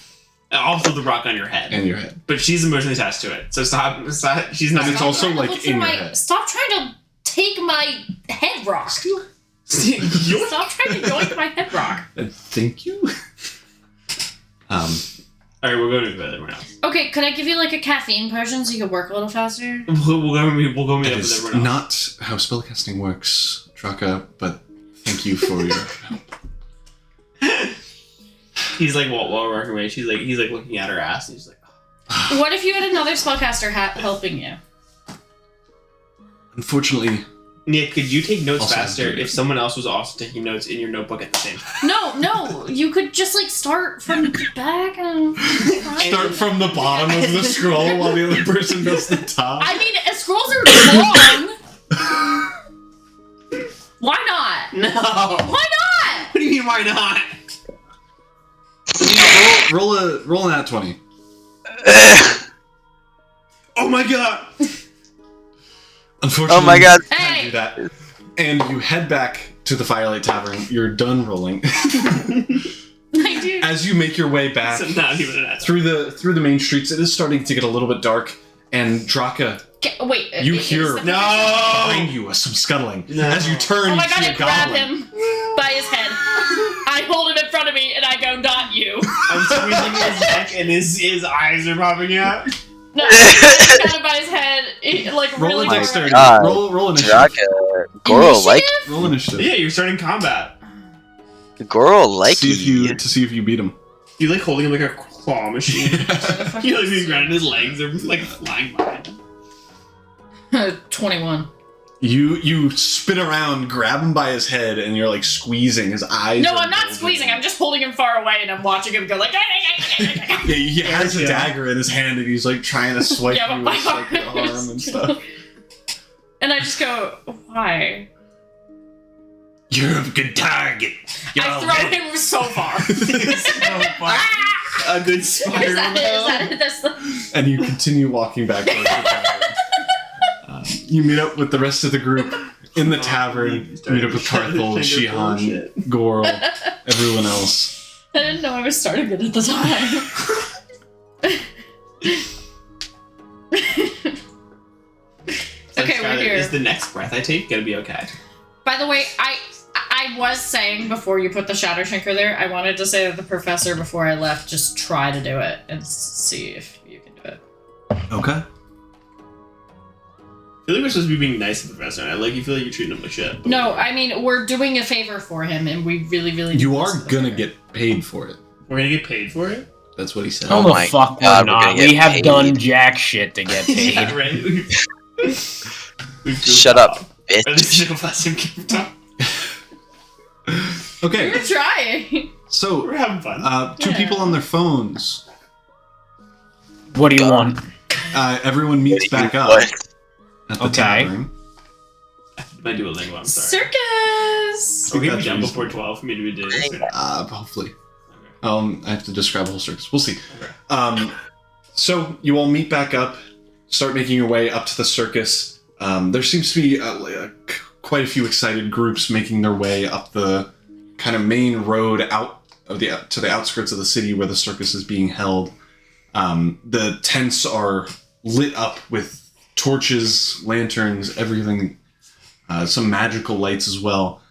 Also the rock on your head. In your head. But she's emotionally attached to it. So stop. She's not. And it's also Stop like trying to in look your for head. Stop trying to take my head rock. You're- Stop trying to yoink my head rock. Thank you. Alright, we'll go to bed, everyone else. Okay, could I give you like a caffeine potion so you could work a little faster? We'll go meet That up with is everyone else. not how spellcasting works, Draka, but thank you for your help. He's like, while we're working away, he's like looking at her ass and he's like, What if you had another spellcaster helping you? Unfortunately, Nick, could you take notes Also, faster I'm doing if someone else was also taking notes in your notebook at the same time? No, you could just like start from the back and start from the bottom of the scroll while the other person does the top. I mean, scrolls are long. Why not? No! Why not? What do you mean, why not? roll an at 20. Oh my god! Unfortunately, Oh my god. you can't Hey. do that. And you head back to the Firelight Tavern. You're done rolling. I do. As you make your way back So not even an answer. through the main streets, it is starting to get a little bit dark. And Draka, Wait. you is hear the- behind you some scuttling. No. As you turn, Oh my you god! see I a grab goblin. him by his head. I hold him in front of me and I go, "Not you." I'm squeezing his neck and his eyes are popping out. No, I grab him by his head, like Roll really a hard. dexterity. God. Roll initiative. Draka, Goro like Roll initiative. Yeah, you're starting combat. Goro like see if you beat him. You like holding him like a claw machine. Fuck You like is being grounded, his legs are like flying by. 21. You spin around, grab him by his head, and you're like squeezing his eyes. No, are I'm not bulging. squeezing. I'm just holding him far away and I'm watching him go like. Yeah, he has a Yeah. dagger in his hand, and he's like trying to swipe Yeah, but through my his like, arm arm is and too- stuff. And I just go, why? You're a good target. You're I throw him so far. A good Is spider. that it? That's the. And you continue walking back towards the tavern. You meet up with the rest of the group in the tavern. Meet up with Karthol, Shihan, Goro, everyone else. I didn't know I was starting it at the time. Okay, we're here. Is the next breath I take gonna be okay? By the way, I was saying before you put the Shadow Shinker there, I wanted to say that the professor before I left just try to do it and see if you can do it. Okay. I feel like we're supposed to be being nice to the professor, and I like you feel like you're treating him like shit. but- No, I mean we're doing a favor for him, and we really You need are this gonna favor. get paid for it. We're gonna get paid for it? That's what he said. Oh Oh, the my fuck God, we're we're not. gonna get We have paid. done jack shit to get paid. Yeah, right? Shut up, bitch. Or at least a blessing rooftop. Okay, We're trying. so We're having fun. two Yeah. people on their phones. What do you want? Everyone meets back up What? at the Okay. tavern. I do a lingo, I'm sorry. Circus. Are we gonna be That's done reasonable. before 12 for me to do this? Or not? Hopefully. Okay. I have to describe the whole circus. We'll see. Okay. So you all meet back up, start making your way up to the circus. There seems to be quite a few excited groups making their way up the kind of main road out of to the outskirts of the city where the circus is being held. The tents are lit up with torches, lanterns, everything. Some magical lights as well.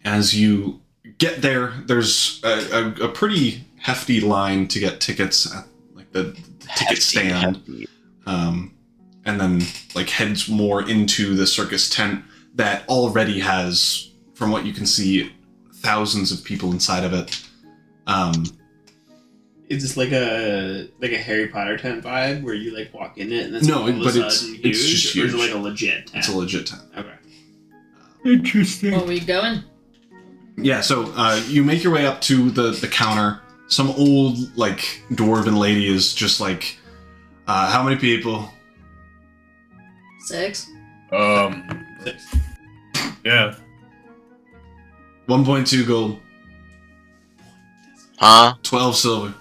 As you get there, there's a pretty hefty line to get tickets at like the ticket stand. And then like heads more into the circus tent that already has, from what you can see, thousands of people inside of it. Is this like a Harry Potter tent vibe where you like walk in it and it's No, all of a but sudden it's just Or is it huge. like a legit tent? It's a legit tent. Okay. Interesting. Where we going? Yeah, so you make your way up to the counter. Some old, like, dwarven lady is just like, how many people? 6. Yeah. 1.2 gold, Huh? 12 silver.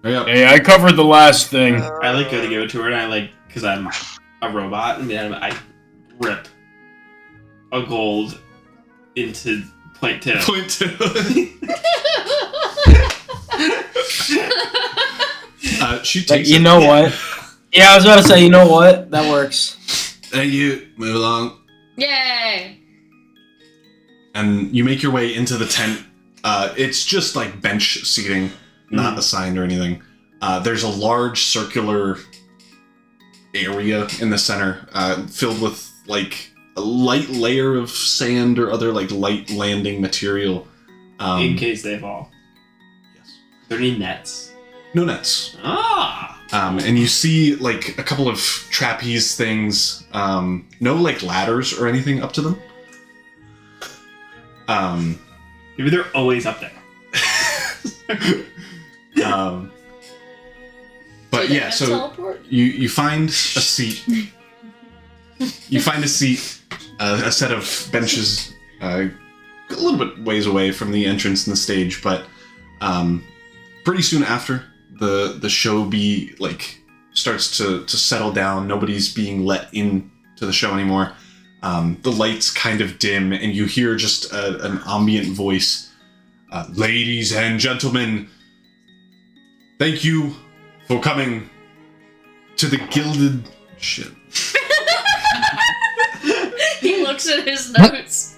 Hurry up. Hey, I covered the last thing. I like go to give it to her and I like, because I'm a robot, and then I rip a gold into point 2. Point 2. She Like, takes you it. know what? Yeah, I was about to say, you know what? That works. Thank you. Move along. Yay! And you make your way into the tent. It's just like bench seating, not assigned or anything. There's a large circular area in the center, filled with like a light layer of sand or other like light landing material. In case they fall. Yes. Are there any nets? No nets. Ah! And you see like a couple of trapeze things. No like ladders or anything up to them. Maybe they're always up there. But yeah, so teleport? you find a seat. You find a seat, a set of benches, a little bit ways away from the entrance and the stage. But pretty soon after, the show starts to settle down. Nobody's being let in to the show anymore. The lights kind of dim, and you hear just an ambient voice. Ladies and gentlemen, thank you for coming to the Gilded... Shit. He looks at his notes.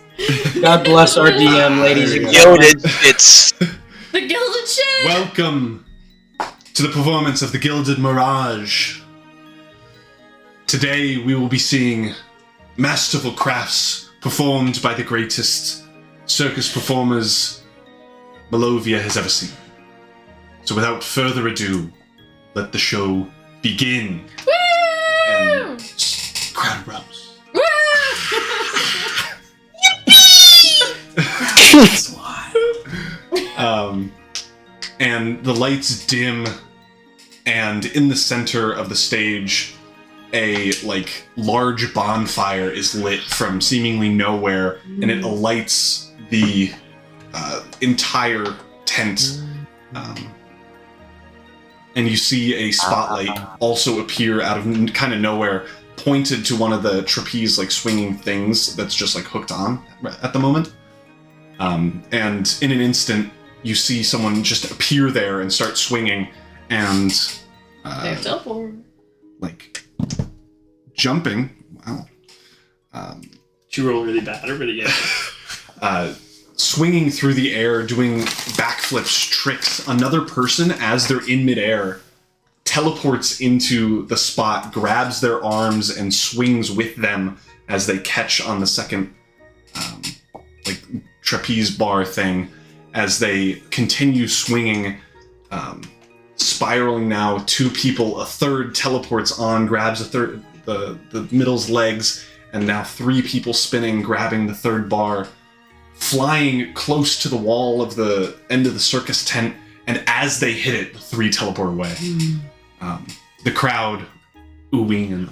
God bless our DM, ladies and Gilded gentlemen. it's The Gilded Ship! Welcome to the performance of the Gilded Mirage. Today we will be seeing masterful crafts performed by the greatest circus performers Malovia has ever seen. So without further ado, let the show begin. Woo! And crowd erupts. Woo! And the lights dim, and in the center of the stage, a large bonfire is lit from seemingly nowhere, and it lights the entire tent. And you see a spotlight also appear out of kind of nowhere, pointed to one of the trapeze swinging things that's just hooked on at the moment. And in an instant, you see someone just appear there and start swinging, and They're teleport. jumping. Wow. Did you roll really bad or really good? Swinging through the air, doing backflips, tricks. Another person, as they're in midair, teleports into the spot, grabs their arms, and swings with them as they catch on the second trapeze bar thing. As they continue swinging, spiraling now, 2 people, a third teleports on, grabs the middle's legs, and now 3 people spinning, grabbing the third bar, flying close to the wall of the end of the circus tent, and as they hit it, the 3 teleport away. The crowd oohing and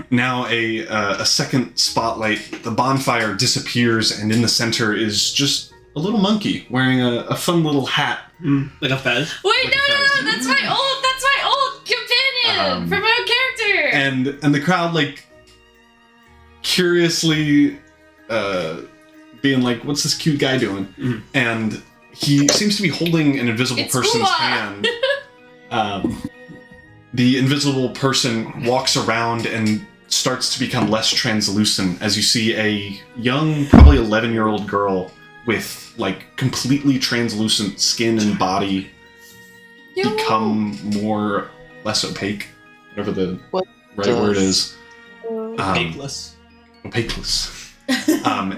now a second spotlight, the bonfire disappears, and in the center is just a little monkey wearing a fun little hat. Like a fez? Wait, no, that's my old companion from my old character. And the crowd, like, curiously being like, what's this cute guy doing? And he seems to be holding an invisible person's hand. The invisible person walks around and starts to become less translucent as you see a young, probably 11-year-old girl with, like, completely translucent skin and body become less opaque, whatever the right word is. Opakeless. Opakeless.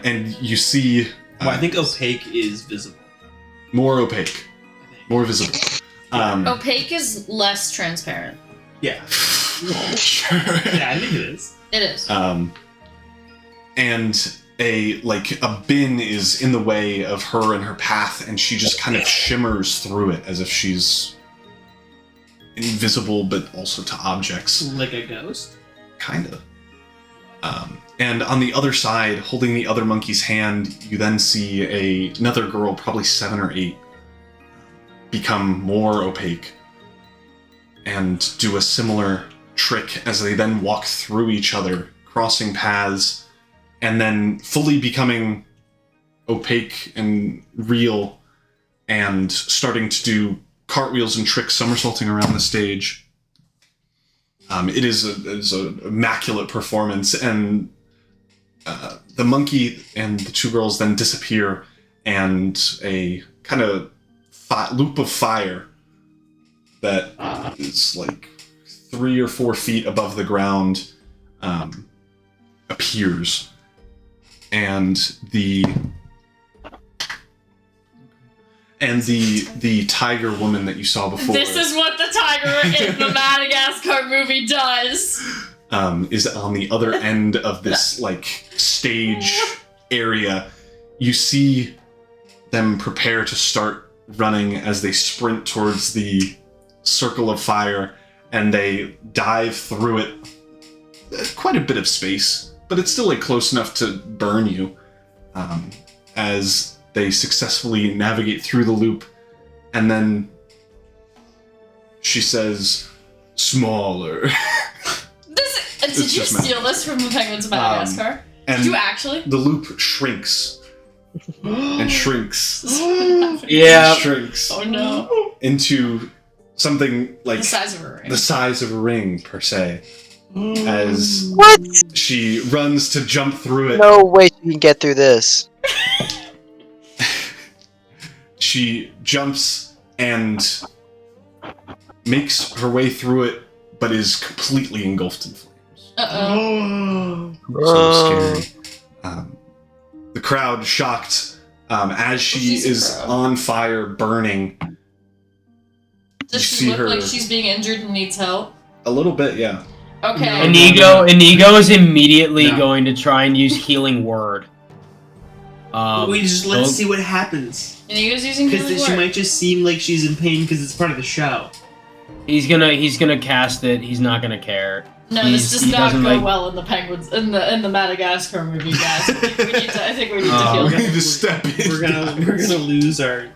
And you see... I think opaque is visible. More opaque. More visible. Opaque is less transparent. Yeah. Sure. Yeah, I think it is. It is. And a bin is in the way of her and her path, and she just kind of shimmers through it as if she's invisible, but also to objects. Like a ghost? Kind of. And on the other side, holding the other monkey's hand, you then see another girl, probably 7 or 8, become more opaque and do a similar trick as they then walk through each other, crossing paths, and then fully becoming opaque and real and starting to do cartwheels and tricks, somersaulting around the stage. It is an immaculate performance, and the monkey and the 2 girls then disappear, and a kind of loop of fire that is like 3 or 4 feet above the ground appears, and the tiger woman that you saw before. This is what the tiger in the Madagascar movie does. Is on the other end of this like stage area. You see them prepare to start running as they sprint towards the circle of fire, and they dive through it. Quite a bit of space, but it's still like close enough to burn you. As they successfully navigate through the loop, and then she says, "Smaller." Did you steal this from the Penguins of Madagascar? Did you actually? The loop shrinks and shrinks. Yeah. Shrinks. Oh no. Into something like The size of a ring. The size of a ring, per se. As What? she runs to jump through it. No way she can get through this. She jumps and makes her way through it, but is completely engulfed in flames. Uh-oh. So scary. The crowd shocked as she is on fire, burning. Does You she see look her- like she's being injured and needs help? A little bit, yeah. Okay. Inigo is immediately going to try and use Healing Word. Let's see what happens. Inigo's using Because healing she word. might just seem like she's in pain because it's part of the show. He's gonna cast it. He's not gonna care. No, this does not go well in the Penguins in the Madagascar movie, guys. I think we need to heal. We need to step in. We're gonna lose our.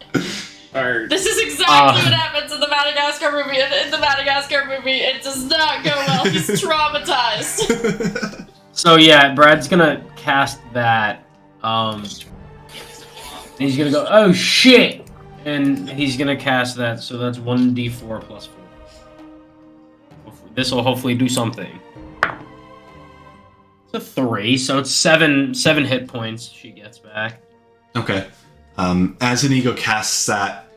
This is exactly what happens in the Madagascar movie. In the Madagascar movie, it does not go well. He's traumatized. So yeah, Brad's gonna cast that. He's gonna go, oh shit, and he's gonna cast that. So that's 1d4 plus 4. This will hopefully do something. It's a 3, so it's 7 hit points she gets back. Okay. As Inigo casts that,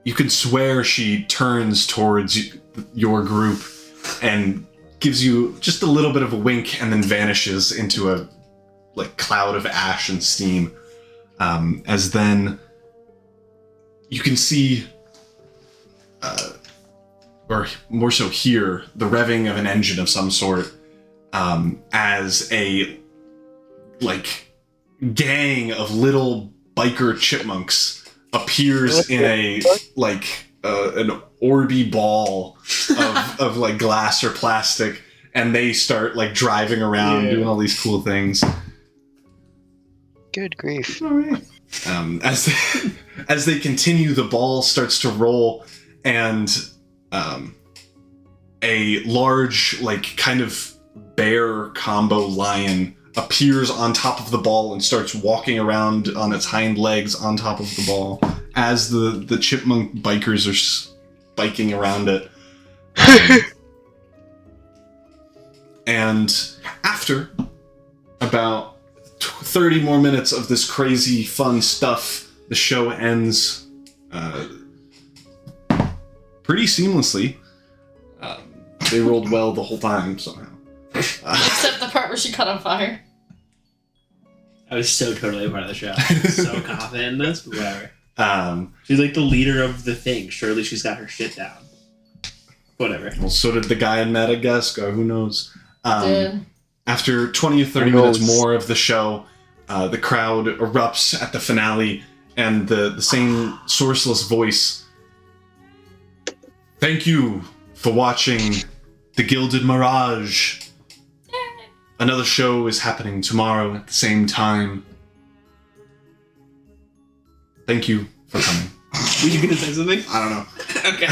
you can swear she turns towards your group and gives you just a little bit of a wink and then vanishes into a cloud of ash and steam. as then you can see, or more so hear, the revving of an engine of some sort, as a gang of little biker chipmunks appears in a an orby ball of glass or plastic, and they start driving around doing all these cool things. Good grief. All right. As they continue, the ball starts to roll, and a large kind of bear combo lion appears on top of the ball and starts walking around on its hind legs on top of the ball as the chipmunk bikers are spiking around it. And after about 30 more minutes of this crazy fun stuff, the show ends pretty seamlessly. They rolled well the whole time somehow. Except the part where she caught on fire. I was so totally a part of the show. So confident in this, but whatever. She's like the leader of the thing. Surely she's got her shit down. Whatever. Well, so did the guy in Madagascar. Who knows? Did. After 20 or 30 minutes more of the show, the crowd erupts at the finale, and the same sourceless voice. Thank you for watching The Gilded Mirage. Another show is happening tomorrow at the same time. Thank you for coming. Were you gonna say something? I don't know. Okay.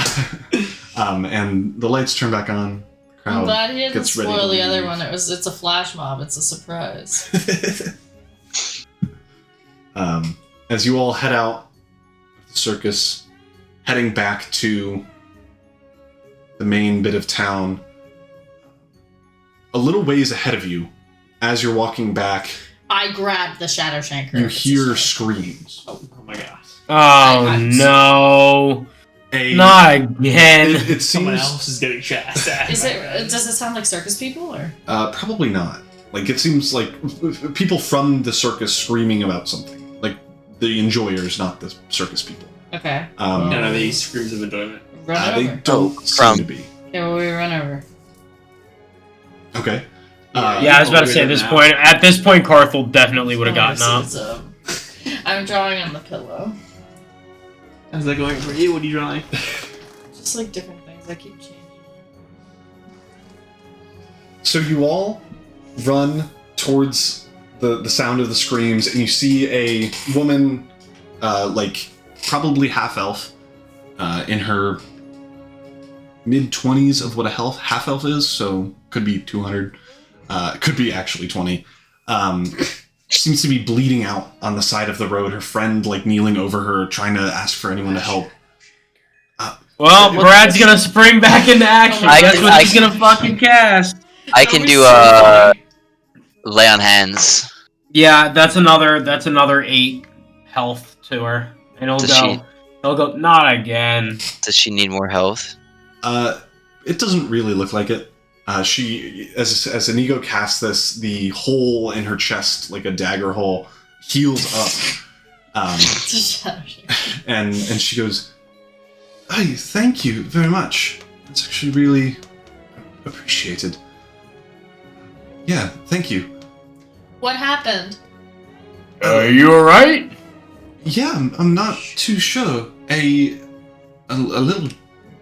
And the lights turn back on. The crowd I'm glad he didn't gets ready spoil to the other leave. one. It's a flash mob. It's a surprise. As you all head out of the circus, heading back to the main bit of town, a little ways ahead of you, as you're walking back, I grabbed the Shadow Shanker. you hear screams. Oh my gosh. Oh no! A, Not again. It Someone seems else is getting chastised. Is it? Does it sound like circus people or? probably not. It seems like people from the circus screaming about something. The enjoyers, not the circus people. Okay. None of these screams of enjoyment. Run They over. don't seem to be. Okay, well, we run over. Okay. Yeah, I was about to say at this point, Carthel definitely would have gotten up. I'm drawing on the pillow. How's that going for you? What are you drawing? Just different things. I keep changing. So you all run towards the sound of the screams, and you see a woman, probably half elf, in her mid-20s of what a half elf is, so could be 200, could be actually 20. Seems to be bleeding out on the side of the road. Her friend kneeling over her, trying to ask for anyone to help. Well, Brad's gonna spring back into action. That's what he's gonna fucking cast. I can do lay on hands. Yeah, that's another 8 health to her, and he'll go. Not again. Does she need more health? It doesn't really look like it. She, as Inigo casts this, the hole in her chest, like a dagger hole, heals up. And she goes, "Hey, thank you very much. That's actually really appreciated. Yeah, thank you." What happened? Are you alright? Yeah, I'm not too sure. A little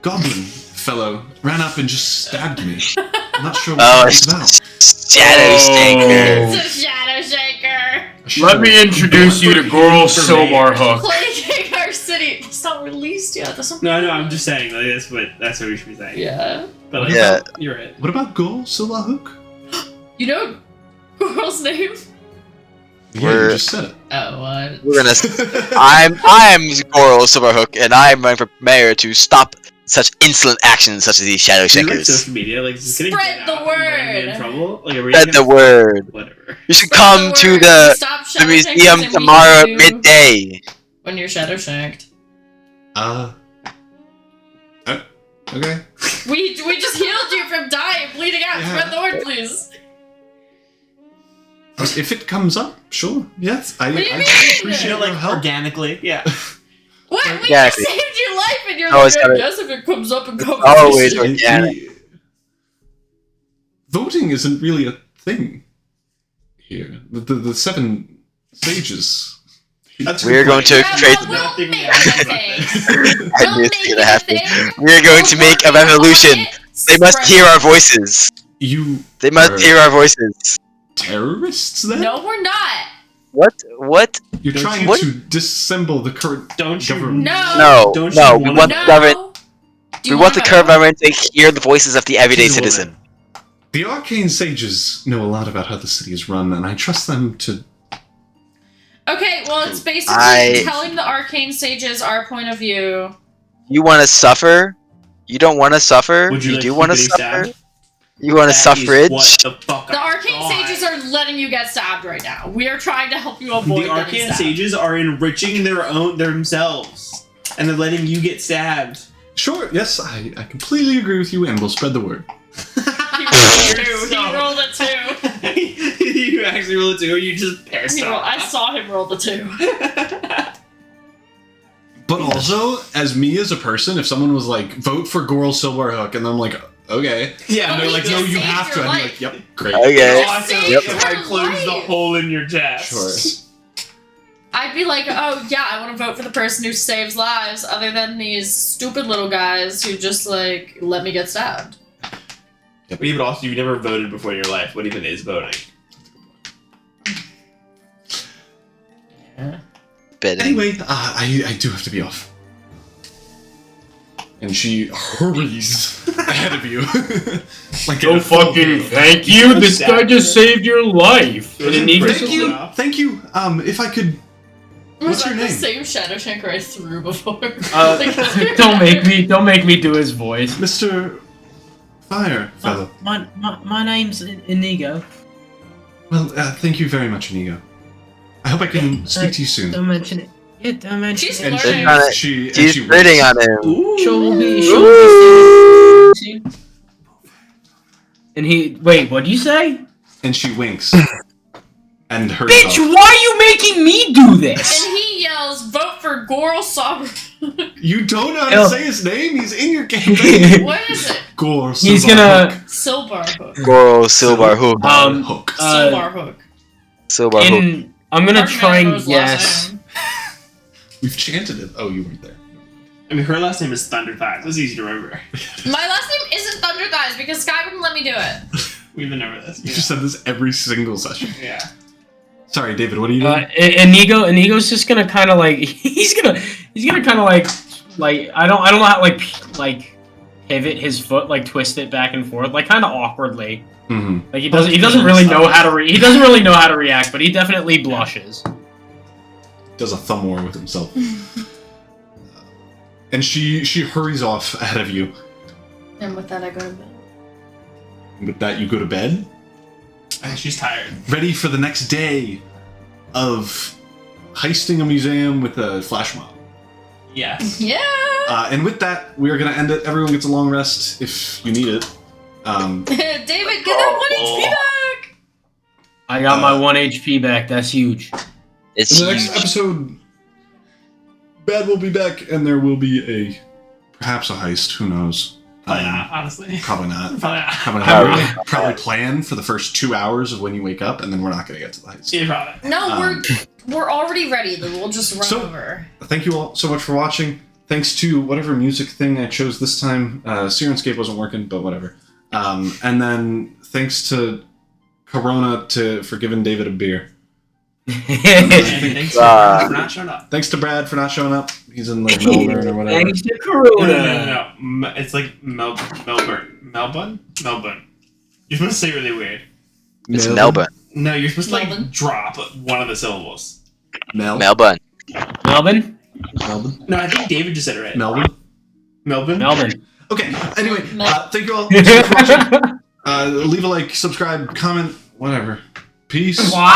goblin fellow ran up and just stabbed me. I'm not sure what it's about. Shadow Shaker. It's a Shadow Shaker. Let me introduce you to Goral Silbar Hook. Plaguing our city. It's not released yet. That's not. No, I'm just saying. That's what we should be saying. Yeah. But Yeah. You're right. What about Gol Silahook? You know girl's name? Yeah, you just said it. Oh, what? We're gonna. I'm Goral Silbar Hook, and I'm running for mayor to stop such insolent actions such as these Shadow Do you like Shakers. social media? Is this Spread the word. In trouble? Spread the word. Whatever. You should come to the museum tomorrow at midday. When you're shadow shanked. Okay. We just healed you from dying, bleeding out. Yeah. Spread the word, please. If it comes up, sure. Yes, I What do you mean? appreciate your like help. organically. Yeah. What? We Yeah, just saved your life, and you're Always like, I gotta- guess if it comes up in always conversation. organic. Voting isn't really a thing here. The 7 sages. That's We're going to Yeah, create. but we'll Nothing make we have it a about thing. I We'll knew make it's it gonna a happen. thing. We're going to We'll make a work on revolution. it, They must spread hear it. our voices. You They must are hear our voices. terrorists then? No, we're not. What? You're Don't trying you- What? to disassemble the current Don't you? government. No. Don't No. you We wanna- want No. the government. Do We you want the wanna current vote? government to hear the voices of the everyday She's a woman. citizen. The arcane sages know a lot about how the city is run, and I trust them to. Okay, well, it's basically I- telling the arcane sages our point of view. You want to suffer? You don't want to suffer? Would you like do to want to be suffer? stabbed? You want to That is suffrage? What the fuck? The I arcane thought. sages are letting you get stabbed right now. We are trying to help you avoid The getting arcane stabbed. sages are enriching themselves, and they're letting you get stabbed. Sure, yes, I completely agree with you, and we'll spread the word. He rolled a 2. He rolled a 2. You actually rolled a 2, or you just pissed off? I saw him roll the 2. But also, as me as a person, if someone was like, vote for Goral Silverhook, and I'm like, okay. Yeah, And they're he like, no, just you saved have to. your I'd be life. like, yep, great. Okay. awesome. Yep. If I close the Life. hole in your chest. Sure. I'd be like, oh yeah, I want to vote for the person who saves lives, other than these stupid little guys who just like let me get stabbed. But also, you've never voted before in your life. What even is voting? Bidding. Anyway, I do have to be off. And she hurries ahead of you. Like in Oh, a full fucking game. thank you! This guy just saved your life! It was And he impressive. Thank you. If I could. Was What's your that name? the same shadow shanker I threw before? don't make me do his voice. Mr. Fire Fellow. My name's Inigo. Well, thank you very much, Inigo. I hope I can speak to you soon. Don't mention it. Yeah, don't mention She's it. And flirting. Trying to- she She's she flirting winks. on him. Ooh. Sure will be soon. And he wait, what do you say? And she winks. And hurries Bitch, off. why are you making me do this? And he yells, "Vote for Goral Sovereign." You don't know how Ew. to say his name? He's in your game. What is it? Gore He's Silver gonna- Hook. Silbar Hook. Goro Silbar Hook. Hook. Silbar Hook. Silbar Hook. And I'm gonna Hard to try remember and his last guess. name. We've chanted it. Oh, you weren't there. I mean, her last name is Thunder Thighs. That's easy to remember. My last name isn't Thunder Thighs because Sky wouldn't let me do it. We've been over this. You just said this every single session. Yeah. Sorry, David. What are you doing? Inigo's just gonna kind of like he's gonna kind of like I don't know how like pivot his foot, like twist it back and forth, like kind of awkwardly. Mm-hmm. Like he doesn't really know how to he doesn't really know how to react, but he definitely blushes. Does a thumb war with himself. And she hurries off ahead of you. And with that, I go to bed. With that, you go to bed, She's tired. ready for the next day of heisting a museum with a flash mob. Yes. Yeah. And with that, we are going to end it. Everyone gets a long rest if you need it. David, get that 1 HP back. I got my 1 HP back. That's huge. It's In the next huge. episode, Bad will be back, and there will be perhaps a heist. Who knows? Probably not, honestly. Probably not. Probably not. Probably plan for the first 2 hours of when you wake up, and then we're not going to get to the heist. Yeah, probably. No, we're already ready. Then we'll just run So- over. Thank you all so much for watching. Thanks to whatever music thing I chose this time. Syrinscape wasn't working, but whatever. And then thanks to Corona for giving David a beer. Thanks for not showing up. Thanks to Brad for not showing up. He's in like Melbourne or whatever. Thanks to No, Corona. no. It's like Melbourne. Melbourne? Melbourne. You're supposed to say it really weird. It's Melbourne. No, you're supposed to Melbourne. like drop one of the syllables. Melbourne. Melbourne. Melbourne. No, I think David just said it right. Melbourne. Melbourne? Melbourne. Okay. Anyway, thank you all so much for watching. Leave a like, subscribe, comment, whatever. Peace. Wow.